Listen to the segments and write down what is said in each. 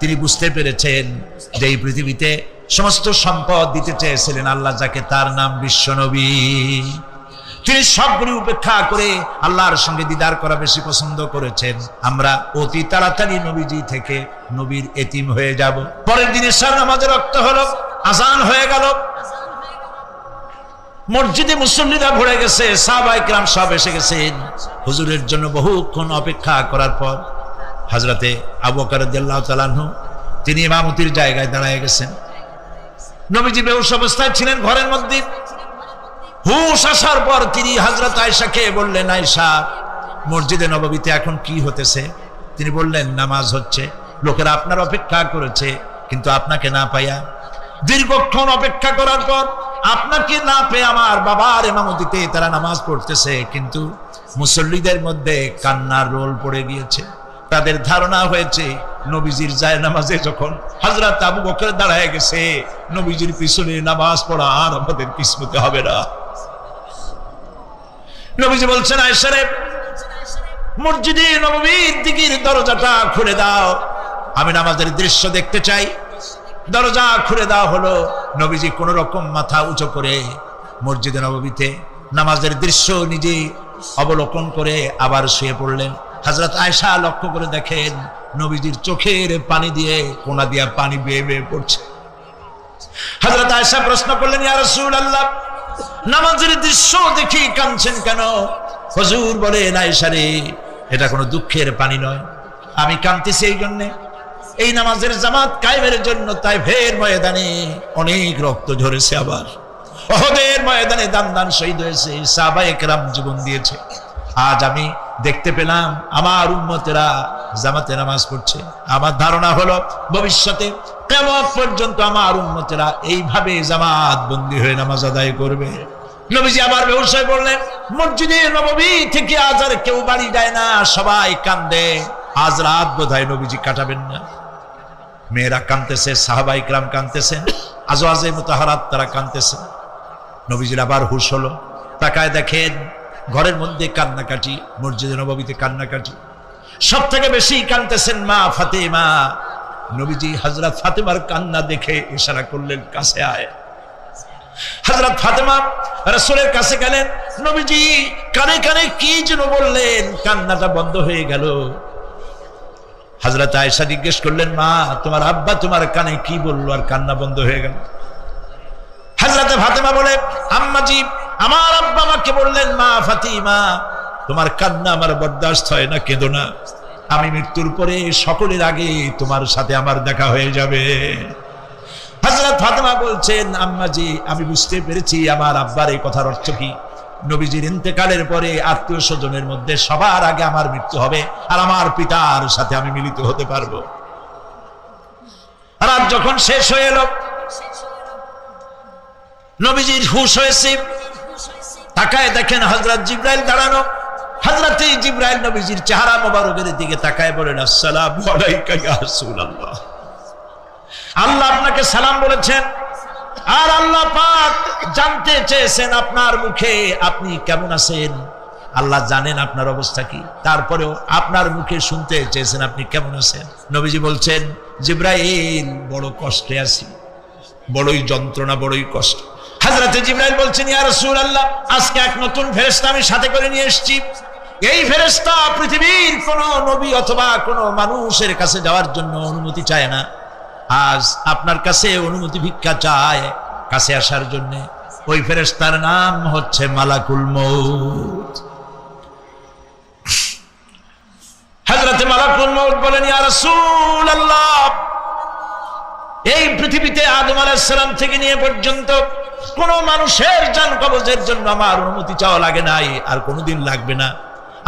তিনি বুঝতে পেরেছেন যে এই পৃথিবীতে সমস্ত সম্পদ দিতে চেয়েছিলেন আল্লাহ, যাকে তার নাম বিশ্বনবী। তিনি সবগুলি উপেক্ষা করে আল্লাহর সঙ্গে দিদার করা বেশি পছন্দ করেছেন। আমরা অতি তাড়াতাড়ি নবীজি থেকে নবীর এতিম হয়ে যাব। পরের দিন ইশার নামাজের রক্ত হলো, আজান হয়ে গেল, মসজিদে মুসল্লিরা ভরে গেছে, সাহাবায়ে কেরাম সব এসে গেছেন। হুজুরের জন্য বহুক্ষণ অপেক্ষা করার পর হযরতে আবু বকর রাদিয়াল্লাহু তাআলা আনহু তিনি ইমামতির জায়গায় দাঁড়ায় গেছেন। নবীজি বেহুশ অবস্থায় ছিলেন ঘরের মধ্যে। হুশ আসার পর তিনি হযরত আয়েশাকে বললেন, আয়েশা, মসজিদে নববীতে এখন কি হতেছে? তিনি বললেন, নামাজ হচ্ছে। লোকেরা আপনার অপেক্ষা করেছে, কিন্তু আপনাকে না পাইয়া দীর্ঘক্ষণ অপেক্ষা করার পর আপনাকে না পেয়ে আমার বাবার ইমামতিতে তারা নামাজ পড়তেছে, কিন্তু মুসল্লিদের মধ্যে কান্নার রোল পড়ে গিয়েছে। তাদের ধারণা হয়েছে নবীজির জায়নামাজে যখন হযরত আবু বকর দাঁড়ায় গেছে, নবীজির পিছনে নামাজ পড়া আর আমাদের কিসমতে হবে না। নবীজি বলছেন, আয়েশা রে, মসজিদে নববীর দিকের দরজাটা খুলে দাও, আমি নামাজের দৃশ্য দেখতে চাই। দরজা খুলে দেওয়া হলো। নবীজি কোন রকম মাথা উঁচু করে মসজিদে নববীতে নামাজের দৃশ্য নিজে অবলোকন করে আবার শুয়ে পড়লেন। হযরত আয়েশা লক্ষ্য করে দেখেন নবীজির চোখের পানি দিয়ে কোনা দিয়া পানি বেয়ে বেয়ে পড়ছে। হযরত আয়েশা প্রশ্ন করলেন, ইয়া রাসূলুল্লাহ, নামাজের দৃশ্য দেখি কাঁদছেন কেন? হুজুর বলেন, আয়েশা রে, এটা কোনো দুঃখের পানি নয়, আমি কাঁদতেছি এই জন্যে, এই নামাজের জামাত কায়েমের জন্য তাইফের ময়দানে অনেক রক্ত ঝরেছে, আবার উহুদের ময়দানে দান দান শহীদ হয়েছে, সাহাবায়ে কেরাম জীবন দিয়েছে। আজ আমি দেখতে পেলাম আমার উম্মতেরা জামাতে নামাজ পড়ছে। আমার ধারণা হলো ভবিষ্যতে কিয়ামত পর্যন্ত আমার উম্মতেরা এইভাবে জামাত বন্দী হয়ে নামাজ আদায় করবে। নবীজি আবার বেহুশ হয়ে পড়লেন। মসজিদে নববী থেকে আজ আর কেউ বাড়ি যায় না, সবাই কান্দে। আজ রাত বোধহয় নবীজি কাটাবেন না। মেয়েরা কাঁদতেছে, সাহাবায়ে কেরাম কাঁদতেছেন, আজওয়াজে মুতাহারাত তারা কাঁদতেছেন। নবীজির আবার হুশ হলো, তাকায় দেখেন ঘরের মধ্যে কান্নাকাটি, মসজিদে নববীতে কান্নাকাটি। সব থেকে বেশি কাঁদতেছেন মা ফাতেমা। নবীজি হযরত ফাতেমার কান্না দেখে ইশারা করলেন, কাছে আয়। হযরত ফাতেমা রাসূলের কাছে গেলেন। নবীজি কানে কানে কি যেন বললেন, কান্নাটা বন্ধ হয়ে গেল। হযরত আয়েশা জিজ্ঞেস করলেন, মা, তোমার আব্বা তোমার কানে কি বললো আর কান্না বন্ধ হয়ে গেল? হযরত ফাতেমা বলে, আম্মাজি, আমার আব্বা আমাকে বললেন, মা ফাতিমা, তোমার কান্না আমার বরদাস্ত হয় না, কেঁদো না, আমি মৃত্যুর পরে সকলের আগে তোমার সাথে আমার দেখা হয়ে যাবে। হযরত ফাতেমা বলছেন, আম্মাজি, আমি বুঝতে পেরেছি আমার আব্বার এই কথার অর্থ কি। নবীজির ইন্তেকালের পরে আত্মীয় স্বজনের মধ্যে সবার আগে আমার মৃত্যু হবে, আর আমার পিতার সাথে আমি মিলিত হতে পারবো। রাত যখন শেষ হয়ে এলো, নবীজির হুঁশ হয়েছে, তাকায় দেখেন হযরত জিবরাইল দাঁড়ানো। হযরত জিবরাইল নবীজির চেহারা মোবারকের দিকে তাকায় বলেন, আসসালামু আলাইকা ইয়া রাসূলুল্লাহ, আল্লাহ আপনাকে সালাম বলেছেন, আর আল্লাহ পাক জানতে চেয়েছেন আপনার মুখে আপনি কেমন আছেন। আল্লাহ জানেন আপনার অবস্থা কি, তারপরেও আপনার মুখে শুনতে চেয়েছেন আপনি কেমন আছেন। নবীজি বলছেন, জিবরাইল, বড় কষ্টে আছি, বড়ই যন্ত্রণা, বড়ই কষ্ট। হযরত জিবরাইল বলছেন, ইয়া রাসূলুল্লাহ, আজকে এক নতুন ফেরেশতা আমি সাথে করে নিয়ে এসেছি। এই ফেরেশতা পৃথিবীর কোন নবী অথবা কোন মানুষের কাছে যাওয়ার জন্য অনুমতি চায় না, আজ আপনার কাছে অনুমতি ভিক্ষা চায় কাছে আসার জন্য। ওই ফেরেশতার নাম হচ্ছে মালাকুল মউত। হযরত মালাকুল মউত বলেন, ইয়া রাসূলুল্লাহ, এই পৃথিবীতে আদম আলাইহিস সালাম থেকে নিয়ে পর্যন্ত কোন মানুষের জান কবজের জন্য আমার অনুমতি চাওয়া লাগে নাই, আর কোনোদিন লাগবে না।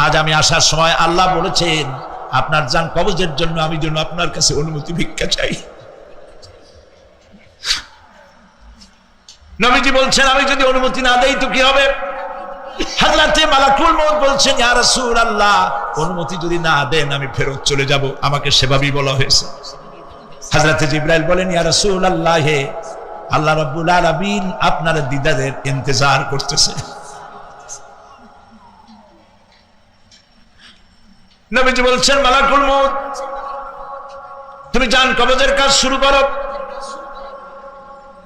আজ আমি আসার সময় আল্লাহ বলেছেন আপনার জান কবজের জন্য আমি যেন আপনার কাছে অনুমতি ভিক্ষা চাই। নবীজি বলছেন, আমি যদি অনুমতি না দেই তো কি হবে? হযরত মালাকুল মউত বলছেন, ইয়া রাসূলুল্লাহ, অনুমতি যদি না দেন আমি ফেরত চলে যাব, আমাকে সেভাবেই বলা হয়েছে। হযরত জিবরাইল বলেন, ইয়া রাসূলুল্লাহ, আল্লাহ রাব্বুল আলামিন আপনার দিদারের ইন্তজার করতেছে। নবীজি বলছেন, মালাকুল মউত, তুমি জান কবজের কাজ শুরু করো।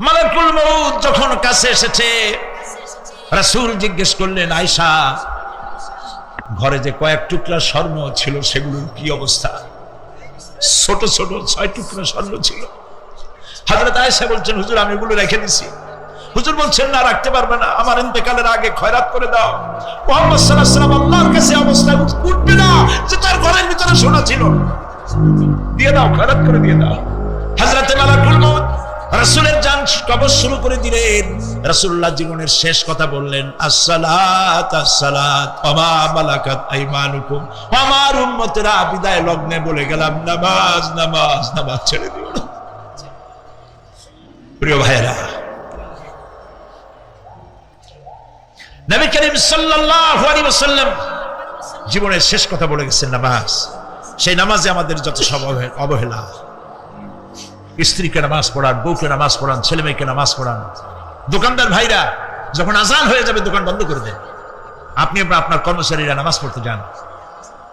মালাকুল মউত যখন কাছে এসেছে, রাসূল জিজ্ঞেস করলেন, আয়েশা, ঘরে যে কয়েক টুকরা স্বর্ণ ছিল সেগুলোর কি অবস্থা? ছোট ছোট 6 টুকরা স্বর্ণ ছিল। হযরত আয়েশা বলছেন, হুজুর আমি এগুলো রেখে দিছি। হুজুর বলছেন, না, রাখতে পারবে না, আমার ইন্তেকালের আগে খয়রাত করে দাও। মুহাম্মদ সাল্লাল্লাহু আলাইহি ওয়াসাল্লাম আল্লাহর কাছে অবস্থায় উঠবে না যে তার ঘরের ভিতরে সোনা ছিল, দিয়ে দাও, খয়রাত করে দিয়ে দাও। হযরত মালাকুল মউত রাসূলের জান কবজ শুরু করে দিলেন। রাসূলুল্লাহ জীবনের শেষ কথা বললেন, আসসালাত আসসালাত ওয়া মা মালাকাত আইমানুকুম। আমার উম্মতেরা বিদায় লগ্নে বলে গেলাম, নামাজ নামাজ নামাজ ছেড়ে দিও না। প্রিয় ভাইরা, নবী করিম সাল্লাল্লাহু আলাইহি ওয়াসাল্লাম জীবনের শেষ কথা বলে গেছেন নামাজ। সেই নামাজে আমাদের যত সব অবহেলা, স্ত্রীকে নামাজ পড়ান, বউকে নামাজ পড়ান, ছেলে মেয়েকে নামাজ পড়ান। দোকানদার ভাইরা যখন আজান হয়ে যাবে দোকান বন্ধ করে দেন, আপনি আপনার কর্মচারীরা নামাজ পড়তে যান।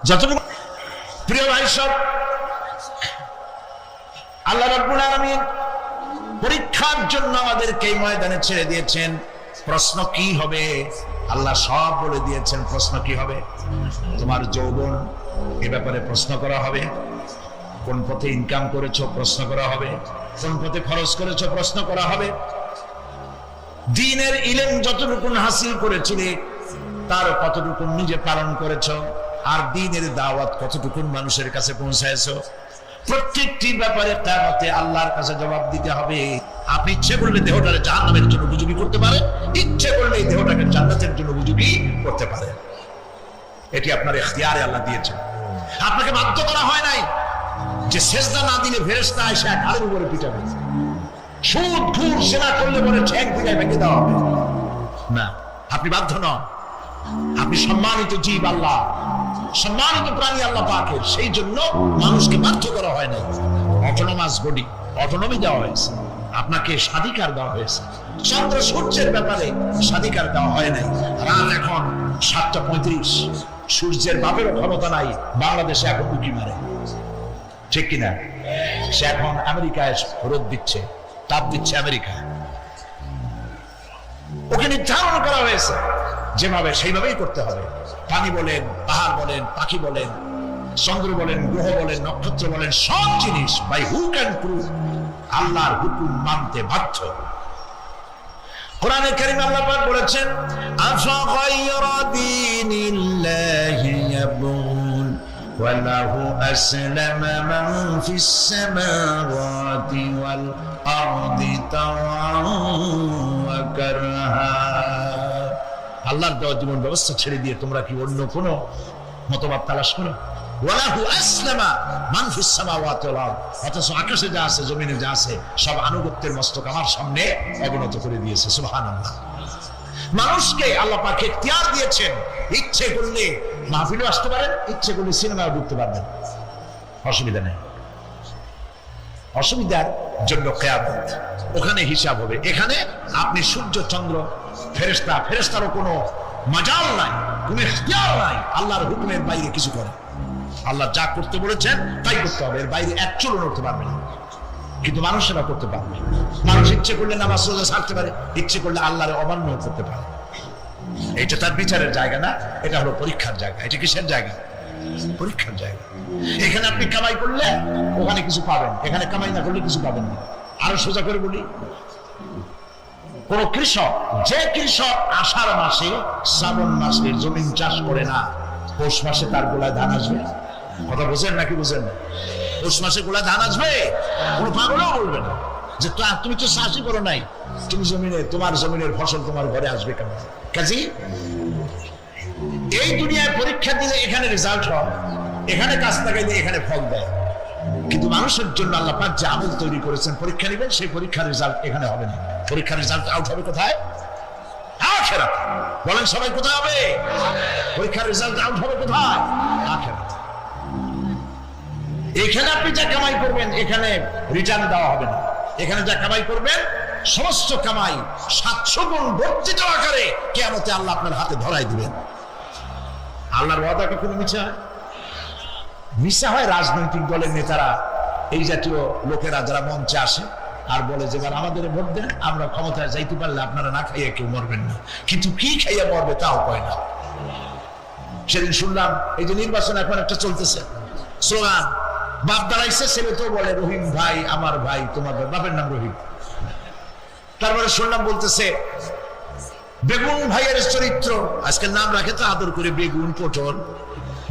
যতটুকু প্রিয় ভাই সব, আল্লাহ রাব্বুল আলামিন পরীক্ষার জন্য আমাদেরকে এই ময়দানে ছেড়ে দিয়েছেন। প্রশ্ন কি হবে আল্লাহ সব বলে দিয়েছেন। প্রশ্ন কি হবে? তোমার যৌবন, এ ব্যাপারে প্রশ্ন করা হবে। কোন পথে ইনকাম করেছো প্রশ্ন করা হবে। কোন পথে খরচ করেছো প্রশ্ন করা হবে। দ্বীনের ইলম যতটুকু হাসিল করেছিলে তার কতটুকু নিজে পালন করেছো, আর দ্বীনের দাওয়াত কতটুকু মানুষের কাছে পৌঁছায়ছো, প্রত্যেকটি ব্যাপারে কিয়ামতে আল্লাহর কাছে জবাব দিতে হবে। আপনি ইচ্ছে করলে দেহটাকে জাহান্নামের জন্য উপযোগী করতে পারেন, ইচ্ছে করলে এই দেহটাকে জান্নাতের জন্য উপযোগী করতে পারেন। এটি আপনার ইখতিয়ারে আল্লাহ দিয়েছেন, আপনাকে বাধ্য করা হয় নাই যে সেজদা না দিলে ফেরেশতা এসে ঘাড়ের উপরে পিটাবে, সুদ ঘুষ সেনা করলে বলে ঠ্যাং পিটায় ভেঙে দেওয়া হবে না। আপনি বাধ্য নন, আপনি সম্মানিত জীব, আল্লাহ সম্মানিত প্রাণী আল্লাহ পাকের, সেই জন্য মানুষকে বাধ্য করা হয় নাই। অটোনমাস বডি, অটোনমি দেওয়া হয়েছে, আপনাকে স্বাধিকার দেওয়া হয়েছে। চন্দ্র সূর্যের ব্যাপারে স্বাধিকার দেওয়া হয় নাই। রাত এখন 7:35, সূর্যের বাপেরও ক্ষমতা নাই বাংলাদেশে এখন উঁকি মারে, ঠিক কিনা? সে এখন আমেরিকায় রোদ দিচ্ছে, তাপ দিচ্ছে আমেরিকা। ওকে নির্ধারণ করা হয়েছে যেভাবে সেইভাবেই করতে হবে। পানি বলেন, পাহাড় বলেন, পাখি বলেন, চন্দ্র বলেন, গ্রহ বলেন, নক্ষত্র বলেন, সব জিনিস বাই হুক এন্ড ক্রুক আল্লাহর হুকুম মানতে বাধ্য। কোরআনে কারীম আল্লাহ পাক বলেছেন, আফা গায়রা দীনিল্লাহি ইয়াবগুন ওয়া লাহু আসলামা মান ফিস সামাওয়াতি ওয়াল আরদি তাওআন ওয়া কারহা। আল্লাহর দেওয়া জীবন ব্যবস্থা ছেড়ে দিয়ে তোমরা কি অন্য কোন মতবাদ তালাশ করো? ওয়ালাহু আসলামা মান ফিস সামাওয়াতি ওয়াল আরদ, অথচ আকাশে যা আছে জমিনে যা আছে সব আনুগত্যের মস্তক আমার সামনে অবনত করে দিয়েছে। সুবহানাল্লাহ। মানুষকে আল্লাহ পাক ইখতিয়ার দিয়েছেন, ইচ্ছে করলে মাহফিলে আসতে পারেন, ইচ্ছে করলে সিনেমায় ঢুকতে পারবেন, অসুবিধা নেই। অসুবিধার জন্য কিয়ামত, ওখানে হিসাব হবে। এখানে আপনি সূর্য চন্দ্র ফেরেশতা, ফেরেশতারও কোনো মাজাল নাই, কোনো ইখতিয়ার নাই আল্লাহর হুকুমের বাইরে কিছু করে। আল্লাহ যা করতে বলেছেন তাই করতে হবে, এর বাইরে এক চুলও নড়তে পারবে না। কিন্তু মানুষেরা করতে পারবে। মানুষ ইচ্ছে করলে নামাজ রোজা ছাড়তে পারে, ইচ্ছে করলে আল্লাহর অমান্য করতে পারে। এটা তার বিচারের জায়গা না, এটা হলো পরীক্ষার জায়গা। এটা কিসের জায়গা? পরীক্ষার জায়গা। এখানে আপনি কামাই করলে ওখানে কিছু পাবেন, এখানে কামাই না করলে কিছু পাবেন না। আরো সোজা করে বলি, কোন কৃষক, যে কৃষক আষাঢ় মাসে শ্রাবণ মাসে জমিন চাষ করে না, পৌষ মাসে তার গোলায় ধান আসবে? কথা বুঝেন নাকি বুঝেন না? পৌষ মাসে গোলায় ধান আসবে? কোন পাগলও বলবে না যে তুমি তো চাষই করো নাই, তুমি জমিনে, তোমার জমিনের ফসল তোমার ঘরে আসবে কেন? কাজী এই দুনিয়ায় পরীক্ষা দিলে এখানে রেজাল্ট হয়, এখানে কাজ লাগাইলে এখানে ফল দেয়। কিন্তু মানুষের জন্য আল্লাহ পাক যে আমল তৈরি করেছেন, পরীক্ষা নেবেন, সেই পরীক্ষার রেজাল্ট এখানে হবে না। পরীক্ষার রেজাল্ট আউট হবে কোথায়? আখিরাত। বলেন সবাই কোথায় হবে? পরীক্ষার রেজাল্ট আউট হবে কোথায়? আখিরাত। এখানে আপনি যা কামাই করবেন এখানে রিটার্ন দেওয়া হবে না। এখানে যা কামাই করবেন সমস্ত কামাই 700 গুণ বর্ধিত আকারে কিয়ামতে আল্লাহ আপনার হাতে ধরাই দিবেন। আল্লাহর ওয়াদা কখনো মিছা হয়? মিছা হয় রাজনৈতিক দলের নেতারা এই জাতীয় লোকেরা যারা মঞ্চে আসে আর বলে যে এবার আমাদের ভোট দেন, আমরা ক্ষমতায় যাইতে পারলে আপনারা না খাইয়া কেউ মরবেন না, কিন্তু কি খাইয়া মরবে তাও কয় না। সেদিন শুনলাম এই যে নির্বাচন এখন একটা চলতেছে, স্লোগান বাপ দাঁড়াইছে, ছেলে তো বলে রহিম ভাই আমার ভাই, তোমার বাপের নাম রহিম। তারপরে শুনলাম বলতেছে বেগুন ভাইয়ের চরিত্র, আজকে নাম রাখে তো আদর করে বেগুন পটল,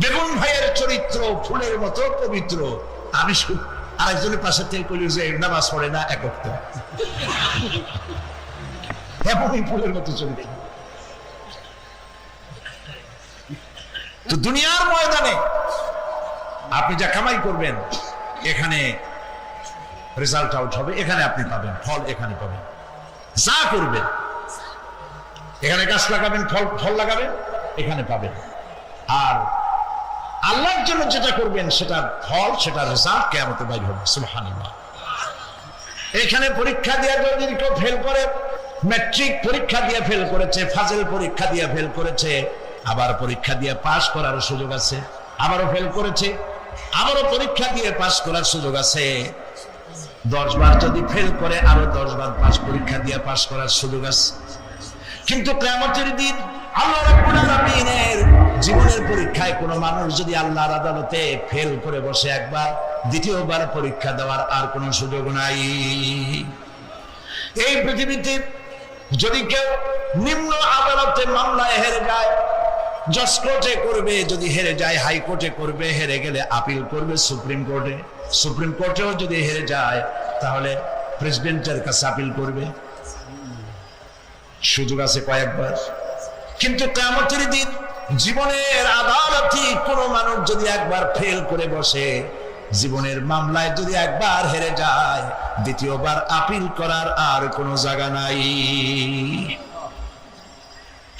বেগুন ভাইয়ের চরিত্র ফুলের মতো পবিত্র। আমি আরেকজনের পাশে থেকে করি যে নামাজ পড়ে না একত্র, এমনই ফুলের মতো চরিত্র। তো দুনিয়ার ময়দানে আপনি যা কামাই করবেন এখানে রেজাল্ট আউট হবে, এখানে আপনি পাবেন ফল, এখানে পাবেন। যা করবেন এখানে গাছ লাগাবেন, ফল লাগাবেন, এখানে পাবেন। আর আল্লাহর জন্য যেটা করবেন সেটার ফল, সেটার রেজাল্ট কিয়ামতে বাইর হবে। সুবহানাল্লাহ। এখানে পরীক্ষা দিয়ে যদি কেউ ফেল করে, ম্যাট্রিক পরীক্ষা দিয়ে ফেল করেছে, ফাজিল পরীক্ষা দিয়ে ফেল করেছে, আবার পরীক্ষা দিয়ে পাস করার সুযোগ আছে, আবারও ফেল করেছে, আবারও পরীক্ষা দিয়ে পাস করার সুযোগ আছে। 10 বার যদি ফেল করে আরো 10 বার পরীক্ষা দিয়ে পাস করার সুযোগ আছে। কিন্তু কিয়ামতের দিন আল্লাহ রাব্বুল আলামিনের জীবনের পরীক্ষায় কোনো মানুষ যদি আল্লাহর আদালতে ফেল করে বসে একবার, দ্বিতীয়বার পরীক্ষা দেওয়ার আর কোনো সুযোগ নাই। এই পৃথিবীতে যদি কেউ নিম্ন আদালতে মামলায় হেরে যায়, জজ কোর্টে করবে, যদি হেরে যায় হাইকোর্টে করবে, হেরে গেলে আপিল করবে সুপ্রিম কোর্টে, সুপ্রিম কোর্টেও যদি হেরে যায় তাহলে প্রেসিডেন্টের কাছে আপিল করবে। সুযোগ আছে কয়েকবার। কিন্তু কিয়ামতের দিন জীবনের আদালতে কোনো মানুষ যদি একবার ফেল করে বসে, জীবনের মামলায় যদি একবার হেরে যায়, দ্বিতীয়বার আপিল করার আর কোনো জায়গা নাই।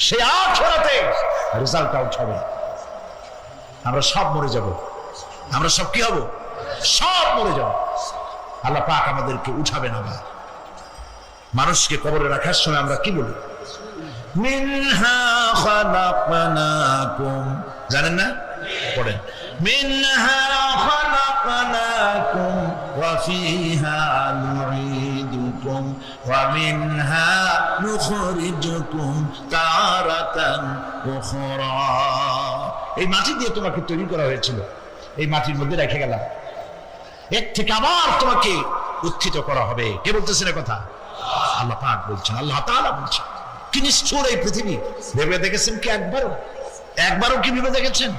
সে আখিরাতে রেজাল্ট আউট হবে। আমরা সব মরে যাব, আমরা সব কি হব? সব মরে যাব। আল্লাহ পাক আমাদেরকে উঠাবেন। আবার মানুষকে কবরে রাখার সময় আমরা কি বলি? মিনহা খালাকনাকুম, জানেন না? পড়েন, মিনহা খালাকনাকুম ওয়া ফিহা নুঈদুকুম ওয়া মিনহা নুখরিজুকুম তারাতান উখরা। এই মাটি দিয়ে তোমাকে তৈরি করা হয়েছিল, এই মাটির মধ্যে রেখে গেলাম, এর থেকে আবার তোমাকে উত্থিত করা হবে। কে বলতেছেন এই কথা? আল্লাহ পাক বলছেন, আল্লাহ তাআলা বলছেন। কি নিষ্ঠুর এই পৃথিবী! ভেবে দেখেছেন কি একবারও কি ভেবে দেখেছেন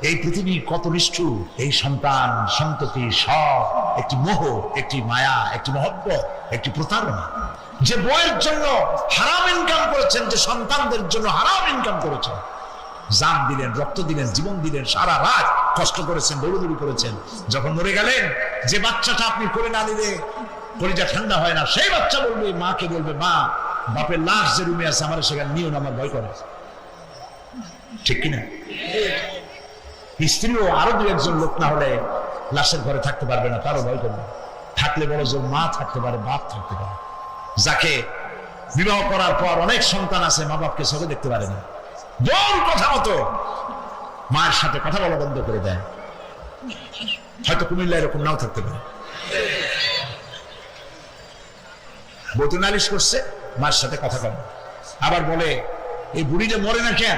এই পৃথিবী কত নিষ্ঠুর? এই সন্তান সন্ততি সব একটি মোহ, একটি মায়া, একটি মহব্বত, একটি প্রতারণা। যে বইয়ের জন্য হারাম ইনকাম করেছেন, যে সন্তানদের জন্য হারাম ইনকাম করেছেন, জান দিলেন, রক্ত দিলেন, জীবন দিলেন, সারা রাত কষ্ট করেছেন, দৌড়দৌড়ি করেছেন, যখন মরে গেলেন যে বাচ্চাটা আপনি করে না নিলে কলিজা ঠান্ডা হয় না, সেই বাচ্চা বলবে, মাকে বলবে, মা বাপের লাশ যে রুমে আছে আমার সেখানে নিও না, আমার ভয় করে। ঠিক কিনা? স্ত্রীও আরো 2-1 লোক না হলে লাশের ঘরে থাকতে পারবে না, তারও ভয় করবে। থাকলে বড় জোর মা থাকতে পারে, বাপ থাকতে পারে। যাকে বিবাহ করার পর অনেক সন্তান আছে, মা বাপকে চোখে দেখতে পারে না, বল কথা মতো মায়ের সাথে কথা বলা বন্ধ করে দেয়। হয়তো কুমিল্লা এরকম নাও থাকতে পারে। বউতে নালিশ করছে, মার সাথে কথা কম, আবার বলে এই বুড়িটা মরে না কেন?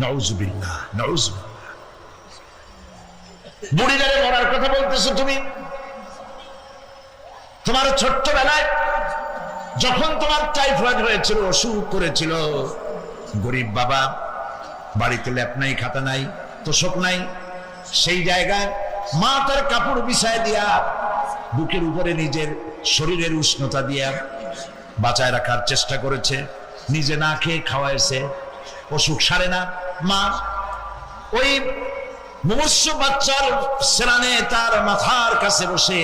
নাউযুবিল্লাহ, নাউযুবিল্লাহ। বুড়িটারে মরার কথা বলতেছো তুমি? তোমার ছোট্টবেলায় যখন তোমার টাইফয়েড হয়েছিল, অসুখ করেছিল, গরিব বাবা, বাড়িতে ল্যাপ নাই, খাতা নাই, তোষক নাই, সেই জায়গায় মা তার কাপড় বিছায় দিয়া বুকের উপরে নিজের শরীরের উষ্ণতা দিয়া বাঁচায় রাখার চেষ্টা করেছে, নিজে না খেয়ে খাওয়াইছে, অসুখ সারে না। মা ওই মুমূর্ষু বাচ্চার সেরানে তার মাথার কাছে বসে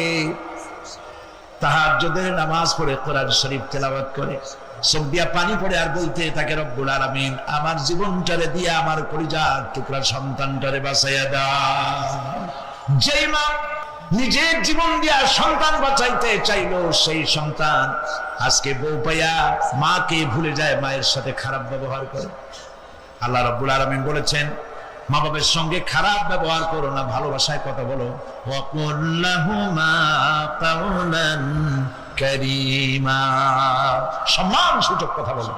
তাহাজ্জুদের নামাজ পড়ে কোরআন শরীফ তেলাওয়াত করে, চোখ দিয়া পানি পড়ে আর বলতে থাকে, রব্বুল আলামিন আমার জীবনটারে দিয়া আমার কলিজার টুকরা সন্তানটারে বাঁচাইয়া দাও। যেই মা নিজের জীবন দিয়া সন্তান বাঁচাইতে চাইলো, সেই সন্তান আজকে বউ পাইয়া মাকে ভুলে যায়, মায়ের সাথে খারাপ ব্যবহার করে। আল্লাহ রাব্বুল আলামিন বলেছেন, মা বাবার সঙ্গে খারাপ ব্যবহার করো না, ভালোবাসায় কথা বলো। ওয়াকুল লাহুমা কাওলান কারীমা, সম্মান সূচক কথা বলো।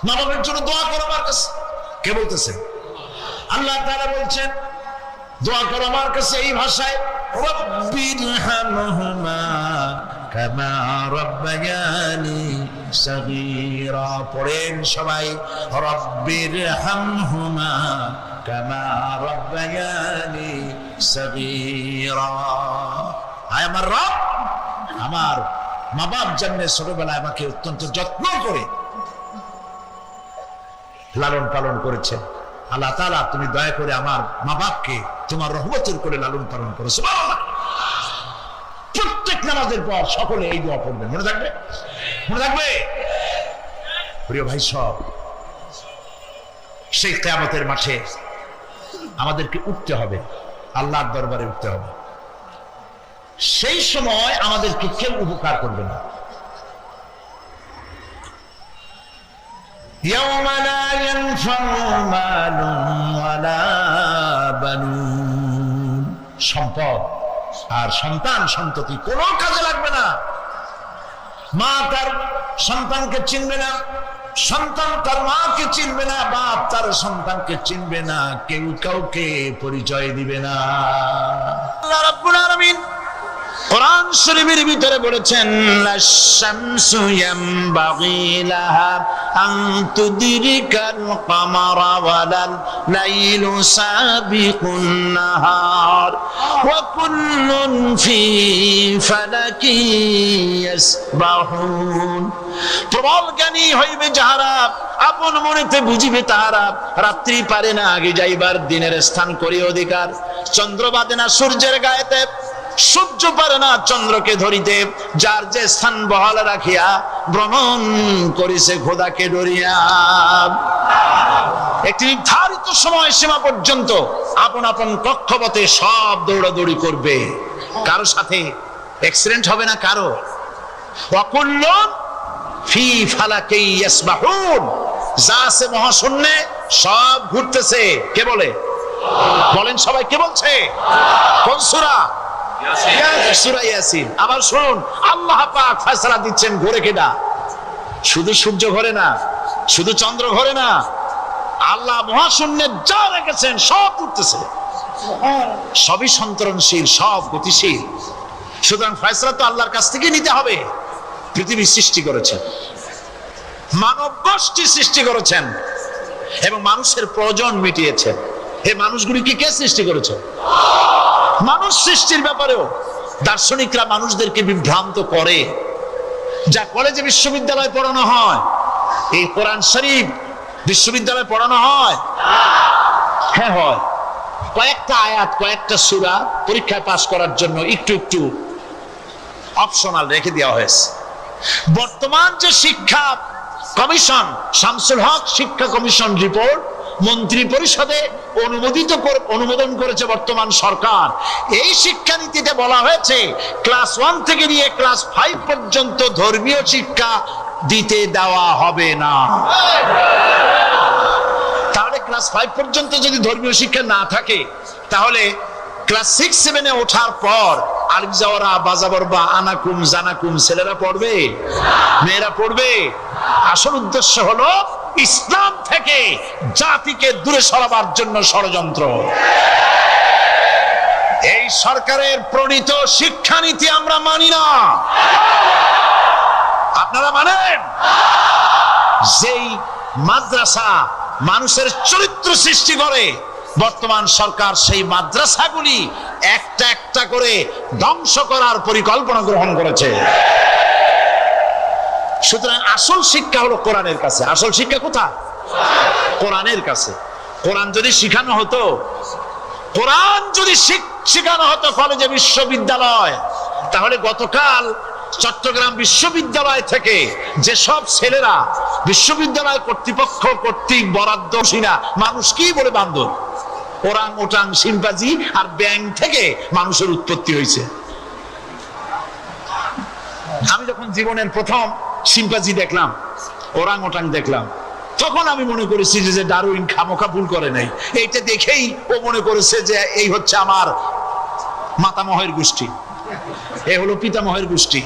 মা বাবার জন্য দোয়া করো আমার কাছে। কে বলতেছে? আল্লাহ তাআলা বলছেন দোয়া করো আমার কাছে এই ভাষায়, রব্বিরহামহুমা কামা রাব্বায়ানি সাগীরা। পড়েন সবাই, রব্বিরহামহুমা কামা রাব্বায়ানি সাগীরা। আয় আমার রব, আমার মা বাপ জন্মে ছোটবেলায় আমাকে অত্যন্ত যত্ন করে লালন পালন করেছেন। আল্লাহ তাআলা তুমি দয়া করে আমার মা বাপকে তোমার রহমতের করে লালন পালন করো। সুবহানাল্লাহ। প্রত্যেক নামাজের পর সকলে এই দোয়া পড়বেন, মনে থাকবে? মনে থাকবে? প্রিয় ভাই সব, সেই কিয়ামতের মাঠে আমাদেরকে উঠতে হবে, আল্লাহর দরবারে উঠতে হবে। সেই সময় আমাদেরকে কেউ উপকার করবে না। يوم لا ينفع مال ولا بنون, সম্পদ আর সন্তান সন্ততি কোনো কাজে লাগবে না। মা তার সন্তানকে চিনবে না, সন্তান তার মাকে চিনবে না, বাপ তার সন্তানকে চিনবে না, কেউ কাউকে পরিচয় দিবে না। আল্লাহ রাব্বুল আলামিন কোরআন শরীফের ভিতরে বলেছেন, লাশ-শামসু ইয়ামবাগি লাহা আন তুদরিকাল কামারা ওয়ালাল লাইলু সাবিকুন নাহার ওয়া কুল্লুন ফি ফালাকি ইয়াসবাহুন। প্রবল জ্ঞানী হইবে যাহারা, আপন মনেতে বুঝিবে তাহারা, রাত্রি পারে না আগে যাইবার, দিনের স্থান করি অধিকার। চন্দ্র বাদে না সূর্যের গায়েতে, সূর্য পারে না চন্দ্রকে ধরিতে, যার যে স্থান বহাল রাখিয়া ভ্রমণ করিছে খোদাকে ডরিয়া। একটি নির্ধারিত সময় সীমা পর্যন্ত আপন আপন কক্ষপথে সব দৌড়াদৌড়ি করবে, কারো সাথে অ্যাক্সিডেন্ট হবে না কারো। ওয়াকুল্লুন ফি ফালাকি ইয়াসবাহুন, যা আছে মহাশূন্যে সব ঘুরতেছে। কে বলে? বলেন সবাই, কে বলছে? কোন সূরা? সূরা ইয়াসিন। আবার শুনুন, আল্লাহ পাক ফয়সালা দিচ্ছেন ঘোরে কেডা? শুধু সূর্য ঘোরে না, শুধু চন্দ্র ঘোরে না, আল্লাহ মহাশূন্যে যা রেখেছেন সব ঘুরতেছে, সবই সন্তরণশীল, সব গতিশীল। সুতরাং ফয়সালা তো আল্লাহর কাছ থেকে নিতে হবে। পৃথিবী সৃষ্টি করেছেন, মানব গোষ্ঠী সৃষ্টি করেছেন এবং মানুষের প্রয়োজন মিটিয়েছেন। এই মানুষগুলিকে কে সৃষ্টি করেছে? মানুষ সৃষ্টির ব্যাপারেও দার্শনিকরা মানুষদেরকে বিভ্রান্ত করে। যা কলেজে বিশ্ববিদ্যালয়ে পড়ানো হয়, এই কোরআন শরীফ বিশ্ববিদ্যালয়ে পড়ানো হয়? হ্যাঁ হয়। কয়েকটা আয়াত, কয়েকটা সূরা পরীক্ষায় পাস করার জন্য একটু একটু অপশনাল রেখে দেওয়া হয়েছে। বর্তমান যে শিক্ষা কমিশন, শামসুল হক শিক্ষা কমিশন রিপোর্ট মন্ত্রী পরিষদে অনুমোদন করেছে বর্তমান সরকার। এই শিক্ষানীতিতে বলা হয়েছে ক্লাস 1 থেকে নিয়ে ক্লাস 5 পর্যন্ত ধর্মীয় শিক্ষা দিতে দেওয়া হবে না। তাহলে ক্লাস 5 পর্যন্ত যদি ধর্মীয় শিক্ষা না থাকে, তাহলে ক্লাস 6-7-এ ওঠার পর আলিফ জাওরা বাজাবর বা আনাকুম জানাকুম ছেলেরা পড়বে? মেয়েরা পড়বে? আসল উদ্দেশ্য হলো ইসলাম থেকে জাতিকে দূরে সরাবার জন্য ষড়যন্ত্র। এই সরকারের প্রণীত শিক্ষানীতি আমরা মানি না। আপনারা মানেন? যেই মাদ্রাসা মানুষের চরিত্র সৃষ্টি করে, বর্তমান সরকার সেই মাদ্রাসাগুলি একটা একটা করে ধ্বংস করার পরিকল্পনা গ্রহণ করেছে। সুতরাং আসল শিক্ষা হলো কোরআনের কাছে। আসল শিক্ষা কোথায়? কোরআনের কাছে। কোরআন যদি শিখানো হতো, কোরআন যদি শিখানো হতো কলেজে বিশ্ববিদ্যালয়, তাহলে গতকাল চট্টগ্রাম বিশ্ববিদ্যালয় থেকে যেসব ছেলেরা বিশ্ববিদ্যালয় কর্তৃপক্ষ কর্তৃক বরাদ্দ সিনা মানুষ কি বলে বান্দর, ওরাং ওটাং শিম্পাজি আর ব্যাং থেকে মানুষের উৎপত্তি হয়েছে। আমি যখন জীবনের প্রথম শিম্পাজি দেখলাম, ওরাং ওটাং দেখলাম, তখন আমি মনে করেছি যে ডারউইন খামোখা ভুল করে নাই, এইটা দেখেই ও মনে করেছে যে এই হচ্ছে আমার মাতামহের গোষ্ঠী, এ হলো পিতামহের গোষ্ঠী।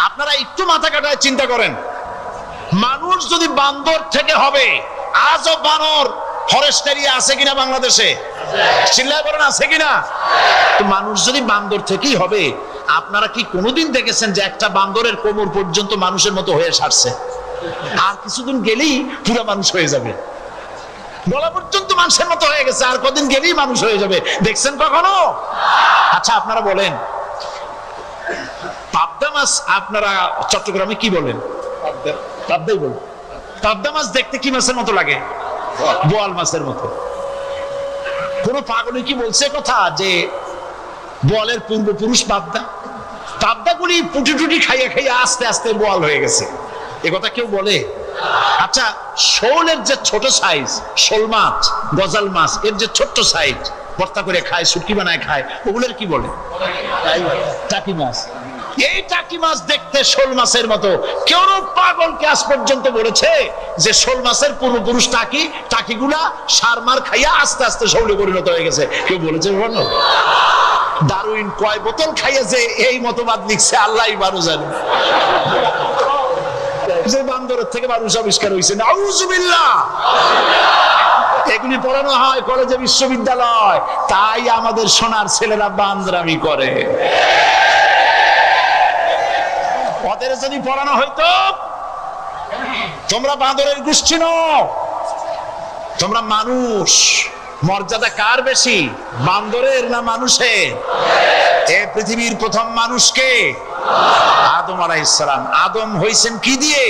আপনারা একটু মাথা কাটায় চিন্তা করেন, মানুষ যদি বান্দর থেকে হবে, আজও বানর ফরেস্ট এরিয়া আছে কিনা বাংলাদেশে? চিল্লায় বলেন আছে কিনা? তো মানুষ যদি বান্দর থেকেই হবে, আপনারা কি কোনোদিন দেখেছেন যে একটা বান্দরের কোমর পর্যন্ত মানুষের মতো হয়ে সারছে? আর কিছুদিন গেলেই পুরো মানুষ হয়ে যাবে, গলা পর্যন্ত মানুষের মতো হয়ে গেছে, আর কদিন গেলেই মানুষ হয়ে যাবে। দেখছেন কখনো? আচ্ছা আপনারা বলেন, পাবদা মাছ আপনারা চট্টগ্রামে কি বলেন? পাবদাই বলেন। পাবদা মাছ দেখতে কি মাছের মতো লাগে? বোয়াল মাছের মতো। কোন পাগলে কি বলছে কথা যে বোয়ালের পূর্বপুরুষ পাবদা? পাবদাগুলি পুটি টুটি খাইয়া খাইয়া আস্তে আস্তে বোয়াল হয়ে গেছে, এ কথা কেউ বলে? আচ্ছা শোলের যে ছোট সাইজ, শোল মাছ, গজাল মাছ, এর যে ছোট্ট সাইজ ভর্তা করে খায়, শুটকি বানায় খায়, ওগুলোর কি বলে? টাকি মাছ। এই টাকি মাছ দেখতে শোল মাছের মতো। কেউ পাগলকে আজ পর্যন্ত বলেছে যে শোল মাছের পূর্বপুরুষ টাকি, টাকিগুলা সার মার খাইয়া আস্তে আস্তে শোলে পরিণত হয়ে গেছে? কেউ বলেছে? বলো। ডারউইন কয় বোতল খাইয়া যে এই মতবাদ লিখছে আল্লাহই ভালো জানে। যে বান্দরের থেকে মানুষ আবিষ্কার হয়েছে, নাউজুবিল্লাহ। এগুলি পড়ানো হয় কলেজে, বিশ্ববিদ্যালয়, তাই আমাদের সোনার ছেলেরা বান্দরামি করে। ওদের যদি পড়ানো হয়তো তোমরা বান্দরের গোষ্ঠী নও, তোমরা মানুষ। মর্যাদা কার বেশি, বান্দরের না মানুষের? এই পৃথিবীর প্রথম মানুষকে আদম আলাইহিস সালাম। আদম হইছেন কি দিয়ে?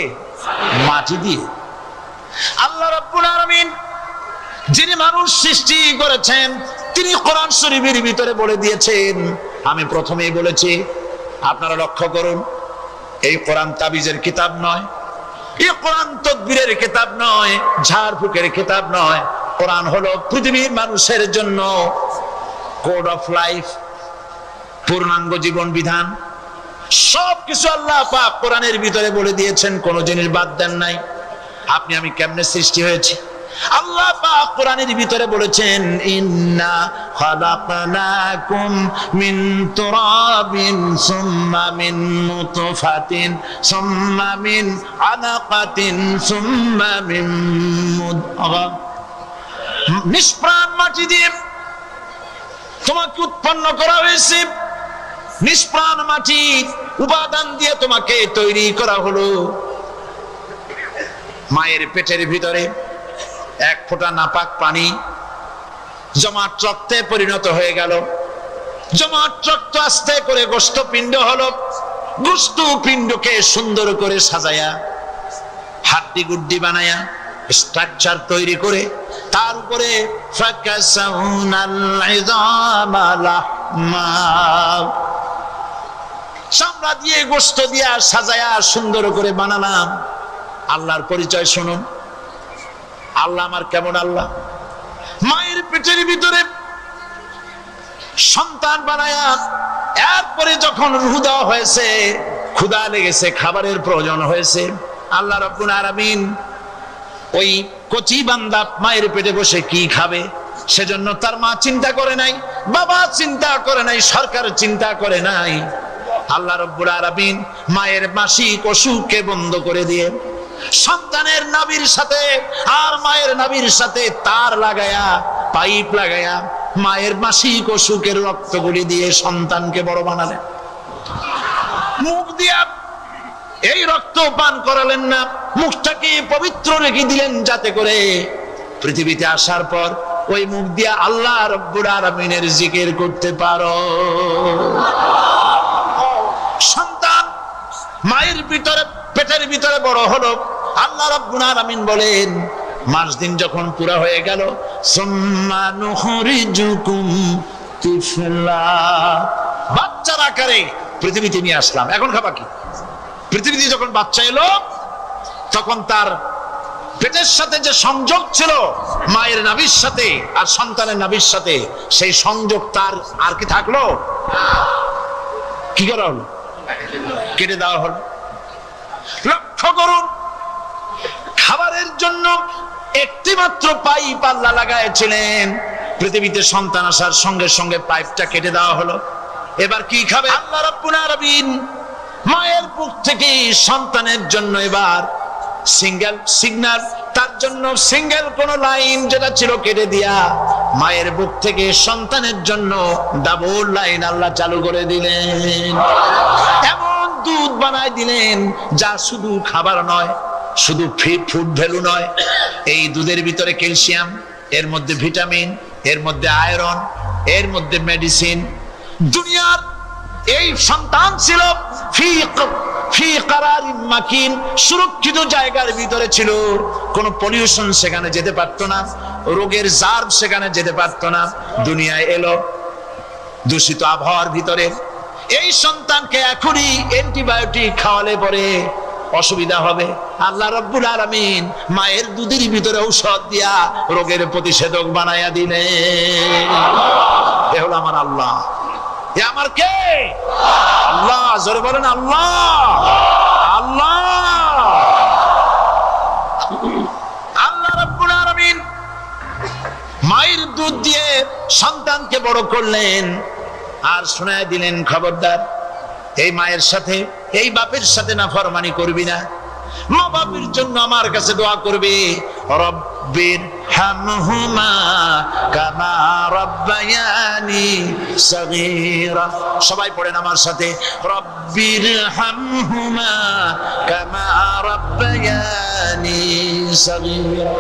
মাটি দিয়ে। আল্লাহ রাব্বুল আলামিন যিনি মানুষ সৃষ্টি করেছেন, তিনি কোরআন শরীফের ভিতরে বলে দিয়েছেন, আমি প্রথমেই বলেছি, আপনারা লক্ষ্য করুন, এই কোরআন তাবিজের কিতাব নয়, এই কোরআন তদবিরের কিতাব নয়, ঝাড়ফুঁকের কিতাব নয়। কোরআন হলো পৃথিবীর মানুষের জন্য কোড অফ লাইফ, পূর্ণাঙ্গ জীবন বিধান। সবকিছু আল্লাহ পাক কোরআনের ভিতরে বলে দিয়েছেন, কোন জিনিস বাদ দেন নাই। আপনি আমি কেমনে সৃষ্টি হয়েছি আল্লাহ পাক কোরআনের ভিতরে বলেছেন, ইন্না খালাকনাকুম মিন তুরাবিন সুম্মা মিন নুতফাতিন সুম্মা মিন আলাকাতিন সুম্মা মিন মুদগা। নিষ্প্রাণ মাটি দিয়ে তোমাকে উৎপন্ন করা হয়েছে, নিষ্প্রাণ মাটি উপাদান দিয়ে তোমাকে তৈরি করা হলো। মায়ের পেটের ভিতরে এক ফোঁটা নাপাক পানি জমাট রক্তে পরিণত হয়ে গেল, জমাট রক্ত আস্তে করে গোশতপিণ্ড হলো, গোশতপিণ্ডকে সুন্দর করে সাজায়া হাড্ডি গুড্ডি বানায়া স্ট্রাকচার তৈরি করে তার উপরে চামড়া দিয়ে গোশত দিয়া সাজায়া সুন্দর করে বানালাম। আল্লাহর পরিচয় শুনুন, আল্লাহ আমার কেমন আল্লাহ। মায়ের পেটের ভিতরে সন্তান বানায়া এরপরে যখন রূহ দেওয়া হয়েছে, ক্ষুধা লেগেছে, খাবারের প্রয়োজন হয়েছে, আল্লাহ রাব্বুল আলামিন ওই কচি বান্দা মায়ের পেটে বসে কি খাবে সেজন্য তার মা চিন্তা করে নাই, বাবা চিন্তা করে নাই, সরকার চিন্তা করে নাই। আল্লাহ রাব্বুল আলামিন মায়ের মাসিক অসুখকে বন্ধ করে দিয়ে সন্তানের নাভির সাথে আর মায়ের নাভির সাথে তার লাগায়া, পাইপ লাগায়া মায়ের মাসিক অসুখের রক্তগুলি দিয়ে সন্তানকে বড় বানালেন। মুখ দিয়া এই রক্ত পান করালেন না, মুখটাকে পবিত্র রেখে দিলেন যাতে করে পৃথিবীতে আসার পর ওই মুখ দিয়া আল্লাহ রাব্বুল আলামিনের জিকির করতে পারো। সন্তান মায়ের ভিতরে পেটের ভিতরে বড় হলো, আল্লাহ রাব্বুল আলামিন বলেন মাস দিন যখন পুরা হয়ে গেল, সুম্মা নুখরিজুকুম তিফলা, বাচ্চার আকারে পৃথিবীতে নিয়ে আসলাম। এখন খাবা কি? পৃথিবীতে যখন বাচ্চা এলো তখন তার পেটের সাথে যে সংযোগ ছিল মায়ের নাভির সাথে আর সন্তানের নাভির সাথে, সেই সংযোগ তার আর কি থাকলো? কি করা হলো? কেটে দেওয়া হলো। লক্ষ্য করুন, খাবারের জন্য একটি মাত্র পাইপ আল্লাহ লাগাইছিলেন। পৃথিবীতে সন্তান আসার সঙ্গে সঙ্গে পাইপটা কেটে দেওয়া হলো। এবার কি খাবে? আল্লাহ রাব্বুল আলামিন মায়ের বুক থেকে সন্তানের জন্য এবার সিঙ্গেল সিগন্যাল, তার জন্য সিঙ্গেল কোন লাইন যেটা ছিল কেটে দিয়া মায়ের বুক থেকে সন্তানের জন্য ডাবল লাইন আল্লাহ চালু করে দিলেন। এমন দুধ বানাই দিলেন যা শুধু খাবার নয়, শুধু ফুড ভ্যালু নয়, এই দুধের ভিতরে ক্যালসিয়াম, এর মধ্যে ভিটামিন, এর মধ্যে আয়রন, এর মধ্যে মেডিসিন। দুনিয়ার এই সন্তান ছিল ফি কারারিন মাকিন, সুরক্ষিত জায়গার ভিতরে ছিল। কোনো পলিউশন সেখানে যেতে পারতো না, রোগের জার্ম সেখানে যেতে পারতো না। দুনিয়ায় এলো দূষিত আবহাওয়ার ভিতরে। এই সন্তানকে এখনই অ্যান্টিবায়োটিক খাওয়ালে পরে অসুবিধা হবে। আল্লাহ রাব্বুল আলামিন মায়ের দুধের ভিতরে ঔষধ দিয়া রোগের প্রতিষেধক বানায়া দিলেন। এ হলো আমার আল্লাহ। এ আমার কে? আল্লাহ। জোরে বলেন আল্লাহ। আল্লাহ আল্লাহ রাব্বুল আলামিন মায়ের দুধ দিয়ে সন্তানকে বড় করলেন আর শোনায় দিলেন, খবরদার এই মায়ের সাথে, এই বাপের সাথে নাফরমানি করবি না। মা বাপের জন্য আমার কাছে দোয়া করবি, রব্বির হামহুমা কামা রাব্বায়ানি সগীরা। সবাই পড়েন আমার সাথে, রব্বির হামহুমা কামা রাব্বায়ানি সগীরা।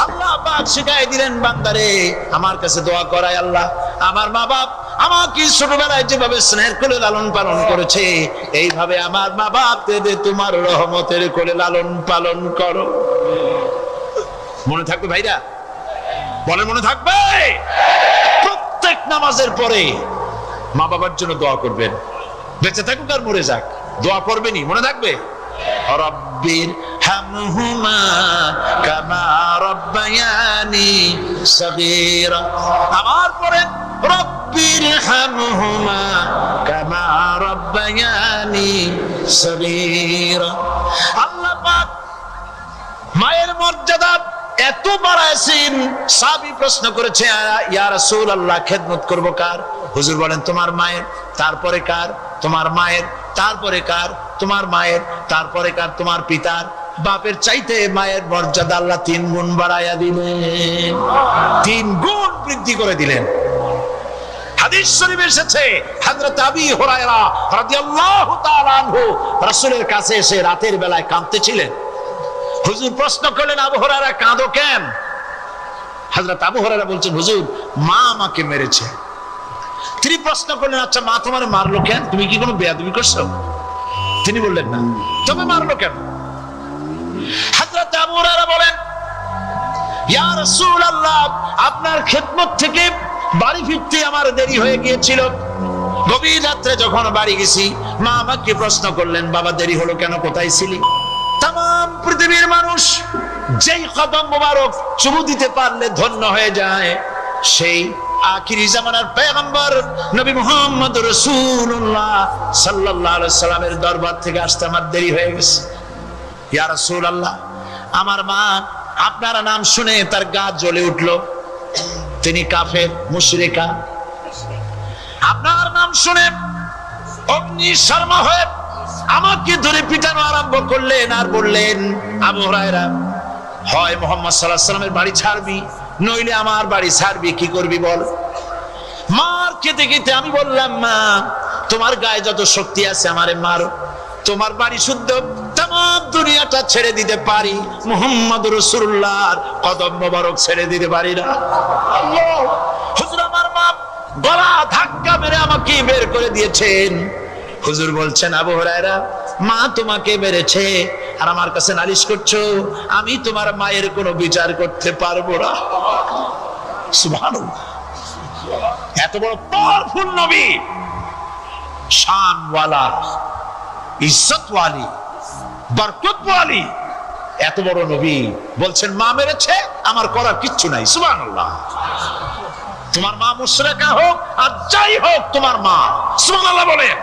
আল্লাহ পাক শিখাই দিলেন বান্দারে আমার কাছে দোয়া করায়, আল্লাহ আমার মা বাপ আমাকে ছোটবেলায় যেভাবে স্নেহের কোলে লালন পালন করেছে, এইভাবে আমার মা বাপ তোমার রহমতের কোলে লালন পালন করো। মনে থাকবে ভাইরা? বলে মনে থাকবে? প্রত্যেক নামাজের পরে মা বাবার জন্য দোয়া করবেন, বেঁচে থাকুক আর মরে যাক, দোয়া করবেনই। মনে থাকবে? রব্বির হামহুমা কামা রাব্বায়ানি সগীরা। আমার পরে রব্বির হামহুমা কামা রাব্বায়ানি সগীরা। আল্লাহ পাক মায়ের মর্যাদা এত বাড়াইছেন। সাহাবী প্রশ্ন করেছে, ইয়া রাসূলুল্লাহ খেদমত করব কার? হুজুর বলেন তোমার মায়ের, তারপরে কার? তোমার মায়ের, তারপরে কার? তোমার মায়ের, তারপরে কার? তোমার পিতার। বাপের চাইতে মায়ের মর্যাদা আল্লাহ 3 গুণ বাড়াইয়া দিলেন, 3 গুণ বৃদ্ধি করে দিলেন। হাদিস শরীফে এসেছে, হযরত আবী হুরায়রা রাদিয়াল্লাহু তাআলা আনহু রাসূলের কাছে এসে রাতের বেলায় কাঁদতেছিলেন। হুজুর প্রশ্ন করলেন, আবু হুরায়রা কাঁদো কেন? হযরত আবু হুরায়রা বলছেন, হুজুর মা আমাকে মেরেছে। তিনি প্রশ্ন করলেন, আচ্ছা মা তোমার মারলো কেন? তুমি কি কোনো বেয়াদবি করছো? তিনি বললেন না। তবে মারলো কেন? হযরত আবু হুরায়রা বলেন, ইয়া রাসূলুল্লাহ আপনার খেদমত থেকে বাড়ি ফিরতে আমার দেরি হয়ে গিয়েছিল। গভীর রাত্রে যখন বাড়ি গেছি, মা আমাকে প্রশ্ন করলেন, বাবা দেরি হলো কেন, কোথায় ছিলি? তাম পৃথিবীর মানুষ যেই কদম মোবারক চুমু দিতে পারলে ধন্য হয়ে যায়, সেই আখিরি জামানার পয়গম্বর নবী মুহাম্মদ রাসূলুল্লাহ সাল্লাল্লাহু আলাইহি সাল্লামের দরবার থেকে আসতে আমার দেরি হয়ে গেছে। ইয়া রাসূলুল্লাহ আমার মা আপনার নাম শুনে তার গা জ্বলে উঠলো। তিনি কাফের, মুশরিকা। আপনার নাম শুনে অগ্নি শর্মা হয়ে আমাকে ধরে পিটানো আরম্ভ করলেন আর বললেন, আবু হুরায়রা হয় মুহাম্মদ সাল্লাল্লাহু আলাইহি সাল্লামের বাড়ি ছাড়বি, নইলে আমার বাড়ি ছাড়বি, কি করবি বল? মার খেতে খেতে আমি বললাম, মা তোমার গায়ে যত শক্তি আছে আমারে মারো, তোমার বাড়ি শুদ্ধ তামাম দুনিয়াটা ছেড়ে দিতে পারি, মুহাম্মদ রাসূলুল্লাহর কদম মোবারক ছেড়ে দিতে পারি না। আল্লাহ! হুজুর আমার মা গলা ধাক্কা মেরে আমাকে বের করে দিয়েছেন। হুজুর বলছেন, আবু হুরায়রা মা তোমাকে মেরেছে আর আমার কাছে নালিশ করছো, আমি তোমার মায়ের কোনো বিচার করতে পারবো না। সুবহানাল্লাহ! এত বড় পাওয়ারফুল নবী, শানওয়ালা, ইজ্জতওয়ালি, বরকতওয়ালি, এত বড় নবী বলছেন মা মেরেছে, আমার করার কিচ্ছু নাই। সুবহানাল্লাহ! তোমার মা মুশরিকা হোক আর যাই হোক, তোমার মা। সুবহানাল্লাহ বলেন।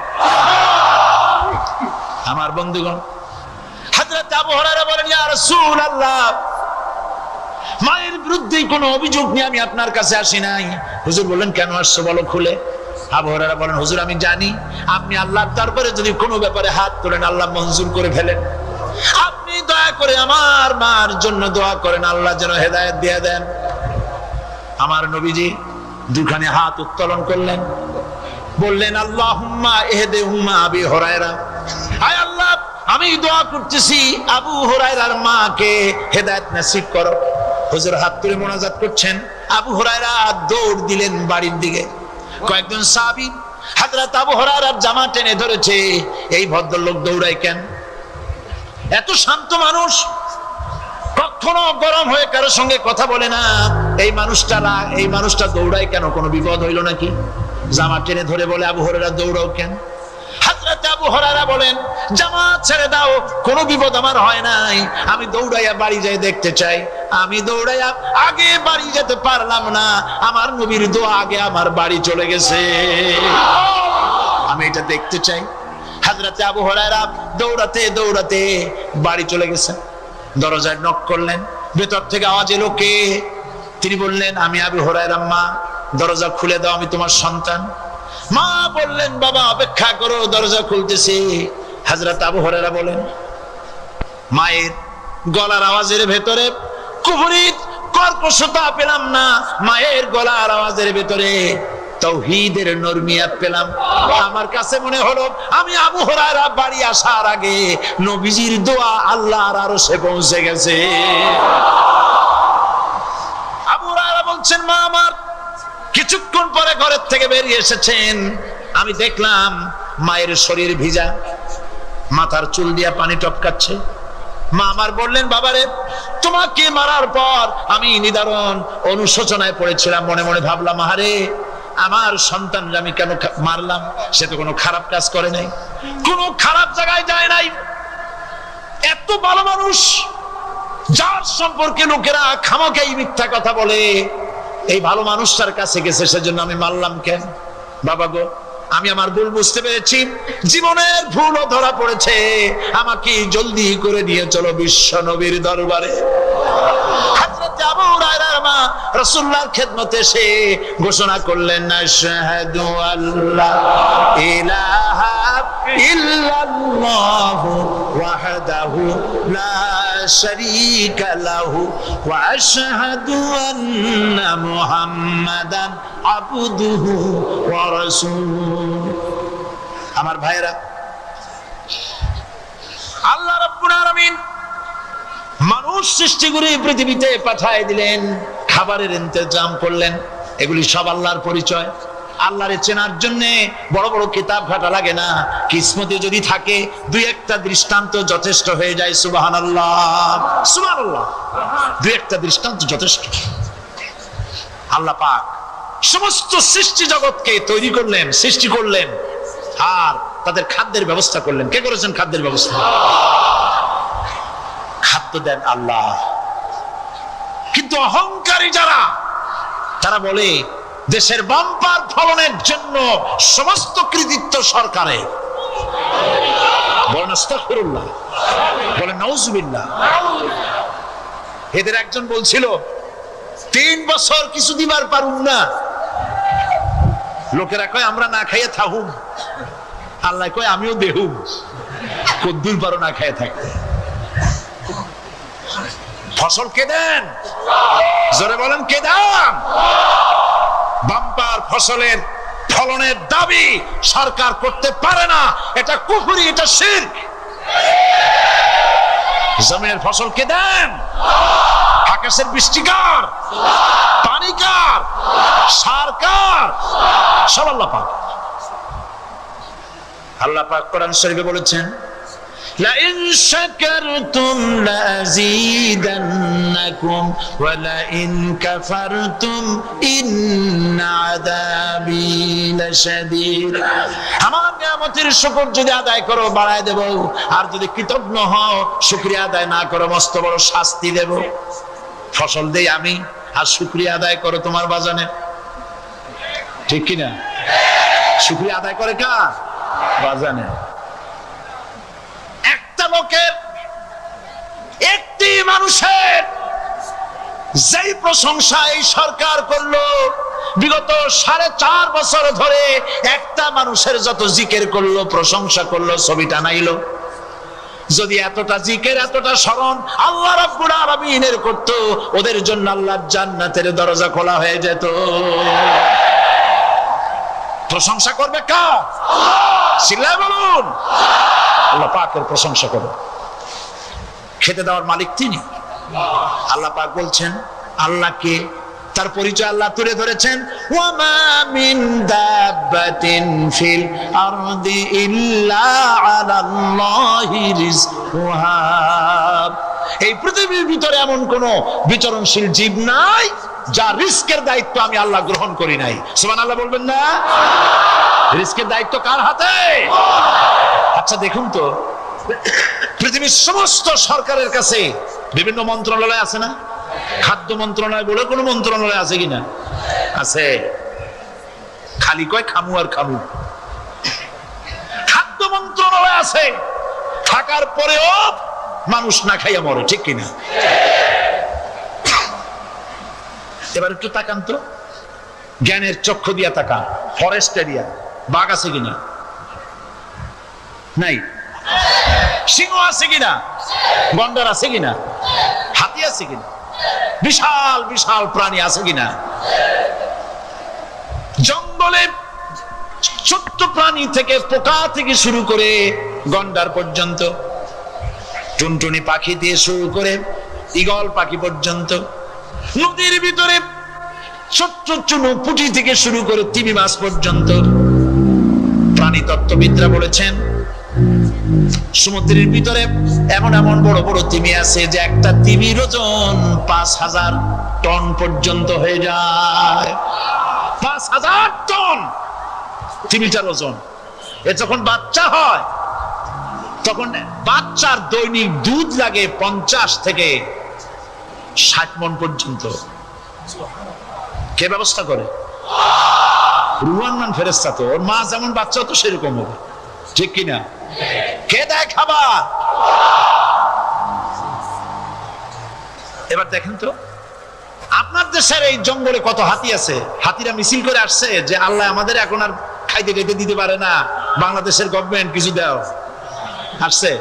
আমার বন্ধুগণ, হযরত আবু আবু হুরায়রা বলেন, ইয়া রাসূলুল্লাহ, মায়ের বিরুদ্ধে কোনো অভিযোগ নিয়ে আমি আপনার কাছে আসি নাই। হুজুর বললেন, কেন আসছো বলো খুলে। আবু হুরায়রা বলেন, হুজুর আমি জানি আপনি আল্লাহর দরবারে যদি কোনো ব্যাপারে হাত তোলেন আল্লাহ মঞ্জুর করে ফেলেন। আপনি দয়া করে আমার মার জন্য দোয়া করেন, আল্লাহ যেন হেদায়েত দিয়ে দেন। আমার নবীজি দুখানে হাত উত্তোলন করলেন, বললেন, আল্লাহুম্মা ইহদিহুম্মা আবি হুরায়রা, আয় আল্লাহ আমি দোয়া করতেছি আবু হুরায়রার মাকে হেদায়েত নসিব করো। হুজুর হাত তুলে মোনাজাত করছেন, আবু হুরায়রা দৌড় দিলেন বাড়ির দিকে। কয়েকজন সাহাবী হযরত আবু হুরায়রার জামা টেনে ধরেছে, এই ভদ্রলোক দৌড়ায় কেন? এত শান্ত মানুষ, কখনো গরম হয়ে কারোর সঙ্গে কথা বলে না। এই মানুষটা দৌড়ায় কেন? কোনো বিপদ হইল নাকি? জামা টেনে ধরে বলে, আবু হুরায়রা দৌড়াও কেন? হযরত আবু হুরায়রা বলেন, জামা ছেড়ে দাও, কোনো বিপদ আমার হয় নাই, আমি দৌড়াইয়া বাড়ি যাই দেখতে চাই। আমি দৌড়াইয়া আগে বাড়ি যেতে পারলাম না, আমার নবীর দোয়া আগে আমার বাড়ি চলে গেছে, আমি এটা দেখতে চাই। হযরত আবু হুরায়রা দৌড়াতে দৌড়াতে বাড়ি চলে গেছেন। দরজায় নক করলেন, ভেতর থেকে আওয়াজ এলো, কে? তিনি বললেন, আমি আবু হুরায়রা, মা দরজা খুলে দাও, আমি তোমার সন্তান। মা বললেন, বাবা অপেক্ষা করো, দরজা খুলতেছি। হযরত আবু হুরায়রা বলেন, মায়ের গলার আওয়াজের ভেতরে কুফরি কর্কশতা পেলাম না, মায়ের গলার আওয়াজের ভেতরে তাওহীদের নরমিয়াত পেলাম। আমার কাছে মনে হলো আমি আবু হুরায়রা বাড়ি আসার আগে নবীজির দোয়া আল্লাহর আরশে পৌঁছে গেছে। আবু হুরায়রা বলছেন, মা আমার কিছুক্ষণ পরে ঘরের থেকে বেরিয়ে এসেছেন, আমি দেখলাম মায়ের শরীর ভিজা, মাথার চুল দিয়া পানি টপকাচ্ছে। মা আমার বললেন, বাবারে তোমাকে মারার পর আমি নিদারুণ অনুশোচনায় পড়েছিলাম, মনে মনে ভাবলাম, আহারে আমার সন্তানরা আমি কেন মারলাম? সে তো কোনো খারাপ কাজ করে নাই, কোনো খারাপ জায়গায় যায় নাই, এত ভালো মানুষ যার সম্পর্কে লোকেরা খামাখাই মিথ্যা কথা বলে, এই ভালো মানুষটার কাছে গেছে, সেজন্য আমি মারলাম কেন? বাবা গো, আমি আমার ভুল বুঝতে পেরেছি, জীবনের ভুলও ধরা পড়েছে, আমাকে জলদি করে নিয়ে চলো বিশ্ব নবীর দরবারে। হযরত আবু হুরায়রার মা রাসূলুল্লাহর খেদমতে এসে ঘোষণা করলেন, আশহাদু আল্লা ইলাহা ইল্লাল্লাহু ওয়াহদাহু লা শারীকা লাহু ওয়া আশহাদু আন্না মুহাম্মাদান আবদুহু ওয়া রাসূলুহু। আমার ভাইরা, আল্লাহ রাব্বুল আলামিন মানুষ সৃষ্টি করে পৃথিবীতে পাঠিয়ে দিলেন, খাবারের ইন্তজাম করলেন, এগুলি সব আল্লাহর পরিচয়। আল্লাহরে চেনার জন্য বড় বড় কিতাব ঘাটা লাগে না, কিসমতে যদি থাকে দুই একটা দৃষ্টান্ত যথেষ্ট হয়ে যায়। সুবহানাল্লাহ, সুবহানাল্লাহ, দুই একটা দৃষ্টান্ত যথেষ্ট। আল্লাহ পাক সমস্ত সৃষ্টি জগৎকে তৈরি করলেন, সৃষ্টি করলেন, আর তাদের খাদ্যের ব্যবস্থা করলেন। কে করেছেন খাদ্যের ব্যবস্থা? খাদ্য দেন আল্লাহ। কিন্তু অহংকারী যারা, তারা বলে দেশের বাম্পার ফলনের জন্য সমস্ত কৃতিত্ব সরকারের। বলেন আস্তাগফিরুল্লাহ, বলেন নাউজুবিল্লাহ। এদের একজন বলছিল, 3 বছর কিছু দিবার পারুম না, লোকেরা কয় আমরা না খাইয়ে থাকুম, আল্লাহ কয় আমিও দেহুম, কদ্দুর পারো না খাইয়ে থাকতে। ফসল কে দেন? জোরে বলেন, কে দেন? বাম্পার ফসলের ফলনের দাবি সরকার করতে পারে না, এটা কুফরি, এটা শিরক। জমিনের ফসল কে দেন? আকাশের বৃষ্টি কার? পানি কার? সার কার? সব আল্লাহ পাক। আল্লাহ পাক কোরআন শরীফে বলেছেন, لئن شكرتم لأزيدنكم ولئن كفرتم إن عذابي لشديد। আমার নিয়ামতের শুকর যদি আদায় করো বাড়ায় দেব, আর যদি কৃতজ্ঞ হও শুকরিয়া আদায় না করো মস্ত বড় শাস্তি দেব। ফসল দেই আমি, আর শুকরিয়া আদায় করো তোমার বাজানে, ঠিক কিনা? শুকরিয়া আদায় করে কার? বাজানে। লোকের মানুষের যেই প্রশংসা এই সরকার করলো, বিগত 4.5 বছর ধরে একটা মানুষের যত জিকির করলো, প্রশংসা করলো, ছবিটা নাইলো। যদি এতটা জিকির, এতটা স্মরণ আল্লাহ রাব্বুল আলামিনের করতো, ওদের জন্য আল্লাহর জান্নাতের দরজা খোলা হয়ে যেত। প্রশংসা করবে কার? চিল্লায় বলুন। আল্লাহ পাকের প্রশংসা করো। খেতে দেওয়ার মালিক তিনি। আল্লাহ পাক বলছেন আল্লাহকে, তার পরিচয় আল্লাহ তুলে ধরেছেন, ওয়ামা মিন দাব্বাতিন ফিল আরদি ইল্লা আলাল্লাহি রিজকুহা। এই পৃথিবীর ভিতরে এমন কোন বিচরণশীল জীব নাই যার রিস্কের দায়িত্ব আমি আল্লাহ গ্রহণ করি নাই। সুবহানাল্লাহ বলবেন না? রিস্কের দায়িত্ব কার হাতে? আচ্ছা দেখুন তো, পৃথিবীর সমস্ত সরকারের কাছে বিভিন্ন মন্ত্রণালয় আছে না? খাদ্য মন্ত্রণালয় বলে কোন মন্ত্রণালয় আছে কিনা? আছে। খালি কয় খামু আর খামু। খাদ্য মন্ত্রণালয় আছে, থাকার পরেও মানুষ না খাইয়া মরে, ঠিক কিনা? এবার একটু তাকান তো, জ্ঞানের চক্ষু দিয়া তাকান। ফরেস্ট এরিয়া, বাঘ আছে কিনা? নাই। সিংহ আছে কিনা? গন্ডার আছে কিনা? হাতি আছে কিনা? বিশাল বিশাল প্রাণী আছে কিনা? জঙ্গলে ছোট্ট প্রাণী থেকে, পোকা থেকে শুরু করে গন্ডার পর্যন্ত, টুনটুনি পাখি দিয়ে শুরু করে ঈগল পাখি পর্যন্ত, নদীর ভিতরে ছোট্ট চুনো পুঁটি থেকে শুরু করে তিমি মাছ পর্যন্ত। প্রাণী তত্ত্ববিদরা বলেছেন সমুদ্রের ভিতরে এমন এমন বড় বড় তিমি আছে যে একটা তিমির ওজন 5000 টন পর্যন্ত হয়ে যায়। 5000 টন তিমিটার ওজন। এ যখন বাচ্চা হয় তখন বাচ্চার দৈনিক দুধ লাগে 50 থেকে 60 মণ পর্যন্ত। কে ব্যবস্থা করে? রুহান ফেরেশতা। তো ওর মা যেমন বাচ্চা তো সেরকম হবে, ঠিক কিনা? কে দেয় খাবার? এবার দেখেন তো, আপনার দেশের এই জঙ্গলে কত হাতি আছে। হাতিরা মিছিল করে আসছে যে আল্লাহ আমাদের এখন আর খাইতে খাইতে দিতে পারে না, বাংলাদেশের গভর্নমেন্ট কিছু দাও। আসছে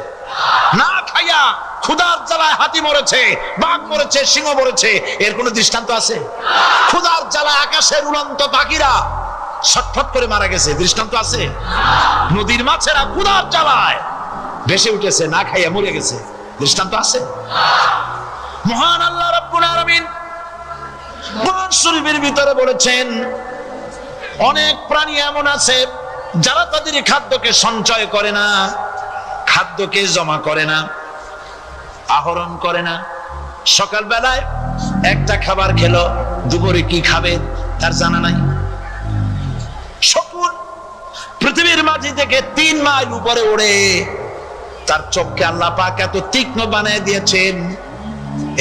না, খাইয়া ক্ষুধার জ্বালায় হাতি মরেছে, বাঘ মরেছে, সিংহ মরেছে। এর কোন দৃষ্টান্ত আছে? ক্ষুধার জ্বালায় আকাশের উড়ন্ত পাখিরা ছটফট করে মারা গেছে, দৃষ্টান্ত আছে? নদীর মাছেরা ক্ষুধার জ্বালায় ভেসে উঠেছে, না খাইয়া মরে গেছে, দৃষ্টান্ত আছে? মহান আল্লাহ রাব্বুল আলামিন কোরআন শরীফের ভিতরে বলেছেন অনেক প্রাণী এমন আছে যারা তাদের খাদ্যকে সঞ্চয় করে না, খাদ্যকে জমা করে না, আহরণ করে না। সকাল বেলায় একটা খাবার খেলো, দুপুরে কি খাবে তার জানা নাই। শকুন পৃথিবীর মাঝি থেকে 3 মাইল উপরে ওড়ে, তার চোখকে আল্লাহ পাক এত তীক্ষ্ণ বানিয়ে দিয়েছেন,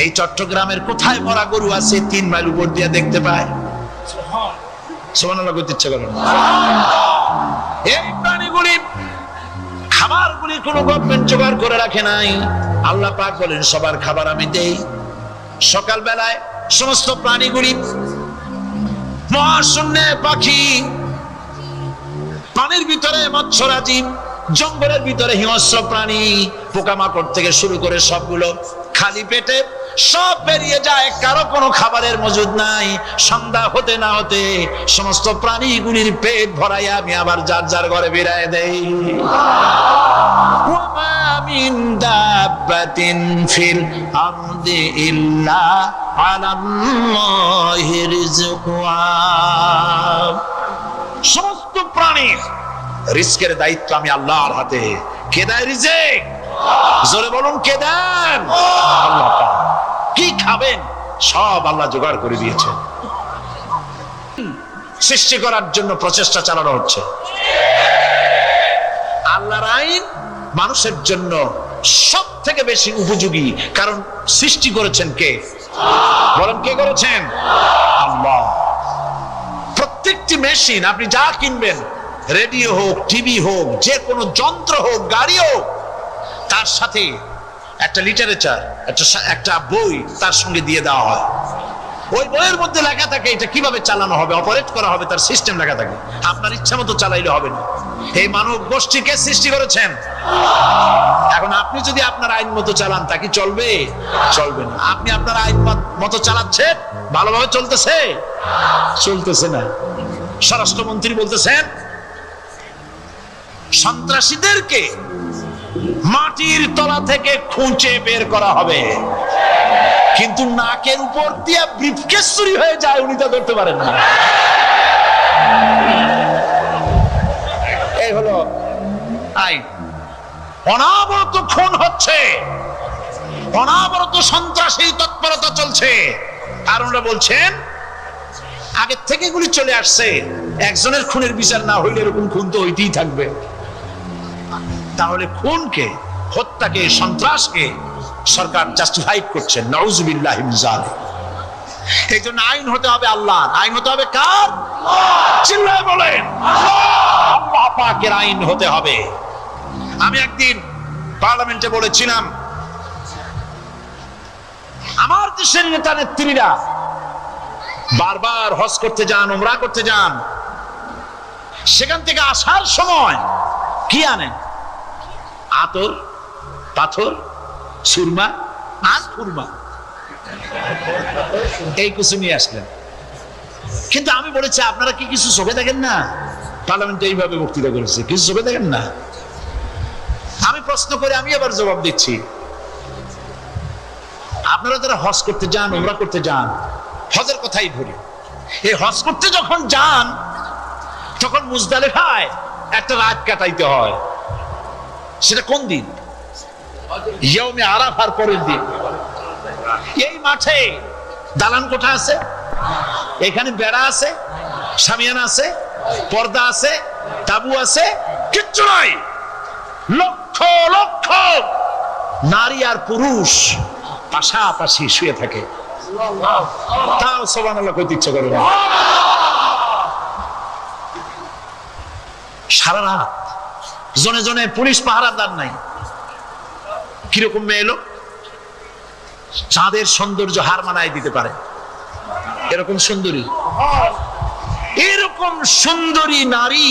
এই চট্টগ্রামের কোথায় মরা গরু আছে 3 মাইল উপর দিয়ে দেখতে পায়। সুবহানাল্লাহ করতে ইচ্ছা করে না। এই প্রাণীগুলি খাবারগুলি কোনো গভর্নমেন্ট জোগাড় করে রাখে নাই। আল্লাহ পাক বলেন সবার খাবার আমি দেই। সকাল বেলায় সমস্ত প্রাণীগুলি, মহাশূন্যে পাখি, পানির ভিতরে মৎস্যরাজি, জঙ্গলের ভিতরে হিংস্র প্রাণী, পোকামাকড় থেকে শুরু করে সবগুলো খালি পেটে সব বেরিয়ে যায়, কারো কোনো খাবারের মজুদ নাই। সন্ধ্যা হতে না হতে সমস্ত প্রাণীগুলির পেট ভরাইয়া আমি আবার যার যার ঘরে বেরায় দেই। ওয়ামা মিন দাব্বাতিন ফিল আরদি ইল্লা আলাল্লাহি রিজকুহা। সমস্ত প্রাণীর রিজকের দায়িত্ব আমি আল্লাহর হাতে। কে দেয় রিজক? জোরে বলুন, কে দেন? আল্লাহ পাক। কি খাবেন সব আল্লাহ জোগাড় করে দিয়েছে। সৃষ্টি করার জন্য প্রচেষ্টা চালানো হচ্ছে। আল্লাহর আইন মানুষের জন্য সব থেকে বেশি উপযোগী, কারণ সৃষ্টি করেছেন কে? বলেন, কে করেছেন? আল্লাহ। প্রত্যেকটি মেশিন আপনি যা কিনবেন, রেডিও হোক, টিভি হোক, যে কোনো যন্ত্র হোক, গাড়ি হোক, তার সাথে একটা লিটারেচার, একটা বই তার সঙ্গে দিয়ে দেওয়া হয়। ওই বইয়ের মধ্যে লেখা থাকে এটা কিভাবে চালানো হবে, অপারেট করা হবে, তার সিস্টেম লেখা থাকে। আপনার ইচ্ছা মতো চালাইলে হবে না। এই মানব গোষ্ঠীকে সৃষ্টি করেছেন। এখন আপনি যদি আপনার আইন মতো চালান তা কি চলবে? চলবে না। আপনি আপনার আইন মতো চালাচ্ছেন, ভালোভাবে চলতেছে? চলতেছে না। স্বরাষ্ট্রমন্ত্রী বলতেছেন সন্ত্রাসীদেরকে মাটির তলা থেকে খুঁজে বের করা হবে, কিন্তু নাকের উপর দিয়ে ব্রিফকেস চুরি হয়ে যায়, উনি তা ধরতে পারেন না। এই হলো আইন। অনাবরত খুন হচ্ছে, অনাবরত সন্ত্রাসী তৎপরতা চলছে, আর ওনারা বলছেন আগের থেকে এগুলি চলে আসছে, একজনের খুনের বিচার না হইলে এরকম খুন তো হইতেই থাকবে। তাহলে খুনকে, হত্যাকে, সন্ত্রাসকে সরকার জাস্টিফাইড করছেন। নাউজুবিল্লাহি মিন যালিক। এই জন্য আইন হতে হবে আল্লাহর। আইন হতে হবে কার? চিল্লায় বলেন আল্লাহ পাকের আইন হতে হবে। আমি একদিন পার্লামেন্টে বলেছিলাম, আমার দেশের নেতা নেত্রীরা বারবার হজ করতে যান, উমরা করতে যান, সেখান থেকে আসার সময় কি আনেন? আতর, পাথর, সুরমা আর ফুরমা, এই কিছু নিয়ে আসলেন। কিন্তু আমি বলেছি আপনারা কি কিছু চোখে দেখেন না? পার্লামেন্টে এইভাবে বক্তৃতা করেছে, কিছু চোখে দেখেন না? আমি প্রশ্ন করে আমি আবার জবাব দিচ্ছি, আপনারা যারা হজ করতে যান, উমরা করতে যান, হজের কথাই ধরি, এই হজ করতে যখন যান তখন মুজদালিফায় একটা রাত কাটাইতে হয়। সেটা কোন দিন? ইয়ৌমে আরাফার পরের দিন। এই মাঠে দালান কোঠা আছে, এখানে বেড়া আছে, শামিয়ানা আছে, পর্দা আছে, তাবু আছে, কিচ্ছু নাই। লক্ষ লক্ষ নারী আর পুরুষ পাশাপাশি শুয়ে থাকে, তাও সুবহানাল্লাহ কইতে ইচ্ছা করে না। সারা রাত জনে জনে পুলিশ পাহারাদার নাই। কিরকম মেয়ে এলো, চাঁদের সৌন্দর্য হার মানায় দিতে পারে এরকম সুন্দরী, এরকম সুন্দরী নারী,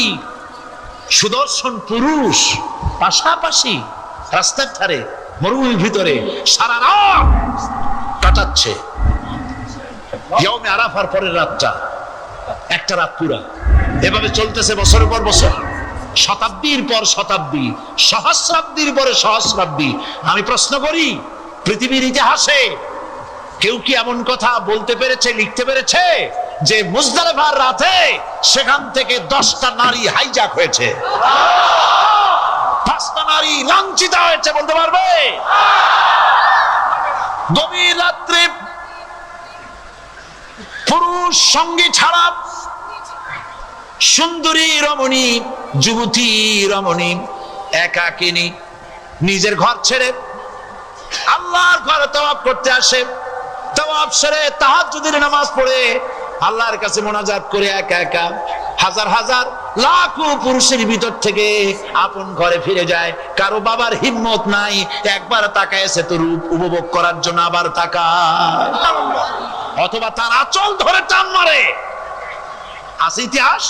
সুদর্শন পুরুষ পাশাপাশি রাস্তার ধারে মরুভূমির ভিতরে সারা রাত কাটাচ্ছে। ইয়ৌমে আরাফার পরের রাতটা, একটা রাত পুরা এভাবে চলতেছে বছরের পর বছর, শতাব্দীর পর শতাব্দী, সহস্রাব্দীর পরে সহস্রাব্দী। আমি প্রশ্ন করি, পৃথিবীর ইতিহাসে কেউ কি এমন কথা বলতে পেরেছে, লিখতে পেরেছে যে মুজদালিফার রাতে সেখান থেকে 10টা নারী হাইজ্যাক হয়েছে, 5টা নারী লাঞ্ছিত হয়েছে? বলতে পারবে? গভীর রাত্রে পুরুষ সঙ্গী ছাড়া সুন্দরী রমণী, যুবতী রমণী একাকিনী নিজের ঘর ছেড়ে আল্লাহর ঘরে তাওয়াফ করতে আসে। তাওয়াফ সেরে তাহাজ্জুদের নামাজ পড়ে আল্লাহর কাছে মোনাজাত করে একা একা হাজার হাজার লাখো পুরুষের ভিতর থেকে আপন ঘরে ফিরে যায়। কারো বাবার হিম্মত নাই একবার তাকায়ছে তো রূপ উপভোগ করার জন্য, আবার তাকায়, অথবা তার আঁচল ধরে টান মারে। আছে ইতিহাস?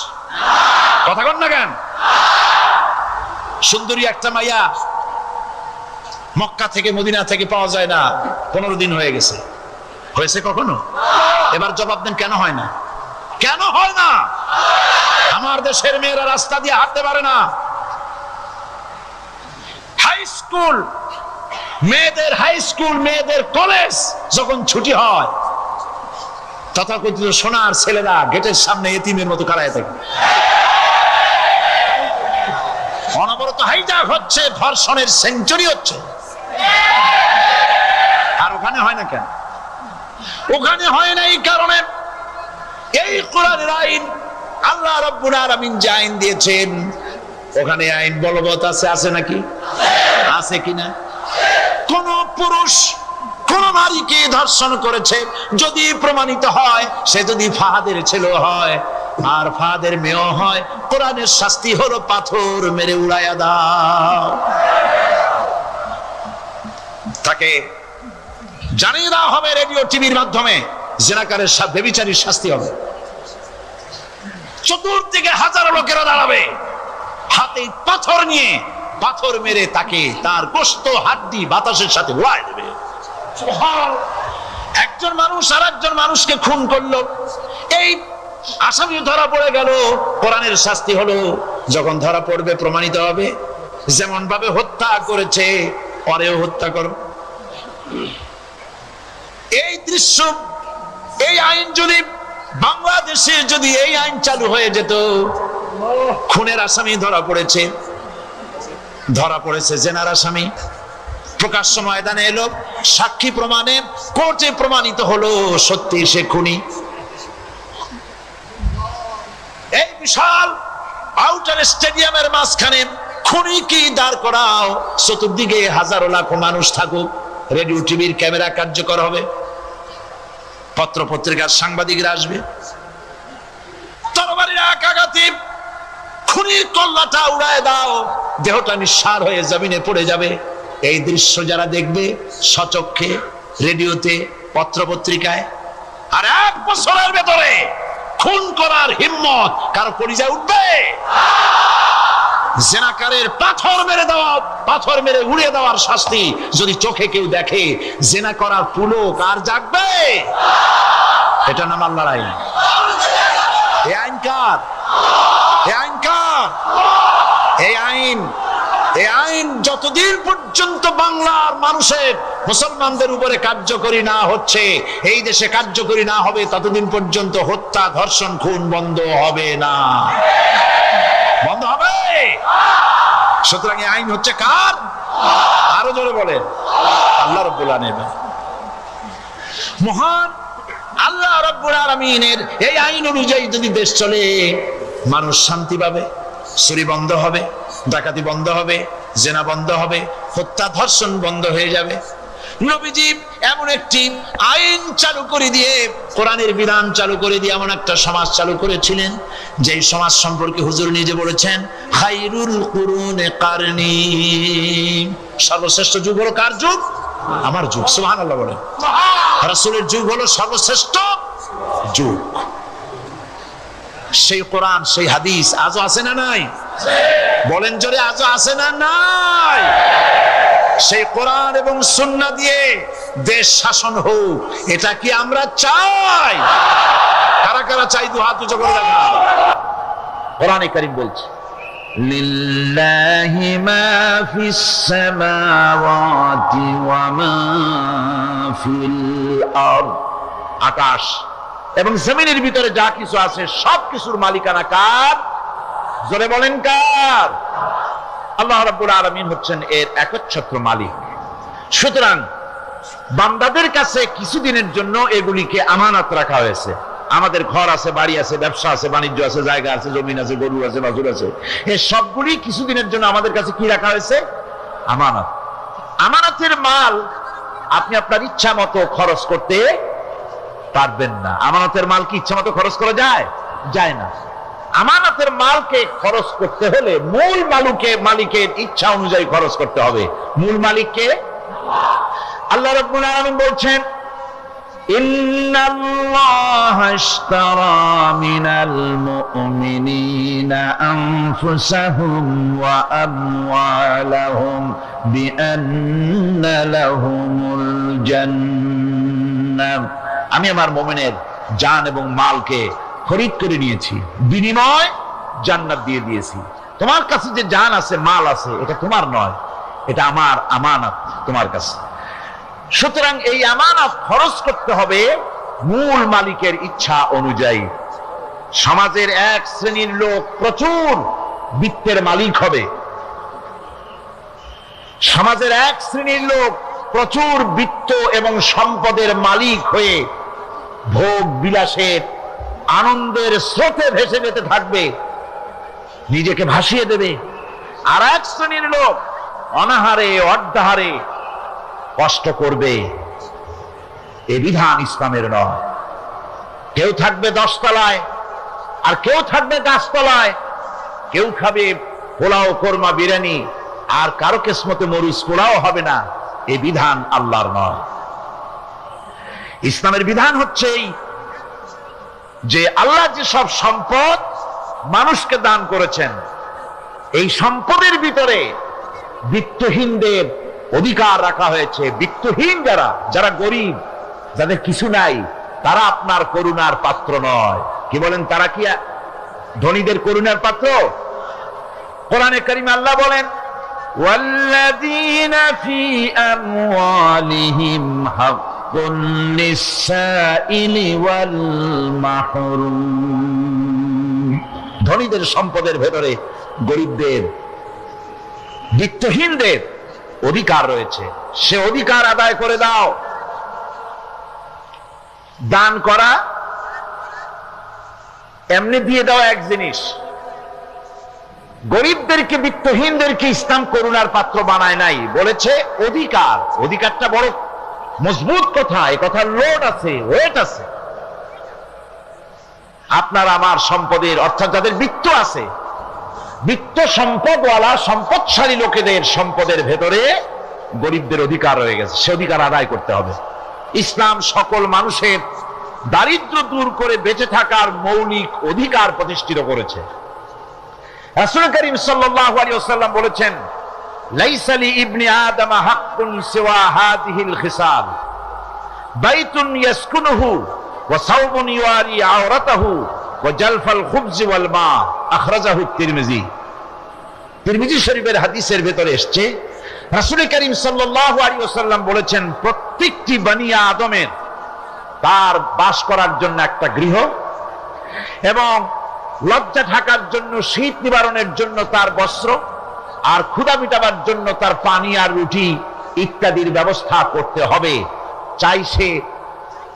কথা কন না কেন? সুন্দরী একটা মাইয়া মক্কা থেকে মদিনা থেকে পাওয়া যায় না, 15 দিন হয়ে গেছে। হয়েছে কখনো? এবার জবাব দেন, কেন হয় না? কেন হয় না? আমার দেশের মেয়েরা রাস্তা দিয়ে হাঁটতে পারে না। হাই স্কুল মেয়েদের, হাই স্কুল মেয়েদের কলেজ যখন ছুটি হয়, তথাকথিত সোনার ছেলেরা গেটের সামনে এতিমের মতো কারায় থাকে। অনবরত হাইজ্যাক হচ্ছে, ধর্ষণের সেঞ্চুরি হচ্ছে। আর ওখানে হয় না কেন? ওখানে হয় না এই কারণে, এই কোরআনের আইন আল্লাহ রাব্বুল আলামিন যে আইন দিয়েছেন, ওখানে আইন বলবৎ আছে। আছে নাকি? আছে কিনা? কোন পুরুষ কোন নারীকে ধর্ষণ করেছে যদি প্রমাণিত হয়, সে যদি ফাহাদের ছেলে হয় আর ফাহাদের মেয়ে হয়, কোরআনের শাস্তি হলো পাথর মেরে উড়াইয়া দাও। তাকে জানিয়ে দেওয়া হবে রেডিও টিভির মাধ্যমে জেনাকারের ব্যভিচারীর শাস্তি হবে। চতুর্দিকে হাজারো লোকেরা দাঁড়াবে, হাতে পাথর নিয়ে পাথর মেরে তাকে তার গোশত হাড্ডি বাতাসের সাথে উড়ায় দেবে। একজন মানুষ আর একজন মানুষকে খুন করলো, এই আসামি ধরা পড়ে গেল, কোরআনের শাস্তি হলো যখন ধরা পড়বে প্রমাণিত হবে যেমন ভাবে হত্যা করেছে পরেও হত্যা করো। এই দৃশ্য, এই আইন যদি বাংলাদেশে যদি এই আইন চালু হয়ে যেত, খুনের আসামি ধরা পড়েছে জেনার আসামি, প্রকাশ্য ময়দানে এলো, সাক্ষী প্রমাণে কোর্টে প্রমাণিত হলো সত্যি সে খুনি। এই বিশাল আউটার স্টেডিয়ামের মাঝখানে খুনি কি দাঁড় করাও, চতুর্দিকে হাজারো লাখো মানুষ থাকুক, রেডিও টিভির ক্যামেরা কার্যকর হবে, পত্র পত্রিকার সাংবাদিকরা আসবে, তরবারির এক আঘাতে খুনির কল্লাটা উড়ায় দাও, দেহটা নিঃসার হয়ে জমিনে পড়ে যাবে। এই দৃশ্য যারা দেখবে সচক্ষে, রেডিওতে, পত্র পত্রিকায়, আর 1 বছরের ভেতরে খুন করার হিম্মত কারো কলিজায় উঠবে? জেনাকারের পাথর মেরে উড়িয়ে দেওয়ার শাস্তি যদি চোখে কেউ দেখে, জেনা করার পুলক আর জাগবে? এটা নাম আল্লাহর আইন। এই আইন কার? এই আইন যতদিন পর্যন্ত বাংলার মানুষের, মুসলমানদের উপরে কার্যকরী না হচ্ছে, এই দেশে কার্যকরী না হবে, ততদিন পর্যন্ত হত্যা, ধর্ষণ, খুন বন্ধ হবে না। বন্ধ হবে। সুতরাং এই আইন হচ্ছে কার? আরো জোরে বলেন, আল্লাহ রাব্বুল আলামিন। মহান আল্লাহ রাব্বুল আলামিনের এই আইন অনুযায়ী যদি দেশ চলে, মানুষ শান্তি পাবে, চুরি বন্ধ হবে, ডাকাতি বন্ধ হবে, জেনা বন্ধ হবে, হত্যা ধর্ষণ বন্ধ হয়ে যাবে। নবীজি এমন একটি আইন চালু করে দিয়ে, কোরআনের বিধান চালু করে দিয়ে এমন একটা সমাজ চালু করেছিলেন, যেই সমাজ সম্পর্কে হুজুর নিজে বলেছেন, খায়রুল কুরুনে কারনি, সর্বশ্রেষ্ঠ যুগ হলো কার যুগ? আমার যুগ। সুবহানাল্লাহ বলেন। রাসূলের যুগ হলো সর্বশ্রেষ্ঠ যুগ। সেই কোরআন, সেই হাদিস আজও আছে না নাই? বলেন জোরে, আজও আছে না নাই? সেই কোরআন এবং সুন্নাহ দিয়ে দেশ শাসন হোক, এটা কি আমরা চাই? কারা কারা চাই? দু হাত উঁচু করে দেখান। কোরআনে কারীম বলছে, লিল্লাহি মা ফিস সামাওয়াতি ওয়া মা ফিল আরদ, আকাশ এবং জমিনের ভিতরে যা কিছু আছে সব কিছুর মালিকানা কার? জোরে বলেন কার? আল্লাহ রাব্বুল আলামিন হচ্ছেন এর একচ্ছত্র মালিক। সুতরাং বান্দাদের কাছে কিছুদিনের জন্য এগুলিকে আমানত রাখা হয়েছে। আমাদের ঘর আছে, বাড়ি আছে, ব্যবসা আছে, বাণিজ্য আছে, জায়গা আছে, জমিন আছে, গরু আছে, বাছুর আছে, এই সবগুলি কিছুদিনের জন্য আমাদের কাছে কি রাখা হয়েছে? আমানত। আমানতের মাল আপনি আপনার ইচ্ছা মতো খরচ করতে পারবেন না। আমানতের মাল কি ইচ্ছা মতো খরচ করা যায়? যায় না। আমানতের মালকে খরচ করতে হলে মূল মালিকের ইচ্ছা অনুযায়ী খরচ করতে হবে। মূল মালিককে আল্লাহ রাব্বুল আলামিন বলছেন, ইন্নাল্লাহা আশতারা মিনাল মুমিনিনা আনফুসাহুম ওয়া আমওয়ালাহুম বিআন্না লাহুমুল জান্নাহ। আমি আমার মুমিনের জান এবং মালকে খরিদ করে নিয়েছি, বিনিময় জান্নাত দিয়ে দিয়েছি। তোমার কাছে যে জান আছে, মাল আছে, এটা তোমার নয়, এটা আমার আমানত তোমার কাছে। সুতরাং এই আমানত খরচ করতে হবে মূল মালিকের ইচ্ছা অনুযায়ী। সমাজের এক শ্রেণীর লোক প্রচুর বিত্তের মালিক হবে, সমাজের এক শ্রেণীর লোক প্রচুর বিত্ত এবং সম্পদের মালিক হয়ে ভোগ বিলাসের আনন্দের স্রোতে ভেসে যেতে থাকবে, নিজেকে ভাসিয়ে দেবে। আর এক শ্রেণীর লোক অনাহারে অর্ধাহারে কষ্ট করবে। এই বিধান ইসলামের নয়। কেউ থাকবে 10 তলায় আর কেউ থাকবে গাছতলায়, কেউ খাবে পোলাও, কোরমা, বিরিয়ানি, আর কারো কিসমতে মরিচ পোলাও হবে না, এই বিধান আল্লাহর নয়। ইসলামের বিধান হচ্ছে যে আল্লাহ যে সব সম্পদ মানুষকে দান করেছেন, এই সম্পদের ভিতরে বিত্তহীনদের অধিকার রাখা হয়েছে। বিত্তহীন যারা গরিব, যাদের কিছু নাই, তারা আপনার করুণার পাত্র নয়। কি বলেন, তারা কি ধনীদের করুণার পাত্র? কোরআনে কারিমে আল্লাহ বলেন, ওয়াল্লাযীনা ফী আমওয়ালিহিম হাক্কুন লিস-সাইলি ওয়াল মাহরুম। ধনীদের সম্পদের ভেতরে গরিবদের, বিত্তহীনদের অধিকার রয়েছে, সে অধিকার আদায় করে দাও। দান করা এমনি দিয়ে দাও এক জিনিস, গরিবদেরকে, বিত্তহীনদেরকে ইসলাম করুণার পাত্র বানায় নাই, বলেছে অধিকার। অধিকারটা বড় মজবুত কথা, এই কথার লোড আছে, ওয়েট আছে। আপনার আমার সম্পদের, অর্থাৎ যাদের বিত্ত আছে, বিত্ত সম্পদওয়ালা সম্পদশালী লোকেদের সম্পদের ভেতরে গরিবদের অধিকার রয়ে গেছে, সে অধিকার আদায় করতে হবে। ইসলাম সকল মানুষের দারিদ্র্য দূর করে বেঁচে থাকার মৌলিক অধিকার প্রতিষ্ঠিত করেছে। রাসূল করিম সাল্লাল্লাহু আলাইহি ওয়াসাল্লাম বলেছেন, লাইসা লি ইবনি আদম হাক্কুন সিওয়া হাযিহিল খিসাল, বাইতুন ইয়াসকুনুহু ওয়া সাওবুন ইউআরি আওরাতাহু ওয়া জালফাল খুবজি ওয়াল মা, আখরাজাহু তিরমিজি। তিরমিজি শরীফের হাদিসের ভেতরে এসেছে, রাসূল করিম সাল্লাল্লাহু আলাইহি ওয়াসাল্লাম বলেছেন, প্রত্যেকটি বনি আদমের তার বাস করার জন্য একটা গৃহ, এবং লজ্জা ঢাকার জন্য, শীত নিবারণের জন্য তার বস্ত্র, আর ক্ষুধা মিটাবার জন্য তার পানি আর রুটি ইত্যাদির ব্যবস্থা করতে হবে। চাই সে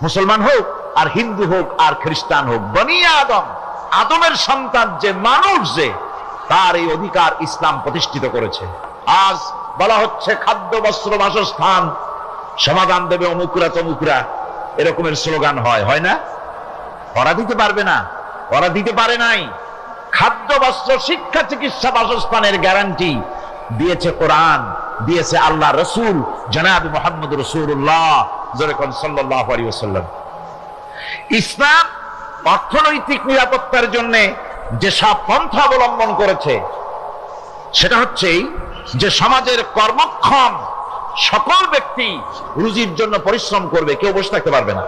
মুসলমান হোক, আর হিন্দু হোক, আর খ্রিস্টান হোক, বনি আদম, আদমের সন্তান যে মানুষ, যে তার এই অধিকার ইসলাম প্রতিষ্ঠিত করেছে। আজ বলা হচ্ছে খাদ্য, বস্ত্র, বাসস্থান সমাধান দেবে অমুকরা তমুকরা, এরকমের স্লোগান হয় না? ওরা দিতে পারবে না, ওরা দিতে পারে নাই। খাদ্য, বস্ত্র, শিক্ষা, চিকিৎসা, বাসস্থানের গ্যারান্টি দিয়েছে কোরআন, দিয়েছে আল্লাহ রসুল জনাব মুহাম্মদ রাসূলুল্লাহ সাল্লাল্লাহু আলাইহি ওয়াসাল্লাম। ইসলাম অর্থনৈতিক নিরাপত্তার জন্য যে সব পন্থা অবলম্বন করেছে, সেটা হচ্ছে যে সমাজের কর্মক্ষম সকল ব্যক্তি রুজির জন্য পরিশ্রম করবে, কেউ বসে থাকতে পারবে না।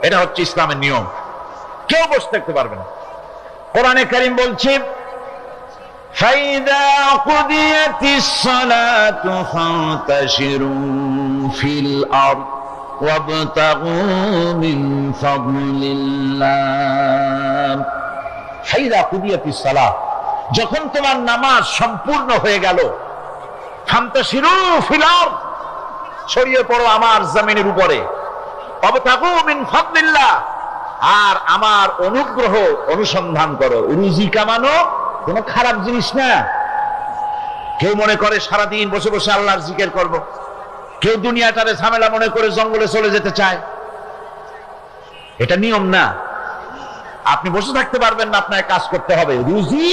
এটা হচ্ছে ইসলামের নিয়ম, কেউ বসে থাকতে পারবে না। কোরআনে কারীম বলছে, ফাইদা কুদিয়াতিস সালাতু ফান্তাশিরু ফিল আরদ ওয়াবতাগু মিন ফাদলিল্লাহ। ফাইদা কুদিয়াতিস সালাত, যখন তোমার নামাজ সম্পূর্ণ হয়ে গেল, ফান্তাশিরু ফিল আরদ, ছড়িয়ে পড়ো আমার জমিনের উপরে, ওয়াবতাগু মিন ফাদলিল্লাহ, আর আমার অনুগ্রহ অনুসন্ধান করো। রুজি কামানো কোনো খারাপ জিনিস না। কেউ মনে করে সারাদিন বসে বসে আল্লাহর জিকির করব, কেউ দুনিয়াটারে ঝামেলা মনে করে জঙ্গলে চলে যেতে চায়। এটা নিয়ম না। আপনি বসে থাকতে পারবেন না, আপনাকে কাজ করতে হবে। রুজি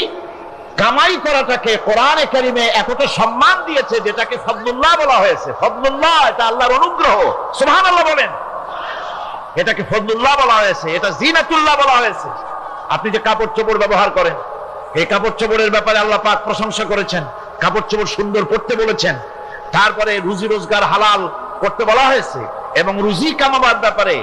কামাই করাটাকে কোরআনে কারিমে এতটা সম্মান দিয়েছে, যেটাকে ফদলুল্লাহ বলা হয়েছে। ফদলুল্লাহ, এটা আল্লাহর অনুগ্রহ। সুবহানাল্লাহ বলেন। এটাকে ফদলুল্লাহ বলা হয়েছে, এটা জিনাতুল্লাহ বলা হয়েছে। আপনি যে কাপড় চোপড় ব্যবহার করেন, এই কাপড় চোপড়ের ব্যাপারে আল্লাহ পাক প্রশংসা করেছেন, কাপড় চোপড় সুন্দর পড়তে বলেছেন। তারপরে রুজি রোজগার হালাল করতে বলা হয়েছে, এবং রুজি কামাবার ব্যাপারে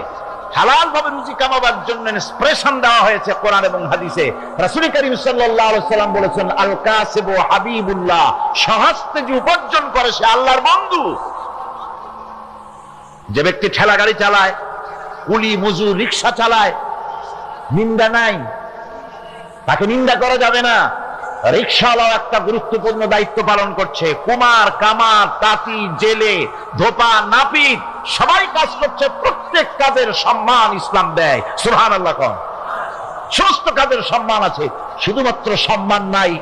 হালাল ভাবে রুজি কামাবার জন্য ইন্সপিরেশন দেওয়া হয়েছে কোরআন এবং হাদিসে। রাসূল করিম সাল্লাল্লাহু আলাইহি ওয়াসাল্লাম বলেছেন, আল কাসিবু হাবিবুল্লাহ, সহস্তে যে উপার্জন করে সে আল্লাহর বন্ধু। যে ব্যক্তি ঠেলা গাড়ি চালায়, কুলি মজুর, রিক্সা চালায়, নিন্দা নাই, তাকে নিন্দা করা যাবে না। রিক্সাওয়ালাও একটা গুরুত্বপূর্ণ দায়িত্ব পালন করছে। কুমার, কামার, তাঁতি, জেলে, ধোপা, নাপিত সবাই কাজ করছে। প্রত্যেক কাজের সম্মান ইসলাম দেয়। সুবহানাল্লাহ। কোন সমস্ত কাজের সম্মান আছে, শুধুমাত্র সম্মান নাই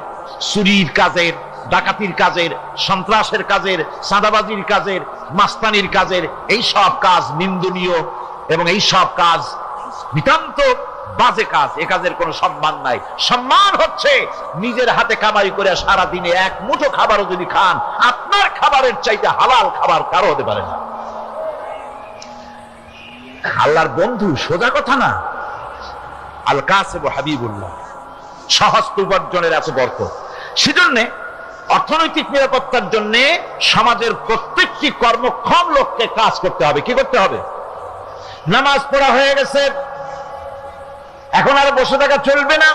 চুরির কাজের, ডাকাতির কাজের, সন্ত্রাসের কাজের, চাঁদাবাজির কাজের, মাস্তানির কাজের। এই সব কাজ নিন্দনীয় এবং এই সব কাজ নিতান্ত বাজে কাজ। এ কাজের কোনো সম্মান নাই। সম্মান হচ্ছে নিজের হাতে কামাই করে সারা দিনে এক মুঠো খাবারও যদি খান, আপনার খাবার খাবারের চাইতে হালাল খাবার কারো হতে পারে না। আল্লাহর বন্ধু, সোজা কথা না। আল কাসিব হাবিবুল্লাহ, সহস্ত উপার্জনের এত বরকত। সেজন্য অর্থনৈতিক নিরাপত্তার জন্য সমাজের প্রত্যেকটি কর্মক্ষম লোককে কাজ করতে হবে। কি করতে হবে? নামাজ পড়া হয়ে গেছে, এখন আর বসে থাকা চলবে না,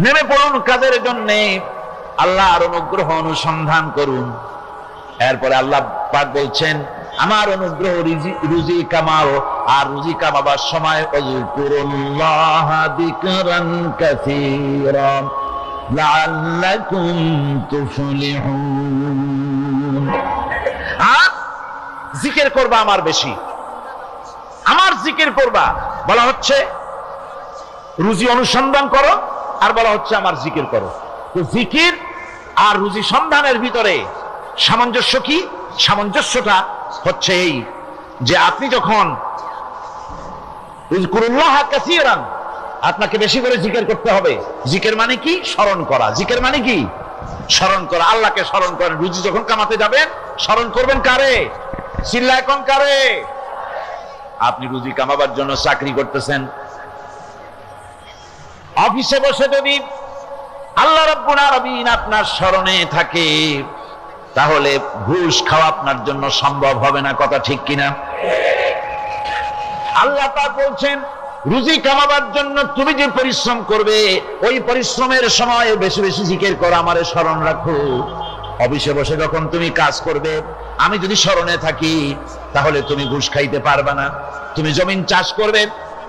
নেমে পড়ুন কাজের জন্য, আল্লাহর অনুগ্রহ অনুসন্ধান করুন। এরপরে আল্লাহ পাক বলছেন, আমার অনুগ্রহ রুজি কামাও, আর রুজি কামাবার সময় আযকুরুল্লাহ যিকরান কাসীরা লাআল্লাকুম তুফলিহুন। আর জিকির করবা আমার বেশি, আমার জিকির করবা। বলা হচ্ছে রুজি অনুসন্ধান করো, আর বলা হচ্ছে আমার জিকির করো। তো জিকির আর রুজি সন্ধানের ভিতরে সামঞ্জস্য কি? সামঞ্জস্যটা হচ্ছে এই যে আপনি যখন যিকরুল্লাহ কাসীরান, আপনাকে বেশি করে জিকির করতে হবে। জিকির মানে কি? স্মরণ করা। জিকির মানে কি? স্মরণ করা। আল্লাহকে স্মরণ করেন। রুজি যখন কামাতে যাবেন স্মরণ করবেন কারে? চিল্লায় কোন কারে? আপনি রুজি কামাবার জন্য চাকরি করতেছেন, অফিসে বসে যদি আল্লাহ রাব্বুল আলামিন আপনার স্মরণে থাকে, তাহলে ঘুষ খাওয়া আপনার জন্য সম্ভব হবে না। কথা ঠিক কিনা? আল্লাহ পাক বলছেন, রুজি কামাবার জন্য তুমি যে পরিশ্রম করবে, ওই পরিশ্রমের সময় বেশি বেশি জিকির করো, আমারে স্মরণ রাখো। অফিসে বসে যখন তুমি কাজ করবে, আমি যদি স্মরণে থাকি, তাহলে তুমি ঘুষ খাইতে পারবে না। তুমি জমিন চাষ করবে,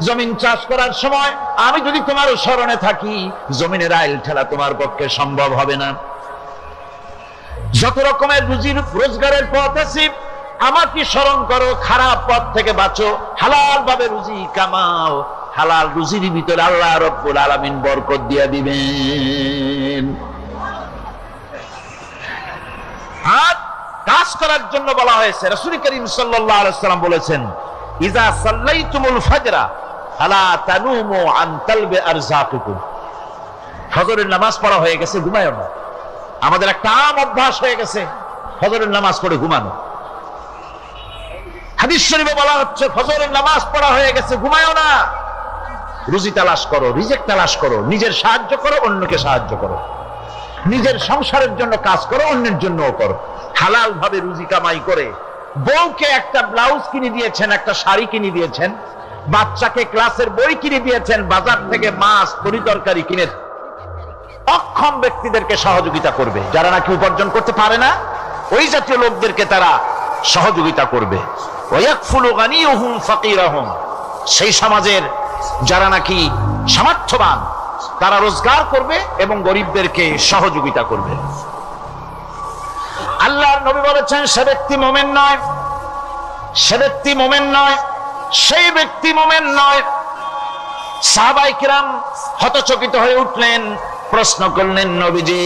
জমিন চাষ করার সময় আমি যদি তোমার স্মরণে থাকি, জমিনের আইল ঠেলা তোমার পক্ষে সম্ভব হবে না। যত রকমের রুজির রোজগারের পথ আছে, আমাকে স্মরণ করো, খারাপ পথ থেকে বাঁচো, হালাল ভাবে রুজি কামাও। হালাল রুজির ভিতরে আল্লাহ রাব্বুল আলামিন বরকত দিয়ে দিবেন। আর কাজ করার জন্য বলা হয়েছে, রাসূল করিম সাল্লাল্লাহু আলাইহি ওয়াসাল্লাম বলেছেন, ইজা সাল্লাইতুমুল ফাজরা ফালা তানুমু আন তালবি আরযাকিকুম। ফজরের নামাজ পড়া হয়ে গেছে, ঘুমায়ো না। আমাদের একটা আম অভ্যাস হয়ে গেছে ফজরের নামাজ পড়ে ঘুমানো। হাদিস শরীফে বলা হচ্ছে, ফজরের নামাজ পড়া হয়ে গেছে, ঘুমায়ো না। রুজি তালাশ করো, রিজিক তালাশ করো, নিজের সাহায্য করো, অন্যকে সাহায্য করো, নিজের সংসারের জন্য কাজ করো, অন্যের জন্যও করো। হালাল ভাবে রুজি কামাই করে বউকে একটা ব্লাউজ কিনে দিয়েছেন, একটা শাড়ি কিনে দিয়েছেন, বাচ্চাকে ক্লাসের বই কিনে দিয়েছেন, বাজার থেকে মাছ তরিতরকারি কিনে অক্ষম ব্যক্তিদেরকে সহযোগিতা করবে। যারা নাকি উপার্জন করতে পারে না, ওই জাতীয় লোকদেরকে তারা সহযোগিতা করবে। ওয়ায়াকফুলু গানিয়ুহুম ফাকিরাহুম, সেই সমাজের যারা নাকি সামর্থ্যবান, তারা রোজগার করবে এবং গরিবদেরকে সহযোগিতা করবে। আল্লাহর নবী বলেছেন, সে ব্যক্তি মুমিন নয়, সে ব্যক্তি মুমিন নয়, সেই ব্যক্তি মুমিন নয়। সাহাবায়ে কিরাম হতচকিত হয়ে উঠলেন, প্রশ্ন করলেন, নবীজি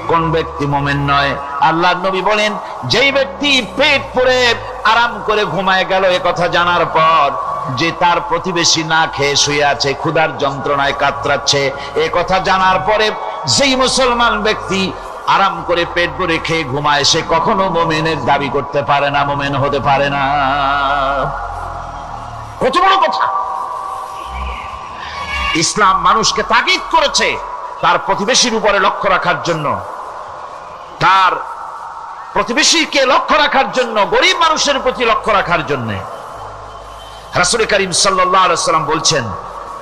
কোন ব্যক্তি মুমিন নয়? আল্লাহর নবী বলেন, যেই ব্যক্তি পেট পুরে আরাম করে ঘুমায় গেল, এ কথা জানার পর যে তার প্রতিবেশী না খেয়ে শুয়ে আছে, ক্ষুধার যন্ত্রণায় কাতরাচ্ছে, এ কথা জানার পরে যেই মুসলমান ব্যক্তি আরাম করে পেট ভরে খেয়ে ঘুমায়, সে কখনো মুমিনের দাবি করতে পারে না, মুমিন হতে পারে না। কত বড় কথা! ইসলাম মানুষকে তাগিদ করেছে তার প্রতিবেশীর উপরে লক্ষ্য রাখার জন্য, তার প্রতিবেশীকে লক্ষ্য রাখার জন্য, গরিব মানুষের প্রতি লক্ষ্য রাখার জন্য। রাসূল করিম সাল্লাল্লাহু আলাইহি ওয়াসাল্লাম বলছেন,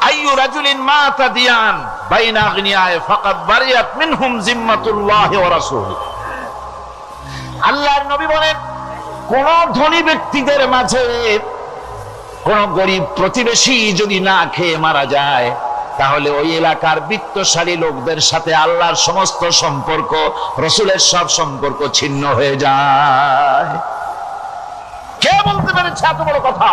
আইয়ু রাজুলিন মাতা দিয়ান বাইনা আগনিয়ায় ফাকাদ বারিয়াত মিনহুম জিম্মাতুল্লাহি ওয়া রাসূলুহু। আল্লাহর নবী বলেন, কোন ধনী ব্যক্তিদের মাঝে কোন গরিব প্রতিবেশী যদি না খেয়ে মারা যায়, তাহলে ওই এলাকার বিত্তশালী লোকদের সাথে আল্লাহর সমস্ত সম্পর্ক, রাসূলের সব সম্পর্ক ছিন্ন হয়ে যায়। কে বলতে পেরেছে এত বড় কথা?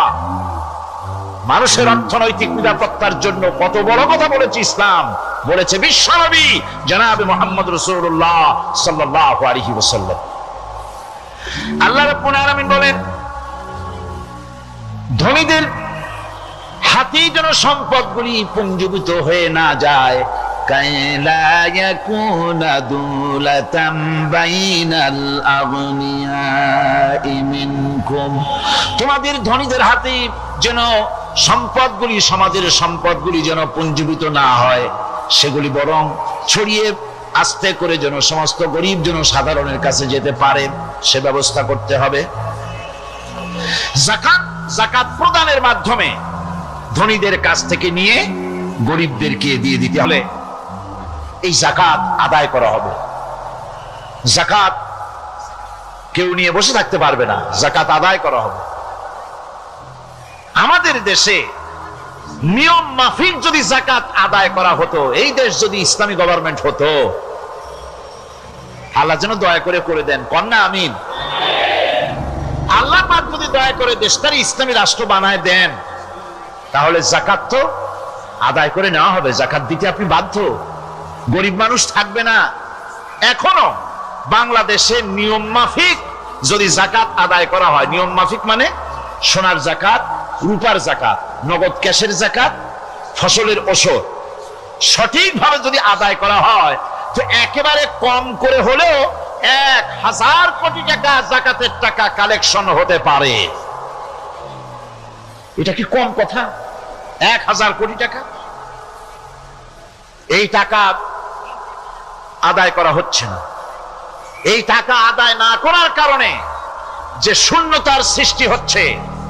মানুষের অর্থনৈতিক নিরাপত্তার জন্য কত বড় কথা বলেছে ইসলাম, বলেছে বিশ্বনবী জনাবে মুহাম্মদ রাসূলুল্লাহ সাল্লাল্লাহু আলাইহি ওয়াসাল্লাম। আল্লাহ রাব্বুল আলামিন বলেন, ধনীদের হাতে যেন সম্পদগুলি পুঞ্জীভূত হয়ে না যায়, কাইলা ইয়াকুনা দুলাতাম বাইনাল আগনিয়াই মিনকুম, তোমাদের ধনীদের হাতে যেন সম্পদগুলি, সমাজের সম্পদগুলি যেন পুঞ্জীভূত না হয়, সেগুলি বরং ছড়িয়ে আস্তে করে যেন সমস্ত গরিব যেন সাধারণের কাছে যেতে পারে, সে ব্যবস্থা করতে হবে। যাকাত প্রদানের মাধ্যমে ধনীদের কাছ থেকে নিয়ে গরিবদেরকে দিয়ে দিতে হবে। এই যাকাত আদায় করা হবে। যাকাত কেউ নিয়ে বসে থাকতে পারবে না, যাকাত আদায় করা হবে। আমাদের দেশে নিয়ম মাফিক যদি যাকাত আদায় করা হতো, এই দেশ যদি ইসলামী গভর্নমেন্ট হতো, আল্লাহ যেন দয়া করে দেন, কন্যা আমিন। আল্লাহ পাক যদি দয়া করে দেশটারে ইসলামী রাষ্ট্র বানায় দেন, তাহলে যাকাত তো আদায় করে নেওয়া হবে। যাকাত দিতে আপনি বাধ্য, গরিব মানুষ থাকবে না। এখনো বাংলাদেশে নিয়ম মাফিক যদি যাকাত আদায় করা হয়, নিয়ম মাফিক মানে সোনার যাকাত, রূপার যাকাত, নগদ ক্যাশের যাকাত, ফসলের ওষুধ সঠিকভাবে যদি আদায় করা হয়, তো একেবারে কম করে হলেও 1000 কোটি টাকা যাকাতের টাকা কালেকশন হতে পারে। এটা কি কম কথা? 1000 কোটি টাকা, এই টাকা আদায় করা হচ্ছে না। এই টাকা আদায় না করার কারণে যে শূন্যতার সৃষ্টি হচ্ছে,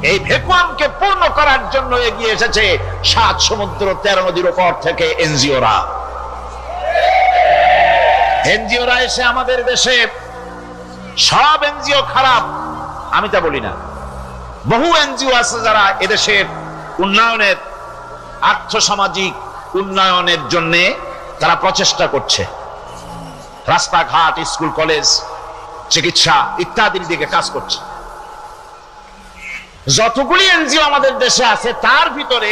এই ভ্যাকুয়ামকে পূর্ণ করার জন্য এগিয়ে এসেছে 7 সমুদ্র 13 নদীর উপর থেকে এনজিওরা। এনজিওরা এসে আমাদের দেশে, সব এনজিও খারাপ আমি তা বলি না, বহু এনজিও আছে যারা এদেশের উন্নয়নের, আর্থসামাজিক উন্নয়নের জন্য তারা প্রচেষ্টা করছে। রাস্তাঘাট, স্কুল, কলেজ, চিকিৎসা ইত্যাদির দিকে কাজ করছে। যতগুলি এনজিও আমাদের দেশে আছে, তার ভিতরে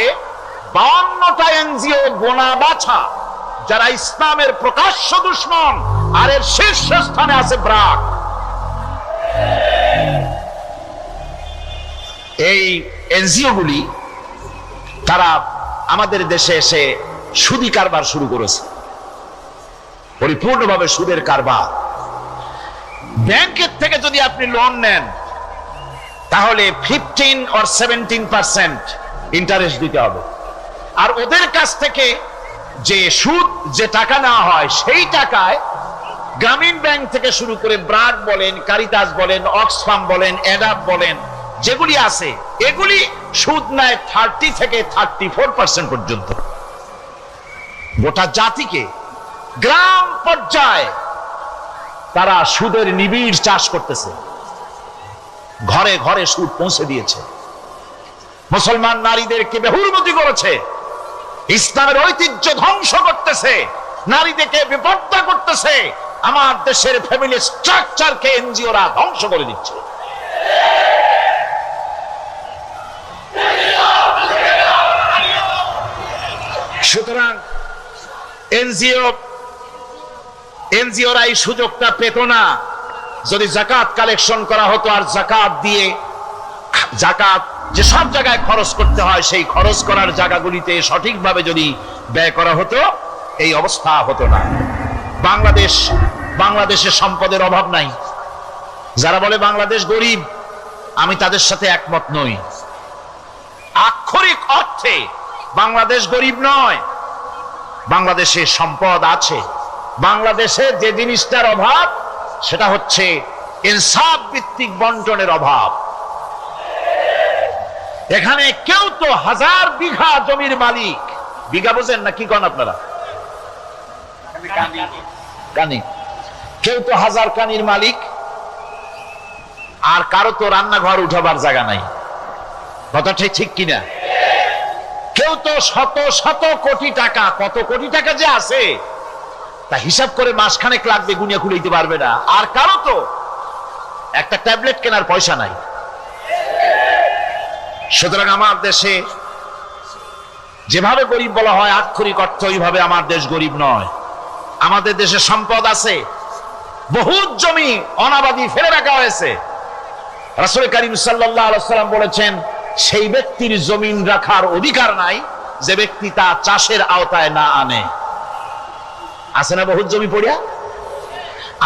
52টা এনজিও গোনা বাছা যারা ইসলামের প্রকাশ্য দুশমন, আর এর শীর্ষস্থানে আছে ব্র্যাক। এই এনজিও গুলি তারা আমাদের দেশে এসে সুদি কারবার শুরু করেছে, পরিপূর্ণভাবে সুদের কারবার। ব্যাংকের থেকে যদি আপনি লোন নেন, তাহলে 15 or 17% ইন্টারেস্ট দিতে হবে। আর ওদের কাছ থেকে যে সুদ, যে টাকা নেওয়া হয়, সেই টাকায় গ্রামীণ ব্যাংক থেকে শুরু করে ব্র্যাক বলেন, কারিতাস বলেন, অক্সফাম বলেন, অ্যাডাপ বলেন, যেগুলি আছে, এগুলি সুদ নেয় 30 থেকে 34% পর্যন্ত। গোটা জাতিকে গ্রাম পর্যায়ে তারা সুদের নিবিড় চাষ করতেছে, ঘরে ঘরে সুদ পৌঁছে দিয়েছে, মুসলমান নারীদেরকে বেহুরমতি করেছে, ইসলামের ঐতিহ্য ধ্বংস করতেছে, নারীদেরকে বিপর্দা করতেছে, আমার দেশের ফ্যামিলি স্ট্রাকচারকে এনজিওরা ধ্বংস করে দিচ্ছে। সুতরাং এনজিওরা এই সুযোগটা পেত না। যদি যাকাত কালেকশন করা হতো, আর যাকাত দিয়ে, যাকাত যে সব জায়গায় খরচ করতে হয়, সেই খরচ করার জায়গাগুলিতে সঠিকভাবে যদি ব্যয় করা হতো, এই অবস্থা হতো না। বাংলাদেশে সম্পদের অভাব নাই। যারা বলে বাংলাদেশ গরিব, আমি তাদের সাথে একমত নই। আক্ষরিক অর্থে বাংলাদেশ গরিব নয়, বাংলাদেশে সম্পদ আছে। বাংলাদেশে যে জিনিসটার অভাব, সেটা হচ্ছে ইনসাফ ভিত্তিক বন্টনের অভাব। এখানে কেউ তো 1000 বিঘা জমির মালিক, বিঘা বোঝেন না কি কন আপনারা? কানি। কেউ তো 1000 কানির মালিক, আর কারো তো রান্নাঘর উঠাবার জায়গা নাই। কথাটা ঠিক কিনা? কেউ তো শত শত কোটি টাকা, কত কোটি টাকা যে আছে তা হিসাব করে মাসখানেক লাগবে, গুনিয়া খুলাইতে পারবে না। আর কারো তো একটা ট্যাবলেট কেনার পয়সা নাই। সুতরাং আমার দেশে যেভাবে গরিব বলা হয়, আক্ষরিক অর্থ ওইভাবে আমার দেশ গরিব নয়। আমাদের দেশে সম্পদ আছে, বহুত জমি অনাবাদি ফেলে রাখা হয়েছে। রাসূল করিম সাল্লাল্লাহু আলাইহি ওয়াসাল্লাম বলেছেন, সেই ব্যক্তির জমিন রাখার অধিকার নাই যে ব্যক্তি তা চাষের আওতায় না আনে। আছে না বহুত জমি পড়িয়া?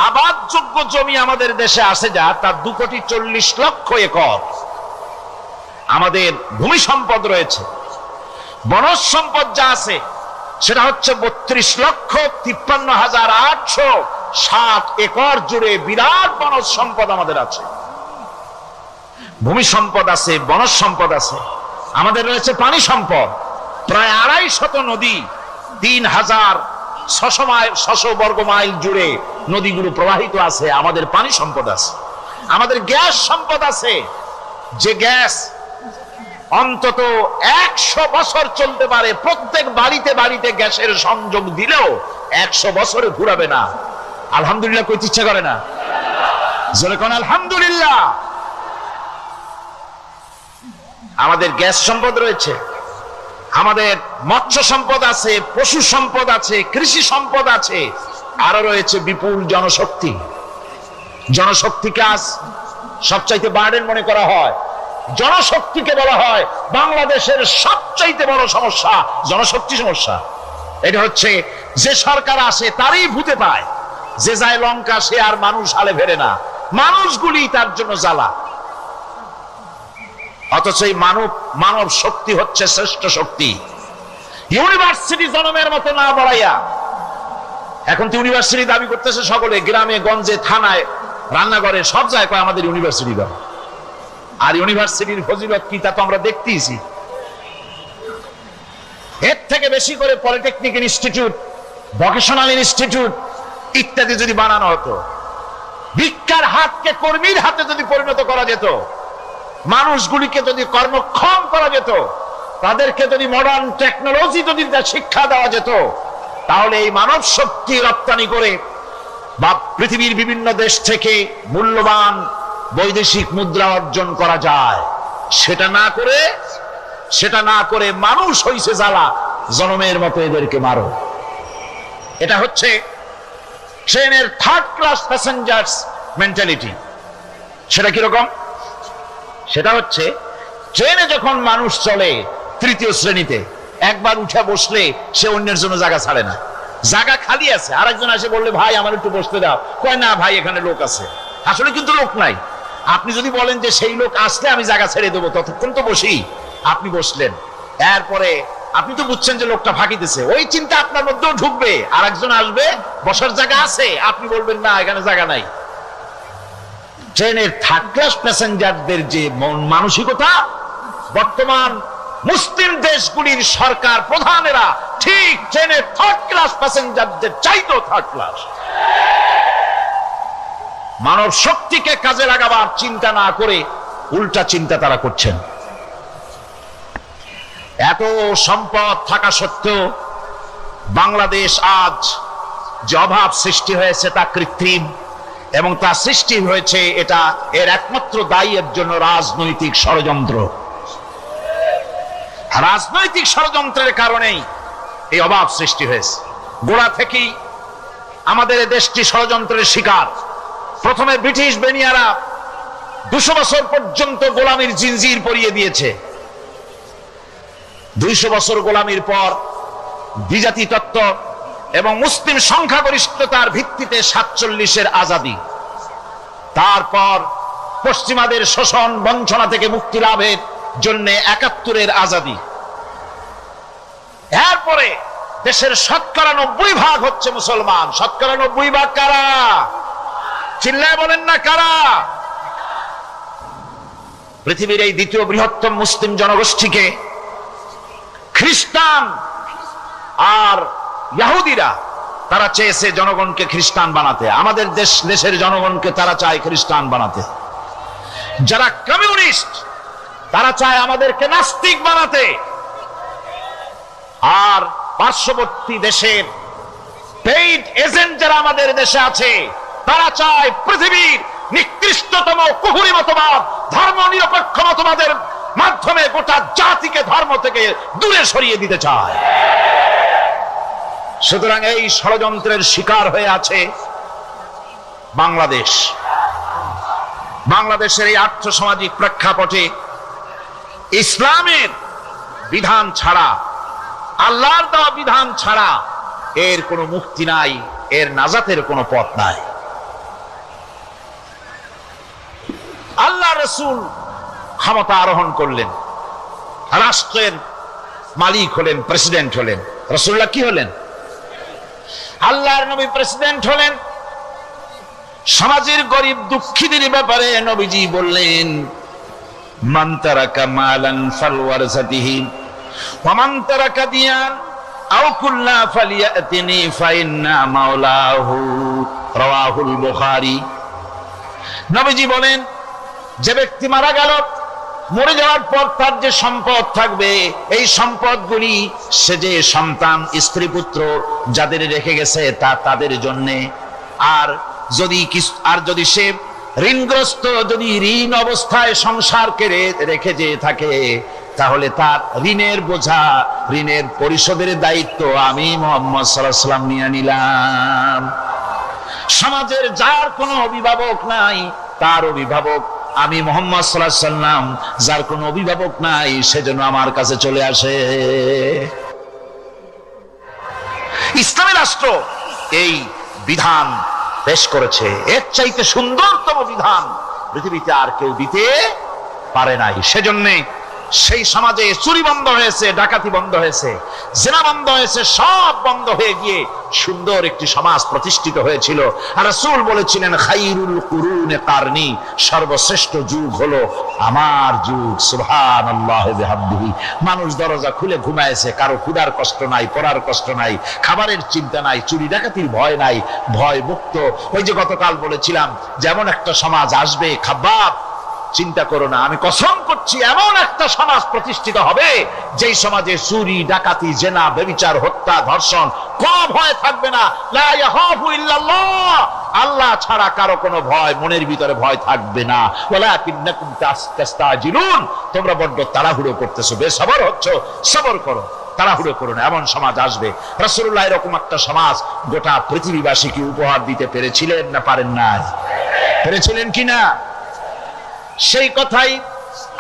আবাদযোগ্য জমি আমাদের দেশে আছে যা, তার 2,40,00,000 একর। আমাদের ভূমি সম্পদ রয়েছে, বনজ সম্পদ যা আছে সেটা হচ্ছে 32,53,860 একর জুড়ে বিরাট বনজ সম্পদ আমাদের আছে। ভূমি সম্পদ আছে, বনজ সম্পদ আছে। আমাদের রয়েছে পানি সম্পদ, প্রায় 250 নদী, 3,600 বর্গ মাইল জুড়ে নদীগুলো প্রবাহিত আছে। আমাদের পানি সম্পদ আছে। আমাদের গ্যাস সম্পদ আছে, যে গ্যাস অন্তত 100 বছর চলতে পারে। প্রত্যেক বাড়িতে বাড়িতে গ্যাসের সংযোগ দিলেও 100 বছরে ঘুরাবে না। আলহামদুলিল্লাহ কইতে ইচ্ছা করে না? জোরে কোন আলহামদুলিল্লাহ। আমাদের গ্যাস সম্পদ রয়েছে, আমাদের মৎস্য সম্পদ আছে, পশু সম্পদ আছে, কৃষি সম্পদ আছে, আরো রয়েছে বিপুল জনশক্তি। জনশক্তিকে আজ সবচাইতে বার্ডেন মনে করা হয়। জনশক্তিকে বলা হয় বাংলাদেশের সবচাইতে বড় সমস্যা, জনশক্তি সমস্যা। এটা হচ্ছে যে সরকার আসে তারই ভূতে পায়, যে যায় লঙ্কা সে আর মানুষ হালে ফেরে না, মানুষগুলি তার জন্য জ্বালা। অথচ এই মানব শক্তি হচ্ছে শ্রেষ্ঠ শক্তি। ইউনিভার্সিটি জনমের মতো না বাড়াইয়া, এখন তো ইউনিভার্সিটি দাবি করতেছে সকলে, গ্রামে গঞ্জে থানায় রান্নাঘরে সব জায়গায় আমাদের ইউনিভার্সিটি দাও। আর ইউনিভার্সিটির ফজিলত কি তা তো আমরা দেখতেইছি। এর থেকে বেশি করে পলিটেকনিক ইনস্টিটিউট, ভোকেশনাল ইনস্টিটিউট ইত্যাদি যদি বানানো হতো, ভিক্ষার হাতকে কর্মীর হাতে যদি পরিণত করা যেত, মানুষগুলিকে যদি কর্মক্ষম করা যেত, তাদেরকে যদি মডার্ন টেকনোলজি যদি শিক্ষা দেওয়া যেত, তাহলে এই মানব শক্তি রপ্তানি করে বা পৃথিবীর বিভিন্ন দেশ থেকে মূল্যবান বৈদেশিক মুদ্রা অর্জন করা যায়। সেটা না করে মানুষ হইছে জ্বালা, জনমের মতো এদেরকে মারো। এটা হচ্ছে ট্রেনের থার্ড ক্লাস প্যাসেঞ্জার্স মেন্টালিটি। সেটা কিরকম? সেটা হচ্ছে ট্রেনে যখন মানুষ চলে তৃতীয় শ্রেণীতে, একবার উঠে বসলে সে অন্যের জন্য জায়গা ছাড়ে না। জায়গা খালি আছে, আরেকজন আসে বললে ভাই আমার একটু বসতে দাও, কয় না ভাই এখানে লোক আছে। আসলে কিন্তু লোক নাই। আপনি যদি বলেন যে সেই লোক আসলে আমি জায়গা ছেড়ে দেবো, ততক্ষণ তো বসি। আপনি বসলেন, এরপরে আপনি তো বুঝছেন যে লোকটা ফাঁকিতেছে, ওই চিন্তা আপনার মধ্যেও ঢুকবে, আরেকজন আসবে, বসার জায়গা আছে, আপনি বলবেন না এখানে জায়গা নাই। ট্রেনের থার্ড ক্লাস প্যাসেঞ্জারদের যে মানসিকতা, বর্তমান মুসলিম দেশগুলির সরকার প্রধানেরা ঠিক ট্রেনের থার্ড ক্লাস প্যাসেঞ্জারদের চাইতেও থার্ড ক্লাস। মানব শক্তিকে কাজে লাগাবার চিন্তা না করে উল্টা চিন্তা তারা করছেন। এত সম্পদ থাকা সত্ত্বেও বাংলাদেশ আজ যে অভাব সৃষ্টি হয়েছে তা কৃত্রিম, এবং তা সৃষ্টি হয়েছে এটা এর একমাত্র দায়ী এর জন্য রাজনৈতিক ষড়যন্ত্র। রাজনৈতিক ষড়যন্ত্রের কারণেই এই অভাব সৃষ্টি হয়েছে। গোড়া থেকেই আমাদের দেশটি ষড়যন্ত্রের শিকার। প্রথমে ব্রিটিশ বেনিয়ারা 200 বছর পর্যন্ত গোলামির জিনজির পরিয়ে দিয়েছে। 200 বছর গোলামির পর দ্বিজাতি তত্ত্ব এবং মুসলিম সংখ্যাগরিষ্ঠতার ভিত্তিতে 47-এর আজাদি, তারপর পশ্চিমাদের শোষণ বঞ্চনা থেকে মুক্তি লাভের জন্য 71-এর আজাদি, এরপরে দেশের 90% হচ্ছে মুসলমান। 90% কারা? চিল্লায় বলেন না কারা? পৃথিবীর এই দ্বিতীয় বৃহত্তম মুসলিম জনগোষ্ঠীকে খ্রিস্টান আর ইহুদিরা তারা চেয়েছে জনগণকে খ্রিস্টান বানাতে। আমাদের দেশের জনগণকে তারা চায় খ্রিস্টান বানাতে। যারা কমিউনিস্ট তারা চায় আমাদেরকে নাস্তিক বানাতে। আর পার্শ্ববর্তী দেশের পেইড এজেন্ট যারা আমাদের দেশে আছে তারা চায় পৃথিবীর নিকৃষ্টতম কুহুরি মতবাদ, ধর্ম নিরপেক্ষ মতবাদের মাধ্যমে গোটা জাতিকে ধর্ম থেকে দূরে সরিয়ে দিতে চায়। সুতরাং এই ষড়যন্ত্রের শিকার হয়ে আছে বাংলাদেশ। বাংলাদেশের এই আর্থসামাজিক প্রেক্ষাপটে ইসলামের বিধান ছাড়া, আল্লাহর দেওয়া বিধান ছাড়া এর কোনো মুক্তি নাই, এর নাজাতের কোনো পথ নাই। আল্লাহ রাসূল ক্ষমতা আরোহণ করলেন, রাষ্ট্রের মালিক হলেন, প্রেসিডেন্ট হলেন। রাসূলুল্লাহ কি হলেন? আল্লাহর নবী প্রেসিডেন্ট হলেন। সমাজের গরিব দুঃখীদের ব্যাপারে নবীজি বললেন, মান তারাকা মালান ফালওয়ারসাতিহি ওয়া মান তারাকা দিয়ান আও কুল্লা ফালিয়াতিনি ফাইন্না মাওলাহু, রাওয়াহুল বুখারী। নবীজি বলেন, যে ব্যক্তি মারা গেল, মরে যাওয়ার পর তার যে সম্পদ থাকবে, এই সম্পদগুলি সে যে সন্তান, স্ত্রী, পুত্র যাদের রেখে গেছে তা তাদের জন্য। আর যদি সে ঋণগ্রস্ত, যদি ঋণ অবস্থায় সংসারকে রেখে যে থাকে, তাহলে তার ঋণের বোঝা, ঋণের পরিশোধের দায়িত্ব আমি মুহাম্মদ সাল্লাল্লাহু আলাইহি ওয়াসাল্লাম নিয়ে নিলাম। সমাজের যার কোনো অভিভাবক নাই, তার অভিভাবক আমি মুহাম্মদ সাল্লাল্লাহু আলাইহি ওয়াসাল্লাম। যার কোনো অভিভাবক নাই, সেজন্য আমার কাছে চলে আসে। ইসলামী রাষ্ট্র এই বিধান পেশ করেছে। এর চাইতে সুন্দরতম বিধান পৃথিবীতে আর কেউ দিতে পারে নাই। সেজন্য সেই সমাজে চুরি বন্ধ হয়েছে, ডাকাতি বন্ধ হয়েছে, জিনা বন্ধ হয়েছে, সব বন্ধ হয়ে গিয়ে সুন্দর একটি সমাজ প্রতিষ্ঠিত হয়েছিল। আর রাসূল বলেছিলেন, খাইরুল কুরুনে কারনি, সর্বশ্রেষ্ঠ যুগ হলো আমার যুগ। সুবহানাল্লাহি বিহামদিহি। মানুষ দরজা খুলে ঘুমায়েছে, কারো ক্ষুধার কষ্ট নাই, পড়ার কষ্ট নাই, খাবারের চিন্তা নাই, চুরি ডাকাতির ভয় নাই, ভয় মুক্ত। ওই যে গতকাল বলেছিলাম, যেমন একটা সমাজ আসবে, খাব্বাব চিন্তা করো না, আমি কসম করছি এমন একটা সমাজ প্রতিষ্ঠিত হবে যেই সমাজে চুরি, ডাকাতি, জেনা, ব্যভিচার, হত্যা, ধর্ষণ কোনো ভয় থাকবে না। লা ইয়াখাফু ইল্লাল্লাহ, আল্লাহ ছাড়া কারো কোনো ভয়, মনের ভিতরে ভয় থাকবে না। ওয়ালাকিন্নাকুম তাস্তাজিলুন, তোমরা বড্ড তাড়াহুড়ো করতেছো, বেসবর হচ্ছো, সবর করো, তাড়াহুড়ো করো না। এমন সমাজ আসবে। রাসূলুল্লাহ এরকম একটা সমাজ গোটা পৃথিবীবাসীকে উপহার দিতে পেরেছিলেন না পারেন না? পেরেছিলেন কিনা? সেই কথাই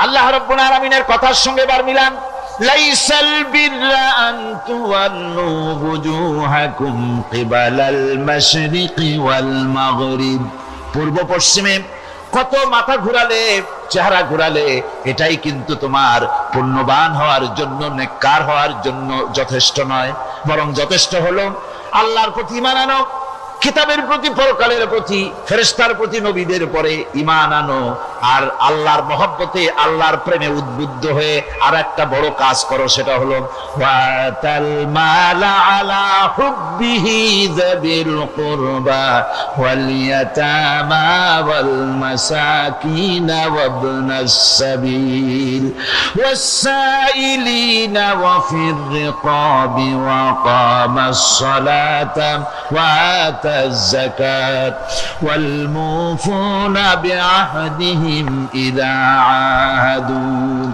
আল্লাহ রাব্বুল আলামিনের কথার সঙ্গে বার মিলান। লাইসাল বিররা আন তুওয়াল্লু বুজুহাকুম কিবালাল মাশরিকি ওয়াল মাগরিব, পূর্ব পশ্চিমে কত মাথা ঘুরালে, চেহারা ঘুরালে, এটাই কিন্তু তোমার পুণ্যবান হওয়ার জন্য, নেককার হওয়ার জন্য যথেষ্ট নয়। বরং যথেষ্ট হলো আল্লাহর প্রতি ঈমান আনো, কিতাবের প্রতি, পরকালের প্রতি, ফেরেশতার প্রতি, নবীদের পরে ঈমান আনো। আর আল্লাহর মহব্বতে, আল্লাহর প্রেমে উদ্বুদ্ধ হয়ে আর একটা বড় কাজ করো, সেটা হলো ওয়াতাল মালা আলা হুব্বিহি যাবিল কুরবা ওয়াল ইয়াতামা ওয়াল মাসাকিন ওয়াবনাস সাবিল ওয়াস-সাইলিনা ওয়া ফির রিকাবি ওয়া কামাস সালাতা ওয়া الزكاة والموفون بعهدهم إذا عاهدوا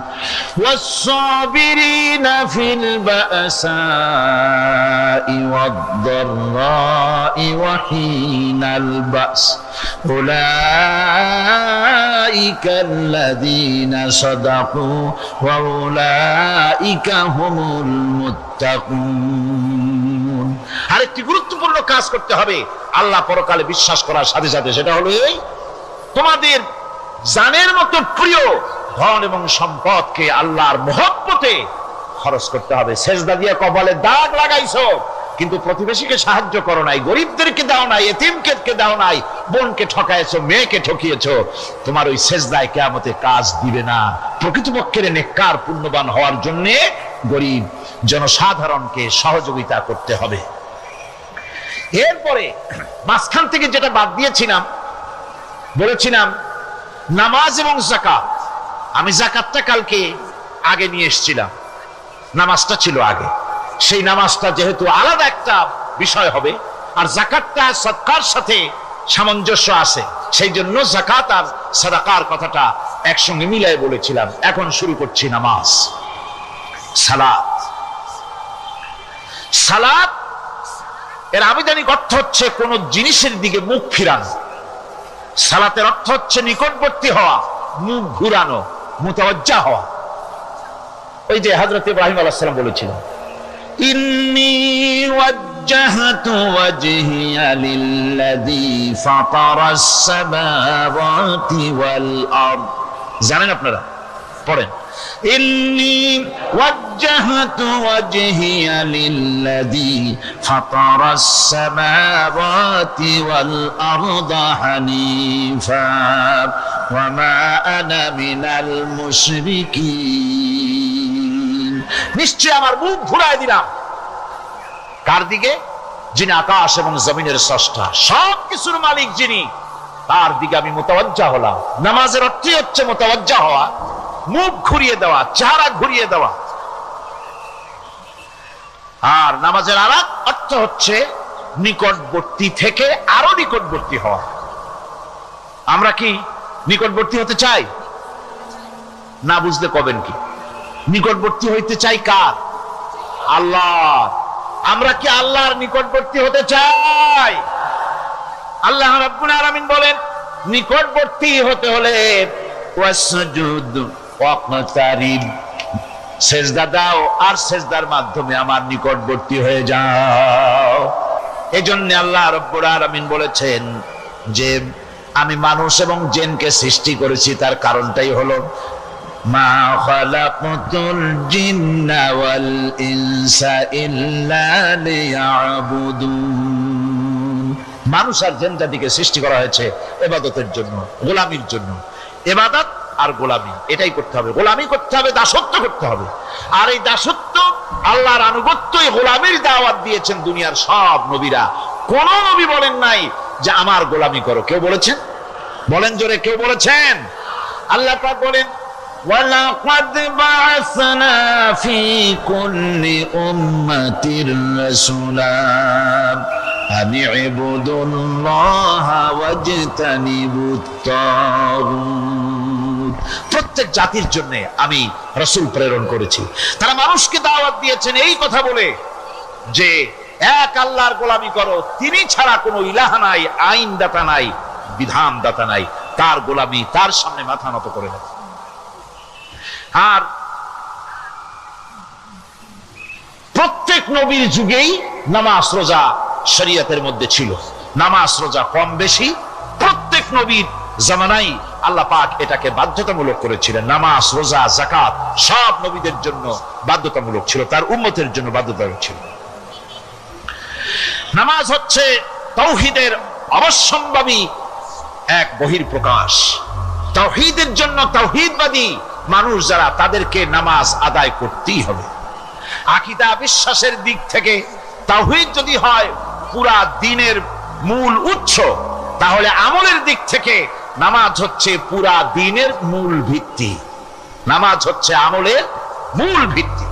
والصابرين في البأساء والضراء وحين البأس أولئك الذين صدقوا وأولئك هم المتقون। আরেকটি গুরুত্বপূর্ণ কাজ করতে হবে আল্লাহ পরকালে বিশ্বাস করার সাথে সাথে, সেটা হলো এই, তোমাদের জানের মতো প্রিয় ধন এবং সম্পদকে আল্লাহর মহব্বতে খরচ করতে হবে। সেজদা দিয়ে কপালে দাগ লাগাইছো, কিন্তু প্রতিবেশীকে সাহায্য করো নাই, গরিবদেরকে দাও নাই, এতিমকে দাও নাই, বোনকে ঠকাইছো, মেয়েকে ঠকিয়েছো, তোমার ওই সেজদায় কিয়ামতে কাজ দিবে না। প্রকৃতপক্ষের নেককার পুণ্যবান হওয়ার জন্য গরিব জনসাধারণকে সহযোগিতা করতে হবে। এরপরে মাঝখান থেকে যেটা বাদ দিয়েছিলাম, বলেছিলাম নামাজ এবং যাকাত। আমি যাকাতটা কালকে আগে নিয়ে এসেছিলাম, নামাজটা ছিল আগে। সেই নামাজটা যেহেতু আলাদা একটা বিষয় হবে, আর যাকাতটা সদকার সাথে সামঞ্জস্য আছে, সেই জন্য যাকাত আর সাদাকার কথাটা একসঙ্গে মিলাই বলেছিলাম। এখন শুরু করছি নামাজ। সালাত, সালাত এর আবিধানিক অর্থ হচ্ছে কোন জিনিসের দিকে মুখ ফিরানো। সালাতের অর্থ হচ্ছে নিকটবর্তী হওয়া, মুখ ঘুরানো, মুতাওয়াজ্জা হওয়া। ওই যে হযরত ইব্রাহিম আলাইহিস সালাম বলেছিলেন, ইন্নী وجهت وجهي للذي فطر السماوات والأرض জানেন আপনারা পড়েন إني وجهت وجهي للذي فطر السماوات والأرض حنيفا وما أنا من المشركين নিশ্চয় আমার মুখ ঘুরায় দিলাম কার দিকে যিনি আকাশ এবং জমিনের স্রষ্টা সব কিছুর মালিক যিনি তার দিকে আমি মুতাওয়াজ্জা হলাম নামাজের অর্থ হচ্ছে মুতাওয়াজ্জা হওয়া মুখ ঘুরিয়ে দেওয়া চেহারা ঘুরিয়ে দেওয়া আর নামাজের আরেক অর্থ হচ্ছে নিকটবর্তী থেকে আরো নিকটবর্তী হওয়া আমরা কি নিকটবর্তী হতে চাই না বুঝলে কবেন কি নিকটবর্তী হইতে চাই কার আল্লাহ আমরা কি আল্লাহর নিকটবর্তী হতে চাই আল্লাহ রাব্বুল আলামিন বলেন নিকটবর্তী হতে হলে ওয়াসজুদ ওয়াকতারিব সিজদা দাও আর সিজদার মাধ্যমে আমার নিকটবর্তী হয়ে যাও এজন্য আল্লাহ রাব্বুল আলামিন বলেছেন যে আমি মানুষ এবং জিনকে সৃষ্টি করেছি তার কারণটাই হলো মা খালাকতুল জিন্না ওয়াল ইনসা ইল্লা লিয়াবুদুন মানুষ আর জিন জাতিকে সৃষ্টি করা হয়েছে ইবাদতের জন্য গোলামির জন্য ইবাদত আর গোলামি এটাই করতে হবে গোলামি করতে হবে দাসত্ব করতে হবে আর এই দাসত্ব আল্লাহর আনুগত্যই গোলামির দাওয়াত দিয়েছেন দুনিয়ার সব নবীরা কোন নবী বলেন নাই যে আমার গোলামি করো কেউ বলেছেন বলেন জোরে কেউ বলেছেন আল্লাহ পাক বলেন ওয়ালাকাদ বা'আসনা ফি কুল্লি উম্মাতির রাসূলা আন ইবুদুল্লাহা ওয়াজতানিবুত তাগুত প্রত্যেক জাতির জন্য আমি রাসূল প্রেরণ করেছি তারা মানুষকে দাওয়াত দিয়েছেন এই কথা বলে যে এক আল্লাহর গোলামি করো তিনি ছাড়া কোনো ইলাহ নাই আইন দাতা নাই বিধান দাতা নাই তার গোলামি তার সামনে মাথা নত করে না আর প্রত্যেক নবীর যুগেই নামাজ রোজা শরীয়তের মধ্যে ছিল নামাজ রোজা কম বেশি প্রত্যেক নবীর জামানায় আল্লাহ পাক এটাকে বাধ্যতামূলক করেছিলেন নামাজ রোজা যাকাত সব নবীদের জন্য বাধ্যতামূলক ছিল তার উম্মতের জন্য বাধ্যতামূলক ছিল নামাজ হচ্ছে তাওহীদের অবশ্যম্ভাবী এক বহির্প্রকাশ তাওহীদের জন্য তাওহীদবাদী মানুষ যারা তাদেরকে নামাজ আদায় করতেই হবে আকীদা বিশ্বাসের দিক থেকে তাওহীদ যদি হয় পুরা দ্বীনের মূল উৎস তাহলে আমলের দিক থেকে নামাজ হচ্ছে পুরা দ্বীনের মূল ভিত্তি নামাজ হচ্ছে আমলের মূল ভিত্তি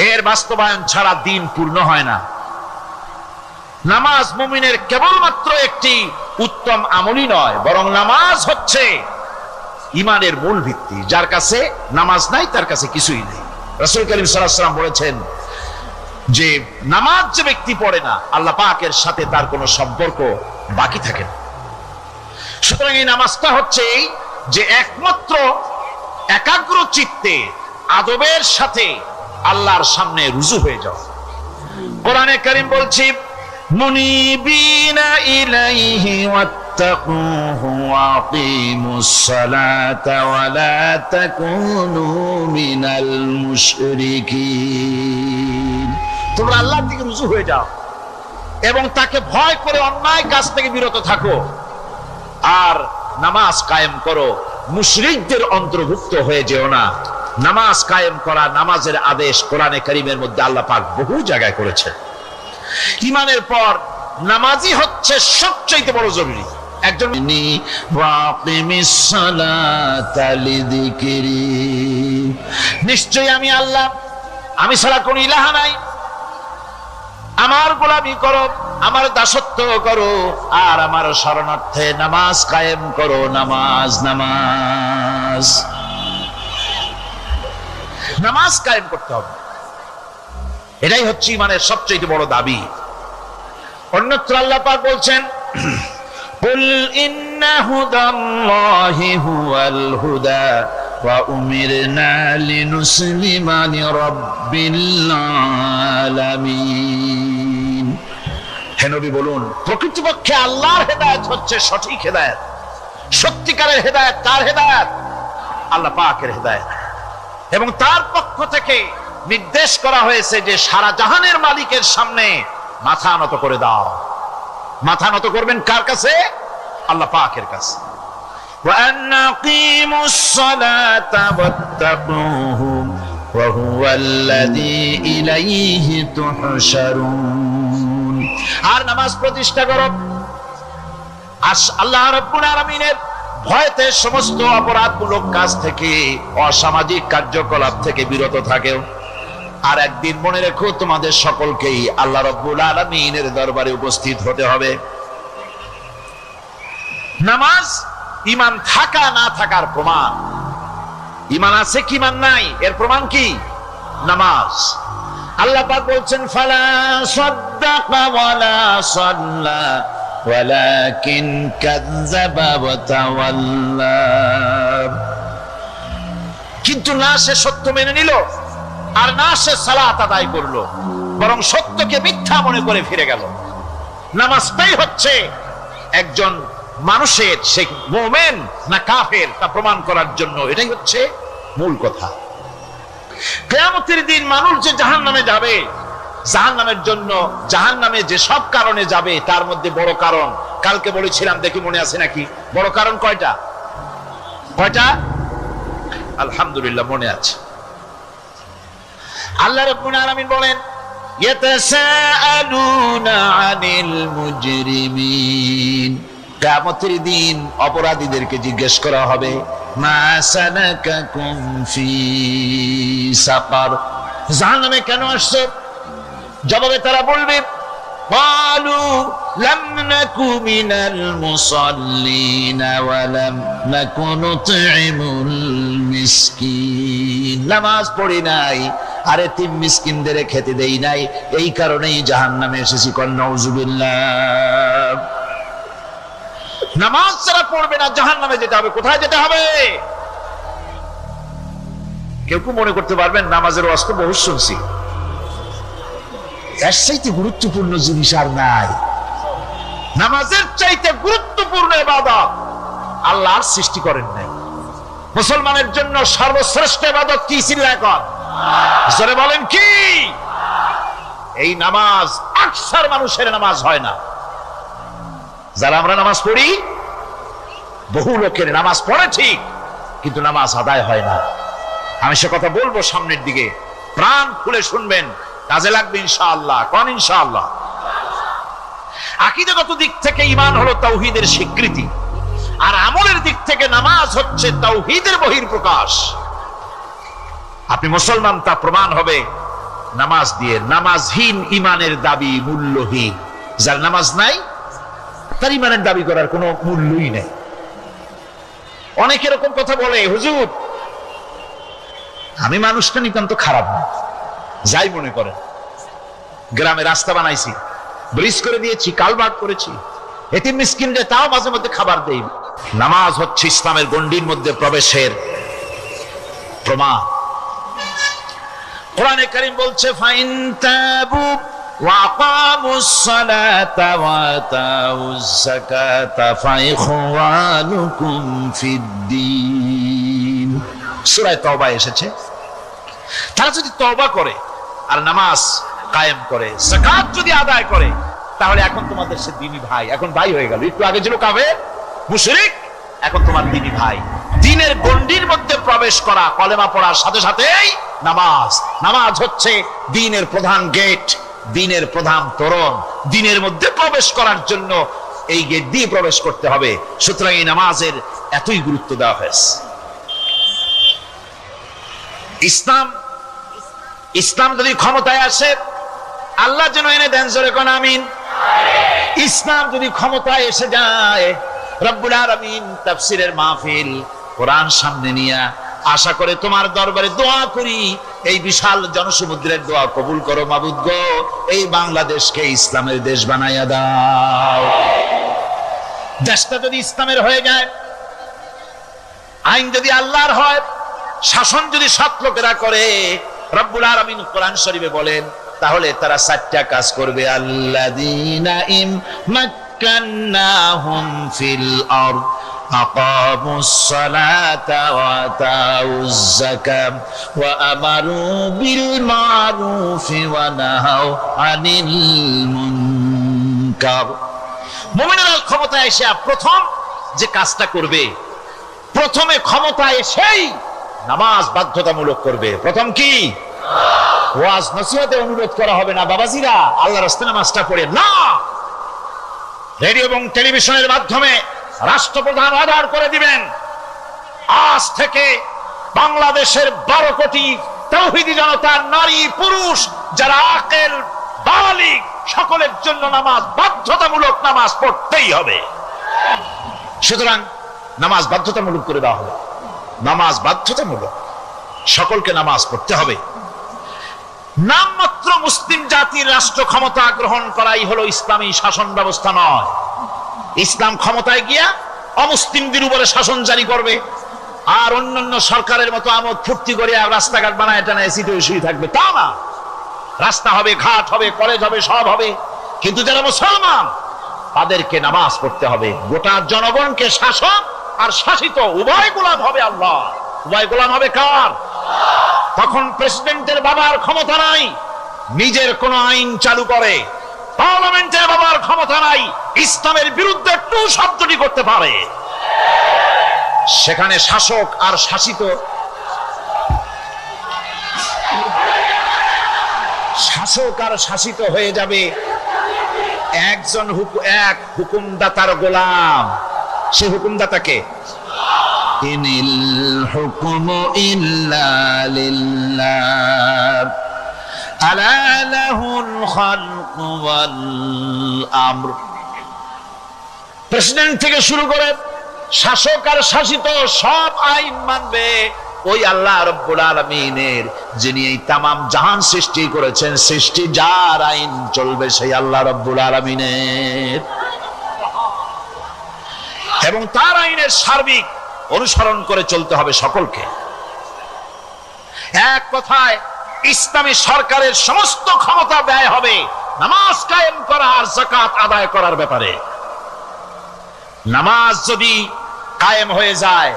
এর বাস্তবায়ন ছাড়া দ্বীন পূর্ণ হয় না নামাজ মুমিনের কেবলমাত্র একটি উত্তম আমলই নয় বরং নামাজ হচ্ছে ঈমানের মূল ভিত্তি যার কাছে নামাজ নাই তার কাছে কিছুই নেই রাসূল করিম সাল্লাল্লাহু আলাইহি ওয়াসাল্লাম বলেছেন যে নামাজ যে ব্যক্তি পড়ে না আল্লাহ পাকের সাথে তার কোনো সম্পর্ক বাকি থাকে না সুতরাং এই নামাজটা হচ্ছে যে একমাত্র একাগ্র চিত্তে আদবের সাথে আল্লাহর সামনে রুজু হয়ে যাও কোরআনে কারীম বলছে মুনিবিনা ইলাইহি ওয়াত্তাকুহু ওয়াকিমুস সালাতা ওয়া লা তাকুনু মিনাল মুশরিকিন তোমরা আল্লাহর দিকে রুজু হয়ে যাও এবং তাকে ভয় করে অন্যায় কাজ থেকে বিরত থাকো আর নামাজ কায়েম করো মুশরিকদের অন্তর্ভুক্ত হয়ে যেও না নামাজ কায়েম করা নামাজের আদেশ কোরআনে কারীমের মধ্যে আল্লাহ পাক বহু জায়গায় করেছেন ঈমানের পর নামাজই হচ্ছে সবচেয়ে বড় জরুরি একজন ওয়াকিমিস সালাতা লিযিকরি নিশ্চয়ই আমি আল্লাহ আমি ছাড়া কোনো ইলাহ নাই আমার গোলামি করো আমার দাসত্ব করো আর আমার শরণার্থে নামাজ কায়েম করো নামাজ নামাজ নামাজ কায়েম করতে হবে এটাই হচ্ছে ঈমানের সবচেয়ে বড় দাবি অন্যত্র আল্লাহ পাক বলছেন কুল ইন্না হুদাল্লাহি হুয়াল হুদা ওয়া উমিরনা লিনুসলিমা লিরাব্বিল আলামিন। হে নবী বলুন, প্রকৃতপক্ষে আল্লাহর হেদায়েত হচ্ছে সঠিক হেদায়েত। সত্যিকারের হেদায়েত কার হেদায়েত? আল্লাহ পাকের হেদায়েত। এবং তার পক্ষ থেকে নির্দেশ করা হয়েছে যে সারা জাহানের মালিকের সামনে মাথা নত করে দাও। মাথা নত করবেন কার কাছে? আল্লাহ পাকের কাছে। وأن أقيموا الصلاة واتقوه وهو الذي إليه تحشرون। আর নামাজ প্রতিষ্ঠা করো, আল্লাহ রাব্বুল আলামিনের ভয়তে সমস্ত অপরাধমূলক কাজ থেকে, অসামাজিক কার্যকলাপ থেকে বিরত থাকেও। আর একদিন মনে রেখো, তোমাদের সকলকেই আল্লাহ রাব্বুল আলামিনের দরবারে উপস্থিত হতে হবে। নামাজ ঈমান থাকা না থাকার প্রমাণ। ঈমান আছে কি ঈমান নাই এর প্রমাণ কি? নামাজ। আল্লাহ পাক বলছেন, ফালা সাদ্দাকা ওয়ালা সাল্লা ওয়ালাকিন কাযযাবা ওয়া তাওয়াল্লা। কিন্তু না সে সত্য মেনে নিল, আর না সে সালাত আদায় করলো, বরং সত্যকে মিথ্যা মনে করে ফিরে গেল। নামাজটাই হচ্ছে একজন মানুষের সে মুমিন না কাফের তা প্রমাণ করার জন্য। এটাই হচ্ছে মূল কথা। কিয়ামতের দিন মানুষ যে জাহান্নামে যাবে, জাহান্নামের জন্য, জাহান্নামে যে সব কারণে যাবে তার মধ্যে বড় কারণ কালকে বলেছিলাম, দেখি মনে আছে নাকি? বড় কারণ কয়টা? কয়টা? আলহামদুলিল্লাহ মনে আছে। আল্লাহ রাব্বুল আলামিন বলেন, ইয়াতাসাআলুনা আনিল মুজরিমিন। কিয়ামতের দিন অপরাধীদেরকে জিজ্ঞেস করা হবে, মা সালাকাকুম ফি সাকার, জাহান্নামে কেন আসছো? জবাবে তারা বলবে, ক্বালু লাম নাকু মিনাল মুসাল্লিনা ওয়া লাম নাকু নুতঈমুল মিসকিন। নামাজ পড়ি নাই, আর এতিম মিসকিনদের খেতে দেই নাই, এই কারণেই জাহান্নামে এসেছি। নাউযুবিল্লাহ। নামাজ যারা পড়বে না জাহান্নামে যেতে হবে। কোথায় যেতে হবে? কেউ কেউ মনে করতে পারবেন নামাজের ওয়াজ তো বহু শুনছি, এর চাইতে গুরুত্বপূর্ণ জিনিস আর নাই। নামাজের চাইতে গুরুত্বপূর্ণ ইবাদত আল্লাহর সৃষ্টি করেন নাই। মুসলমানের জন্য সর্বশ্রেষ্ঠ ইবাদত কি ছিল? এখন জোরে বলেন কি? এই নামাজ। আকসার মানুষের নামাজ হয় না। যারা আমরা নামাজ পড়ি, বহু লোকের নামাজ পড়ে ঠিক, কিন্তু নামাজ আদায় হয় না। আমি সে কথা বলবো সামনের দিকে, প্রাণ খুলে শুনবেন, কাজে লাগবে ইনশাআল্লাহ। কোন ইনশাআল্লাহ? আকীদাগত দিক থেকে ঈমান হলো তাওহীদের স্বীকৃতি, আর আমলের দিক থেকে নামাজ হচ্ছে তাওহীদের বহিঃপ্রকাশ। আপনি মুসলমান তা প্রমাণ হবে নামাজ দিয়ে। নামাজহীন ঈমানের দাবি মূল্যহীন। যার নামাজ নাই তার ঈমানের দাবি করার কোনো মূল্যই নেই। অনেক এরকম কথা বলে, হুজুর আমি মানুষটা নিতান্ত খারাপ না, যাই মনে করেন, গ্রামে রাস্তা বানাইছি, ব্রিজ করে দিয়েছি, কালভার্ট করেছি, এতিম মিসকিনদের তাও মাঝে মধ্যে খাবার দেই। নামাজ হচ্ছে ইসলামের গণ্ডির মধ্যে প্রবেশের প্রমাণ। কোরআনে কারীম বলছে, ফাইন তাবু ওয়া আকামুস সালাতা ওয়া আতাউজ যাকাতা ফাইখওয়ানুকুম ফিদ্দীন। সূরা তাওবা এসেছে। তারা যদি তওবা করে আর নামাজ কায়েম করে, যাকাত যদি আদায় করে, তাহলে এখন তোমাদের সে দ্বীনি ভাই, এখন ভাই হয়ে গেল। একটু আগে ছিল কাফের মুশরিক, এখন তোমার দ্বীনি ভাই। দ্বীনের গণ্ডির মধ্যে প্রবেশ করা, কলেমা পড়ার সাথে সাথেই নামাজ। নামাজ হচ্ছে দ্বীনের প্রধান গেট, দ্বীনের প্রধান তোরণ। দ্বীনের মধ্যে প্রবেশ করার জন্য এই গেট দিয়ে প্রবেশ করতে হবে। সুতরাং এই নামাজের এতই গুরুত্ব দেওয়া হয়েছে। ইসলাম যদি ক্ষমতায় আসে, আল্লাহ যেন এনে দেন, জোরে কোন আমিন। ইসলাম যদি ক্ষমতায় এসে যায়, রব্বুল আলামিন তাফসীরের মাহফিল, কোরআন সামনে নিয়ে আশা করে তোমার দরবারে দোয়া করি, এই বিশাল জনসমুদ্রের দোয়া কবুল করো মাবুদ গো, এই বাংলাদেশকে ইসলামের দেশ বানাইয়া দাও। দেশটা যদি ইসলামের হয়ে যায়, আইন যদি আল্লাহর হয়, শাসন যদি সৎ লোকেরা করে, রব্বুল আলামিন কোরআন শরীফে বলেন, তাহলে তারা 4টা কাজ করবে। আল্লাযীনা ইম্মাক্কান্নাহুম ফিল আরদ আকামুস সালাতা ওয়া আতাউজ যাকাত ওয়া আমারু বিল মারুফি ওয়া নাহাউ আনিল মুনকার। মুমিনেরা ক্ষমতায় এসে প্রথম যে কাজটা করবে, প্রথমে ক্ষমতায় এসেই নামাজ বাধ্যতামূলক করবে। প্রথম কি? ওয়াজ নসিহতে অনুরোধ করা হবে না, বাবাজিরা আল্লাহর রাস্তায় নামাজটা পড়ে না। রেডিও এবং টেলিভিশনের মাধ্যমে রাষ্ট্রপ্রধান অর্ডার করে দিবেন, আজ থেকে বাংলাদেশের 12 কোটি তাওহীদি জনতা, নারী পুরুষ যারা আকেল বালিগ, সকলের জন্য নামাজ বাধ্যতামূলক, নামাজ পড়তেই হবে। সুতরাং নামাজ বাধ্যতামূলক করে দেওয়া হবে। নামাজ বাধ্যতামূলক, সকলকে নামাজ পড়তে হবে। নামমাত্র মুসলিম জাতির রাষ্ট্র ক্ষমতা গ্রহণ করাই হলো ইসলামী শাসন ব্যবস্থা নয়। ইসলাম ক্ষমতায় গিয়া অমুসলিমদের উপরে শাসন জারি করবে, আর অন্যান্য সরকারের মতো আমোদ ফুর্তি করে রাস্তাঘাট বানায় টানা এসিতে শুয়ে থাকবে, তা না। রাস্তা হবে, ঘাট হবে, কলেজ হবে, সব হবে, কিন্তু যারা মুসলমান তাদেরকে নামাজ পড়তে হবে। গোটা জনগণকে শাসক আর শাসিত উভয় গোলাম হবে আল্লাহ। উভয় গোলাম হবে কার? তখন প্রেসিডেন্টের বাবার ক্ষমতা নাই নিজের কোন আইন চালু করে, পার্লামেন্টের বাবার ক্ষমতা নাই ইসলামের বিরুদ্ধে টু শব্দটি করতে পারে। সেখানে শাসক আর শাসিত, শাসক আর শাসিত হয়ে যাবে একজন এক হুকুমদাতার গোলাম। সে হুকুমদাতাকে ইনিল হুকুমু ইল্লা লিল্লাহ আলা লাহুল খালকু ওয়াল আমর। প্রেসিডেন্ট থেকে শুরু করে শাসক আর শাসিত সব আইন মানবে ওই আল্লাহ রাব্বুল আলামিনের, যিনি এই তামাম জাহান সৃষ্টি করেছেন। সৃষ্টি যার আইন চলবে সেই আল্লাহ রাব্বুল আলামিনের, এবং তার আইনের সার্বিক অনুসরণ করে চলতে হবে সকলকে। এক কথায় ইসলামী সরকারের সমস্ত ক্ষমতা ব্যয় হবে নামাজ কায়েম করা আর যাকাত আদায় করার ব্যাপারে। নামাজ যদি কায়েম হয়ে যায়,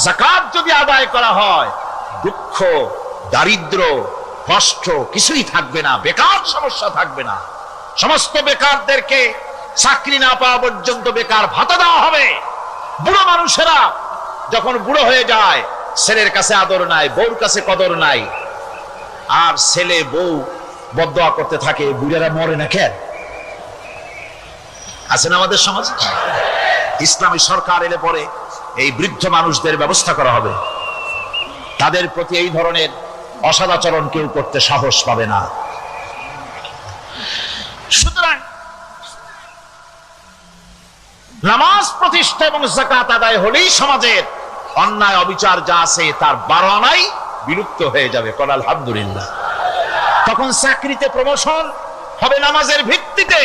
যাকাত যদি আদায় করা হয়, দুঃখ, দারিদ্র, কষ্ট কিছুই থাকবে না, বেকার সমস্যা থাকবে না। সমস্ত বেকারদেরকে চাকরি না পাওয়া পর্যন্ত বেকার ভাতা দেওয়া হবে। বুড়ো মানুষেরা যখন বুড়ো হয়ে যায়, ছেলের কাছে আদর নাই, বউর কাছে কদর নাই, আর ছেলে বউ বদদোয়া করতে থাকে, বুড়েরা মরে না কেন? আছেন আমাদের সমাজ। ইসলামী সরকার এলে পরে এই বৃদ্ধ মানুষদের ব্যবস্থা করা হবে, তাদের প্রতি এই ধরনের অসদাচরণ কেউ করতে সাহস পাবে না। সুতরাং নামাজ প্রতিষ্ঠা এবং যাকাত আদায় হলেই সমাজের অন্যায় অবিচার যা আছে তার 12 আনাই বিলুপ্ত হয়ে যাবে। কোন আলহামদুলিল্লাহ। তখন চাকরিতে প্রমোশন হবে নামাজের ভিত্তিতে।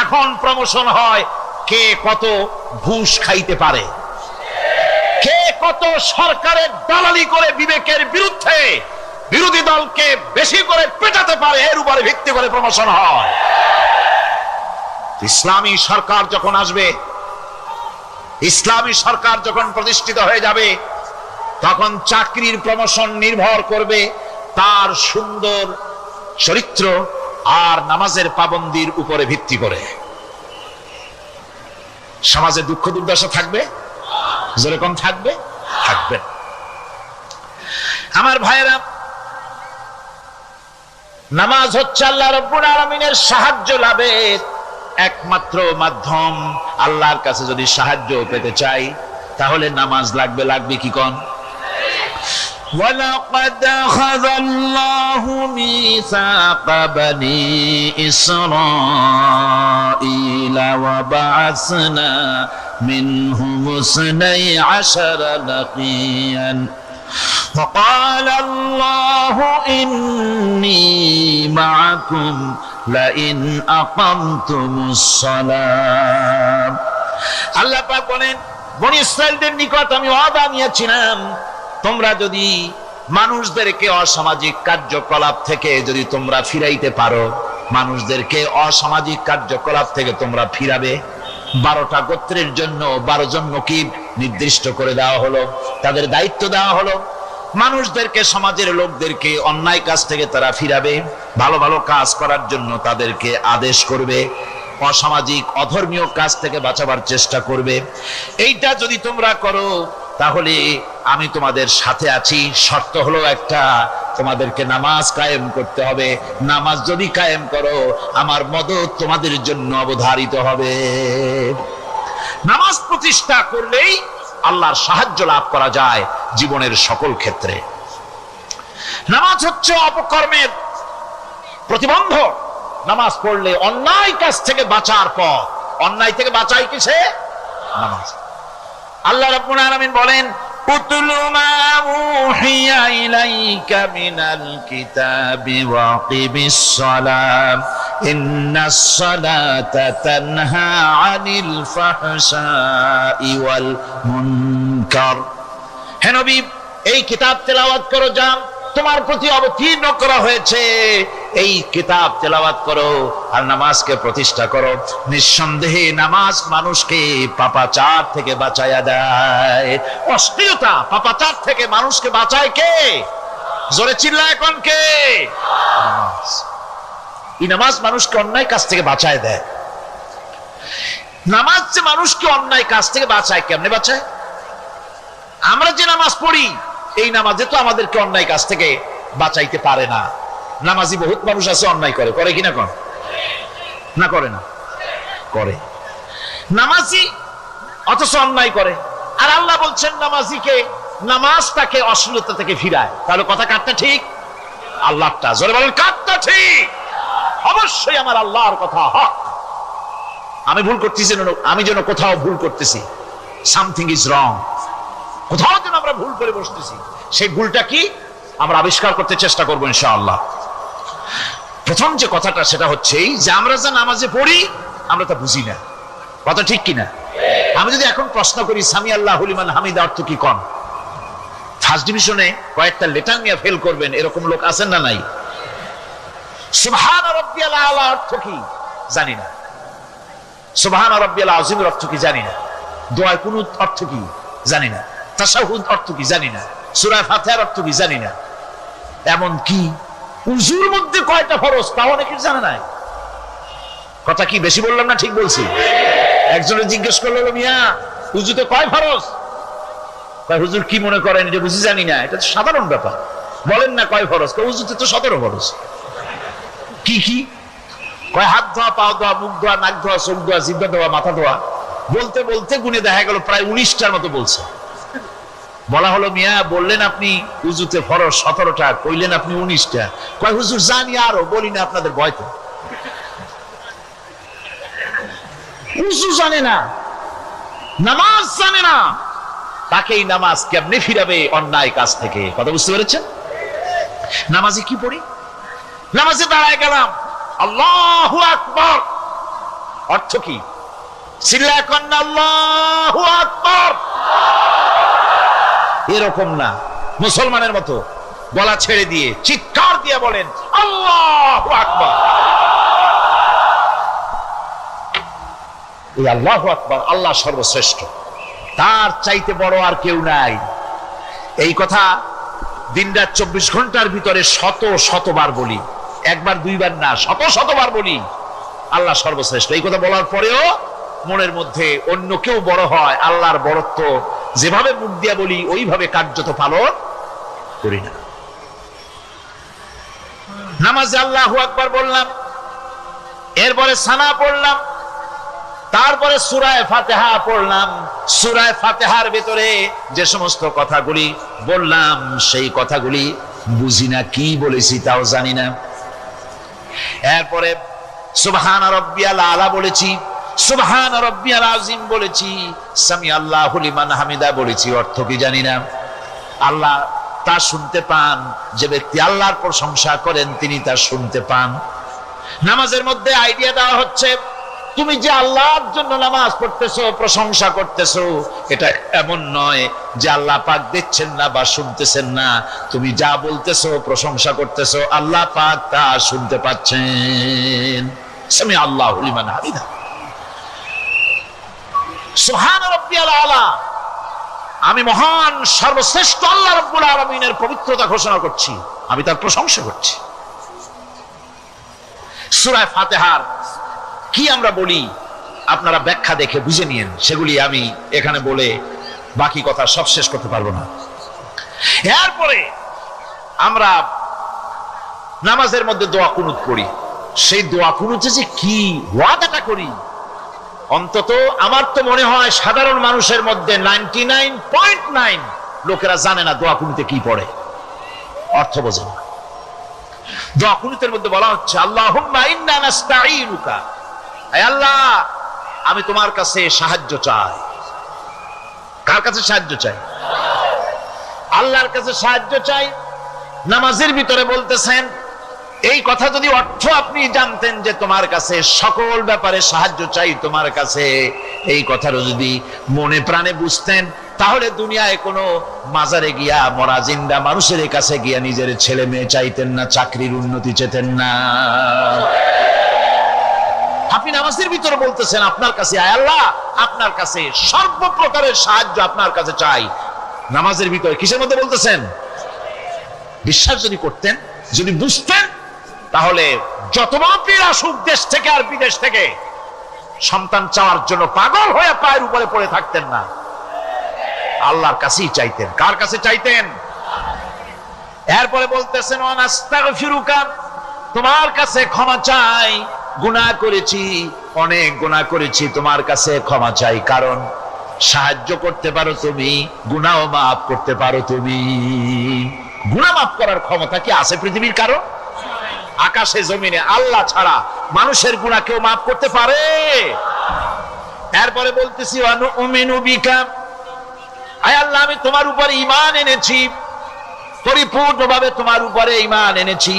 এখন প্রমোশন হয় কে কত ঘুষ খাইতে পারে, কে কত সরকারের দালালি করে বিবেকের বিরুদ্ধে বিরোধী দলকে বেশি করে পেটাতে পারে, এর উপরে ভিত্তি করে প্রমোশন হয়। ইসলামী সরকার যখন আসবে, ইসলামী সরকার যখন প্রতিষ্ঠিত হয়ে যাবে, তখন চাকরির প্রমোশন নির্ভর করবে তার সুন্দর চরিত্র আর নামাজের পাবন্দির উপরে ভিত্তি করে। সমাজে দুঃখ দুর্দশা থাকবে, যেরকম থাকবে থাকবে। আমার ভাইয়েরা, নামাজ হচ্ছে আল্লাহ রাব্বুল আলামিনের সাহায্য লাভের একমাত্র মাধ্যম। আল্লাহর কাছে যদি সাহায্য পেতে চাই তাহলে নামাজ লাগবে। লাগবে কি কোন? وَلَقَدْ أَخَذَ اللَّهُ مِيثَاقَ بَنِي إِسْرَائِيلَ وَبَعَثْنَا مِنْهُمُ 12 نَقِيًّا وَقَالَ اللَّهُ إِنِّي مَعَكُمْ لَئِنْ أَقَمْتُمُ الصَّلَاةَ। আল্লাহ পাক বলেন, বনি ইসরাঈলদের নিকট আমি ওয়াদা নিয়েছিলাম তোমরা যদি মানুষদেরকে অসামাজিক কার্যকলাপ থেকে যদি তোমরা ফিরাইতে পারো, মানুষদেরকে অসামাজিক কার্যকলাপ থেকে তোমরা ফিরাবে। 12টা গোত্রের জন্য 12 জন নকিব নির্দিষ্ট করে দেওয়া হলো, তাদের দায়িত্ব দেওয়া হলো। মানুষদেরকে, সমাজের লোকদেরকে অন্যায় কাজ থেকে তারা ফিরাবে, ভালো ভালো কাজ করার জন্য তাদেরকে আদেশ করবে, অসামাজিক অধর্মীয় কাজ থেকে বাঁচাবার চেষ্টা করবে। এইটা যদি তোমরা করো তাহলে আমি তোমাদের সাথে আছি। শর্ত হলো একটা, তোমাদেরকে নামাজ কায়েম করতে হবে। নামাজ যদি কায়েম করো আমার মদদ তোমাদের জন্য অবধারিত হবে। নামাজ প্রতিষ্ঠা করলেই আল্লাহর সাহায্য লাভ করা যায় জীবনের সকল ক্ষেত্রে। নামাজ হচ্ছে অপকর্মের প্রতিবন্ধক। নামাজ পড়লে অন্যায় কাজ থেকে বাঁচার পথ। অন্যায় থেকে বাঁচাই কিসে? নামাজ। আল্লাহ রাব্বুল আলামিন বলেন, উতলু মা উহিয়া ইলাইকা মিনাল কিতাবি ওয়াকিমিস সালাম ইন্নাস সালাতা তানহা আনিল ফাহশাই ওয়াল মুনকার। হে নবী, এই কিতাব তেলাওয়াত করো, যা তোমার প্রতি অবতীর্ণ করা হয়েছে, এই কিতাব তেলাওয়াত করো আর নামাজকে প্রতিষ্ঠা করো। নিঃসন্দেহে নামাজ মানুষকে পাপাচার থেকে বাঁচায়া দেয়। অশ্লীলতা, পাপাচার থেকে মানুষকে বাঁচায় কে? জোরে চিল্লায় এখন কে? নামাজ। এই নামাজ মানুষকে অন্যায় কাজ থেকে বাঁচায় দেয়। নামাজ যে মানুষকে অন্যায় কাজ থেকে বাঁচায়, কেমনে বাঁচায়? আমরা যে নামাজ পড়ি, এই নামাজে তো আমাদেরকে অন্যায় কাজ থেকে বাঁচাইতে পারে না। নামাজি বহুত মানুষ আছে অন্যায় করে, করে কিনা? কোন না করে না? করে। নামাজি অথচ অন্যায় করে। আর আল্লাহ বলছেন নামাজিকে, নামাজ তাকে অশ্লীলতা থেকে ফিরায়। তাহলে কথা কাটটা ঠিক? আল্লাহটা জোরে বলেন, কাটটা ঠিক? অবশ্যই আমার আল্লাহর কথা হক। আমি ভুল করতেছি, আমি যেন কোথাও ভুল করতেছি, সামথিং ইজ রং, কোথাও যেন আমরা ভুল করে বসতেছি, সেই ভুলটা কি আমরা আবিষ্কার করতে চেষ্টা করবো ইনশাআল্লাহ। প্রথম যে কথাটা সেটা হচ্ছে যে আমরা যা নামাজে পড়ি আমরা তা বুঝি না। কথা ঠিক কিনা? আমি যদি এখন প্রশ্ন করি সামি আল্লাহু লিমান হামিদা অর্থ কি কোন, ফার্স্ট ডিভিশনে কয়েকটা লেটার নিয়ে ফেল করবেন এরকম লোক আছেন না নাই? সুবহান রাব্বিয়াল আলা অর্থ কি জানি না, সুবহান রাব্বিয়াল আযীম অর্থ কি জানি না, দোয়া কুনুত অর্থ কি জানি না, তাশাহুদ অর্থ কি জানি না, সূরা ফাতিহার অর্থ কি জানি না। এমন কি উযুর মধ্যে কয়টা ফরজ তাও অনেকের জানা নাই। কথা কি বেশি বললাম না ঠিক বলছি? একজনে জিজ্ঞেস করলো, মিয়া উযুতে কয় ফরজ? কয় হুজুর কি মনে করেন এটা বুঝি জানি না, এটা তো সাধারণ ব্যাপার, বলেন না কয় ফরজ? কয় উযুতে তো 17 ফরজ। কি কি? কয় হাত ধোয়া, পা ধোয়া, মুখ ধোয়া, নাক ধোয়া, চোখ ধোয়া, জিহ্বা ধোয়া, মাথা ধোয়া। বলতে বলতে গুনে দেখা গেল প্রায় 19টার মতো বলছে। বলা হলো, মিয়া বললেন আপনি উযুতে ফরজ 17টা, কইলেন আপনি 19টা। কয় হুজুর জানি আরো, বলি না আপনাদের ভয়তে। উযু জানে না, নামাজ জানে না, তাকেই নামাজ কেমনে ফিরাবে অন্যায় কাজ থেকে? কথা বুঝতে পেরেছেন? নামাজে কি পড়ি? নামাজে দাঁড়ায় গেলাম, আল্লাহু আকবার অর্থ কি? চিল্লায় কন্না আল্লাহু আকবার। এরকম না, মুসলমানের মতো গলা ছেড়ে দিয়ে চিৎকার দিয়ে বলেন আল্লাহু আকবার। এই আল্লাহু আকবার, আল্লাহ সর্বশ্রেষ্ঠ, তার চাইতে বড় আর কেউ নাই। এই কথা দিনরাত 24 ঘন্টার ভিতরে শত শতবার বলি, একবার দুইবার না, শত শতবার বলি আল্লাহ সর্বশ্রেষ্ঠ। এই কথা বলার পরেও মনের মধ্যে অন্য কেউ বড় হয়, আল্লাহর বড়ত্ব যেভাবে মুখ দিয়া বলি ওইভাবে কার্যত পালন করি না। নামাজে আল্লাহু আকবার বললাম, এরপরে সানা পড়লাম, তারপরে সূরা ফাতিহা পড়লাম। সূরা ফাতিহার ভিতরে যে সমস্ত কথাগুলি বললাম সেই কথাগুলি বুঝি না, কি বলেছি তাও জানি না। এরপরে সুবহান রাব্বিয়াল আলা বলেছি, সুবহান রাব্বিয়াল আযীম বলেছি, সামি আল্লাহু লিমান হামিদা বলেছি, অর্থ কি জানি না। আল্লাহ তা শুনতে পান, যে ব্যক্তি আল্লাহর প্রশংসা করেন তিনি তা শুনতে পান। নামাজের মধ্যে আইডিয়া দেওয়া হচ্ছে তুমি যে আল্লাহর জন্য নামাজ পড়তেছো, প্রশংসা করতেছো, এটা এমন নয় যে আল্লাহ পাক দেখছেন না বা শুনতেছেন না। তুমি যা বলতেছো, প্রশংসা করতেছো, আল্লাহ পাক তা শুনতে পাচ্ছেন। সামি আল্লাহু লিমান হামিদা। সুবহান রাব্বিয়াল আলা। আমি মহান সর্বশ্রেষ্ঠ আল্লাহ রাব্বুল আলামিনের পবিত্রতা ঘোষণা করছি, আমি তার প্রশংসা করছি। সূরা ফাতিহার কি আমরা বলি আপনারা ব্যাখ্যা দেখে বুঝে নিয়েন, সেগুলি আমি এখানে বলে বাকি কথা সব শেষ করতে পারবো না। এরপরে আমরা নামাজের মধ্যে দোয়া কুনুত পড়ি। সেই দোয়া কুনুতে যে কি ওয়াদাটা করি, অন্তত আমার তো মনে হয় সাধারণ মানুষের মধ্যে 99.9 লোকেরা জানে না দোয়া কুনুতে কি পড়ে, অর্থ বোঝে না। দোয়া কুনুতের মধ্যে বলা হচ্ছে আল্লাহুম্মা ইন্না নাস্তাঈনুকা, হে আল্লাহ আমি তোমার কাছে সাহায্য চাই। কার কাছে সাহায্য চাই? আল্লাহর কাছে সাহায্য চাই। নামাজের ভিতরে বলতেছেন, এই কথা যদি অর্থ আপনি জানতেন যে তোমার কাছে সকল ব্যাপারে সাহায্য চাই তোমার কাছে, এই কথাটা যদি মনে প্রাণে বুঝতেন, তাহলে দুনিয়ায় কোনো মাজারে গিয়া মরা জিন্দা মানুষের কাছে গিয়া নিজের ছেলে মেয়ে চাইতেন না, চাকরির উন্নতি চেতেন না। আপনি নামাজের ভিতরে বলতেছেন আপনার কাছে, আয় আল্লাহ আপনার কাছে সর্বপ্রকারের সাহায্য আপনার কাছে চাই। নামাজের ভিতরে কিসের মধ্যে বলতেছেন? বিশ্বাস যদি করতেন, যদি বুঝতেন, তাহলে যত বাপের আসুক দেশ থেকে আর বিদেশ থেকে, সন্তান চাওয়ার জন্য পাগল হয়ে পায়ের উপরে পড়ে থাকতেন না, আল্লাহর কাছেই চাইতেন। কার কাছে চাইতেন? এরপরে বলতেছেন ওয়ানাস্তাগফিরুকা, তোমার কাছে ক্ষমা চাই, গুনাহ করেছি, অনেক গুনাহ করেছি, তোমার কাছে ক্ষমা চাই। কারণ সাহায্য করতে পারো তুমি, গুনাহও মাফ করতে পারো তুমি। গুনাহ মাফ করার ক্ষমতা কি আছে পৃথিবীর কারো? আকাশে জমিনে আল্লাহ ছাড়া মানুষের গুনাহ কেউ মাফ করতে পারে? এরপরে বলতেছি ওয়ানুমিনু বিকা, আয় আল্লাহ আমি তোমার উপরে ঈমান এনেছি, পরিপূর্ণভাবে তোমার উপরে ঈমান এনেছি।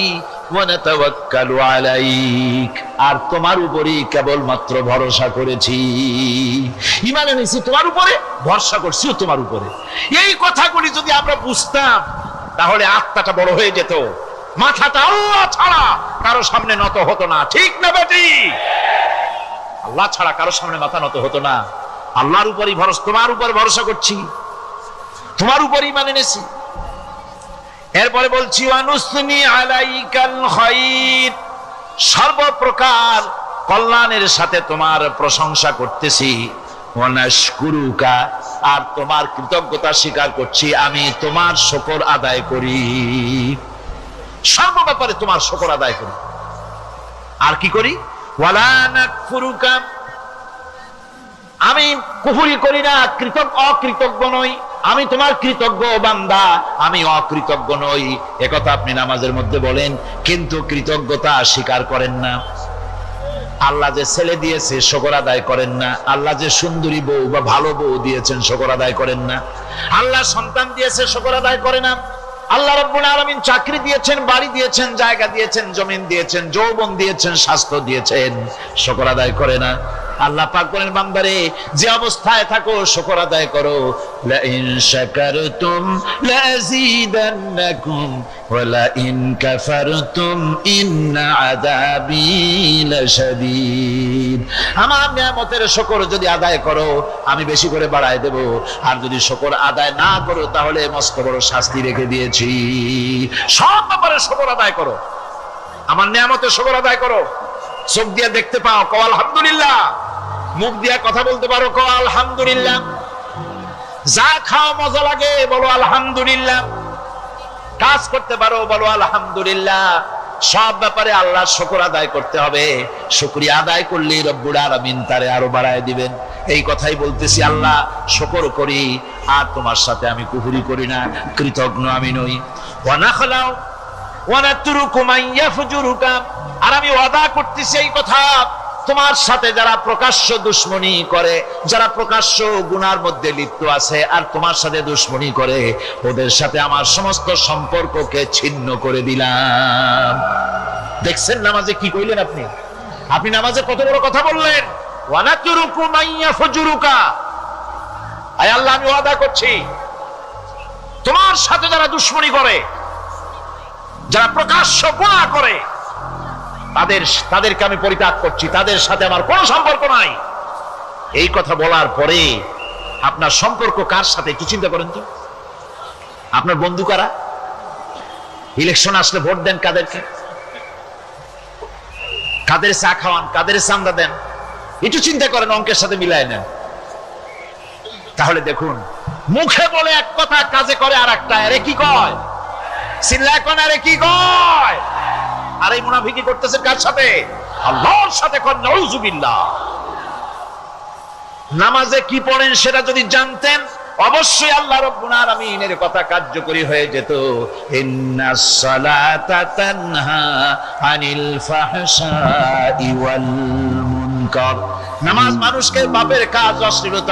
ওয়ানাতাওয়াক্কালু আলাইক, আর তোমার উপরেই কেবলমাত্র ভরসা করেছি। ঈমান এনেছি তোমার উপরে, ভরসা করছি তোমার উপরে। এই কথাগুলি যদি আমরা বুঝতাম, তাহলে আত্মাটা বড় হয়ে যেত, মাথাটা আল্লাহ ছাড়া কারো সামনে নত হতো না। ঠিক না বেটি? আল্লাহ ছাড়া কারো সামনে মাথা নত হতো না। আল্লাহর উপরই ভরসা, তোমার উপর ভরসা করছি, তোমার উপরই ঈমান এনেছি। এরপরে বলছি ওয়ানুসনি আলাইকাল খায়র, সর্বপ্রকার কল্যাণের সাথে তোমার প্রশংসা করতেছি। ওয়ানাশকুরুকা, আর তোমার কৃতজ্ঞতা স্বীকার করছি, আমি তোমার শুকর আদায় করি, সর্ব ব্যাপারে তোমার শুকর আদায় করি। আর কি করি? ওয়ালা নাকফুরুকা, আমি কুফরি করি না, অকৃতজ্ঞ নই, আমি তোমার কৃতজ্ঞ বান্দা, আমি অকৃতজ্ঞ নই। একথা আপনি নামাজের মধ্যে বলেন, কিন্তু কৃতজ্ঞতা স্বীকার করেন না। আল্লাহ যে ছেলে দিয়েছে শুকর আদায় করেন না, আল্লাহ যে সুন্দরী বউ বা ভালো বউ দিয়েছেন শুকর আদায় করেন না, আল্লাহ সন্তান দিয়েছে শুকর আদায় করে না, আল্লাহ রাব্বুল আলামিন চাকরি দিয়েছেন, বাড়ি দিয়েছেন, জায়গা দিয়েছেন, জমিন দিয়েছেন, যৌবন দিয়েছেন, স্বাস্থ্য দিয়েছেন, শুকর আদায় করে না। আল্লাহ পাক বলেন, বান্দারে যে অবস্থায় থাকো শুকর আদায় করো। লা ইন শাকারতুম লাযীদান্নাকুম ওয়া লা ইন কাফারতুম ইন্না আযাবী লাশাদীদ। আমার নিয়ামতের শুকর যদি আদায় করো আমি বেশি করে বাড়ায় দেব, আর যদি শুকর আদায় না করো তাহলে মস্ত বড় শাস্তি রেখে দিয়েছি। সব ব্যাপারে শুকর আদায় করো, আমার নিয়ামতের শুকর আদায় করো। চোখ দিয়ে দেখতে পাও, কও আলহামদুলিল্লাহ। মুখ দিয়ে কথা বলতে পারো, কও আলহামদুলিল্লাহ। যা খাও মজা লাগে বলো আলহামদুলিল্লাহ। কাজ করতে পারো বলো আলহামদুলিল্লাহ। সব ব্যাপারে আল্লাহর শুকর আদায় করতে হবে। শুকরিয়া আদায় করলে রব্বুল আলামিন তারে আরো বাড়ায় দিবেন। এই কথাই বলতেছি, আল্লাহ শুকর করি, আর তোমার সাথে আমি কুফরি করি না, কৃতজ্ঞ আমি নই। ওয়া নাখলাউ ওয়া নাতরুকু মান ইয়াফজুরুকা, আর আমি ওয়াদা করতেছি এই কথা, তোমার সাথে যারা প্রকাশ্য দুশ্মনী করে, যারা প্রকাশ্য গুনার মধ্যে লিপ্ত আছে আর তোমার সাথে দুশ্মনী করে, ওদের সাথে আমার সমস্ত সম্পর্ককে ছিন্ন করে দিলাম। দেখছেন নামাজে কি কইলেন আপনি? আপনি নামাজে কত বড় কথা বললেন। ওয়া নাতরুকু মাইয়া ফুজুরুকা, আয় আল্লাহ আমি ওয়াদা করছি তোমার সাথে যারা দুশমনী করে, যারা প্রকাশ্য গুনাহ করে, তাদেরকে আমি পরিত্যাগ করছি, তাদের সাথে আমার কোনো সম্পর্ক নাই। এই কথা বলার পরে আপনার সম্পর্ক কার সাথে একটু চিন্তা করেন তো। আপনার বন্ধু কারা? ইলেকশন আসলে ভোট দেন কাদেরকে? কাদের চা খাওয়ান, কাদের চান্দা দেন? একটু চিন্তা করেন, অঙ্কের সাথে মিলায় নেন। তাহলে দেখুন, মুখে বলে এক কথা, কাজে করে আর একটা। আরে কি কয়? চিল্লায় কোন আরে কি কয়? আর এই মুনাফিকি করতেছেন কার সাথে? আল্লাহর সাথে। কোন নাউজুবিল্লাহ। নামাজে কি পড়েন সেটা যদি জানতেন, অবশ্যই আল্লাহ রাব্বুল আলামিনের কথা কার্যকরী হয়ে যেত। ইন্নাস সালাতা তানহা আনিল ফাহশাই ওয়াল মুনকার। নামাজ মানুষকে পাপের কাজ, অশ্লীলতা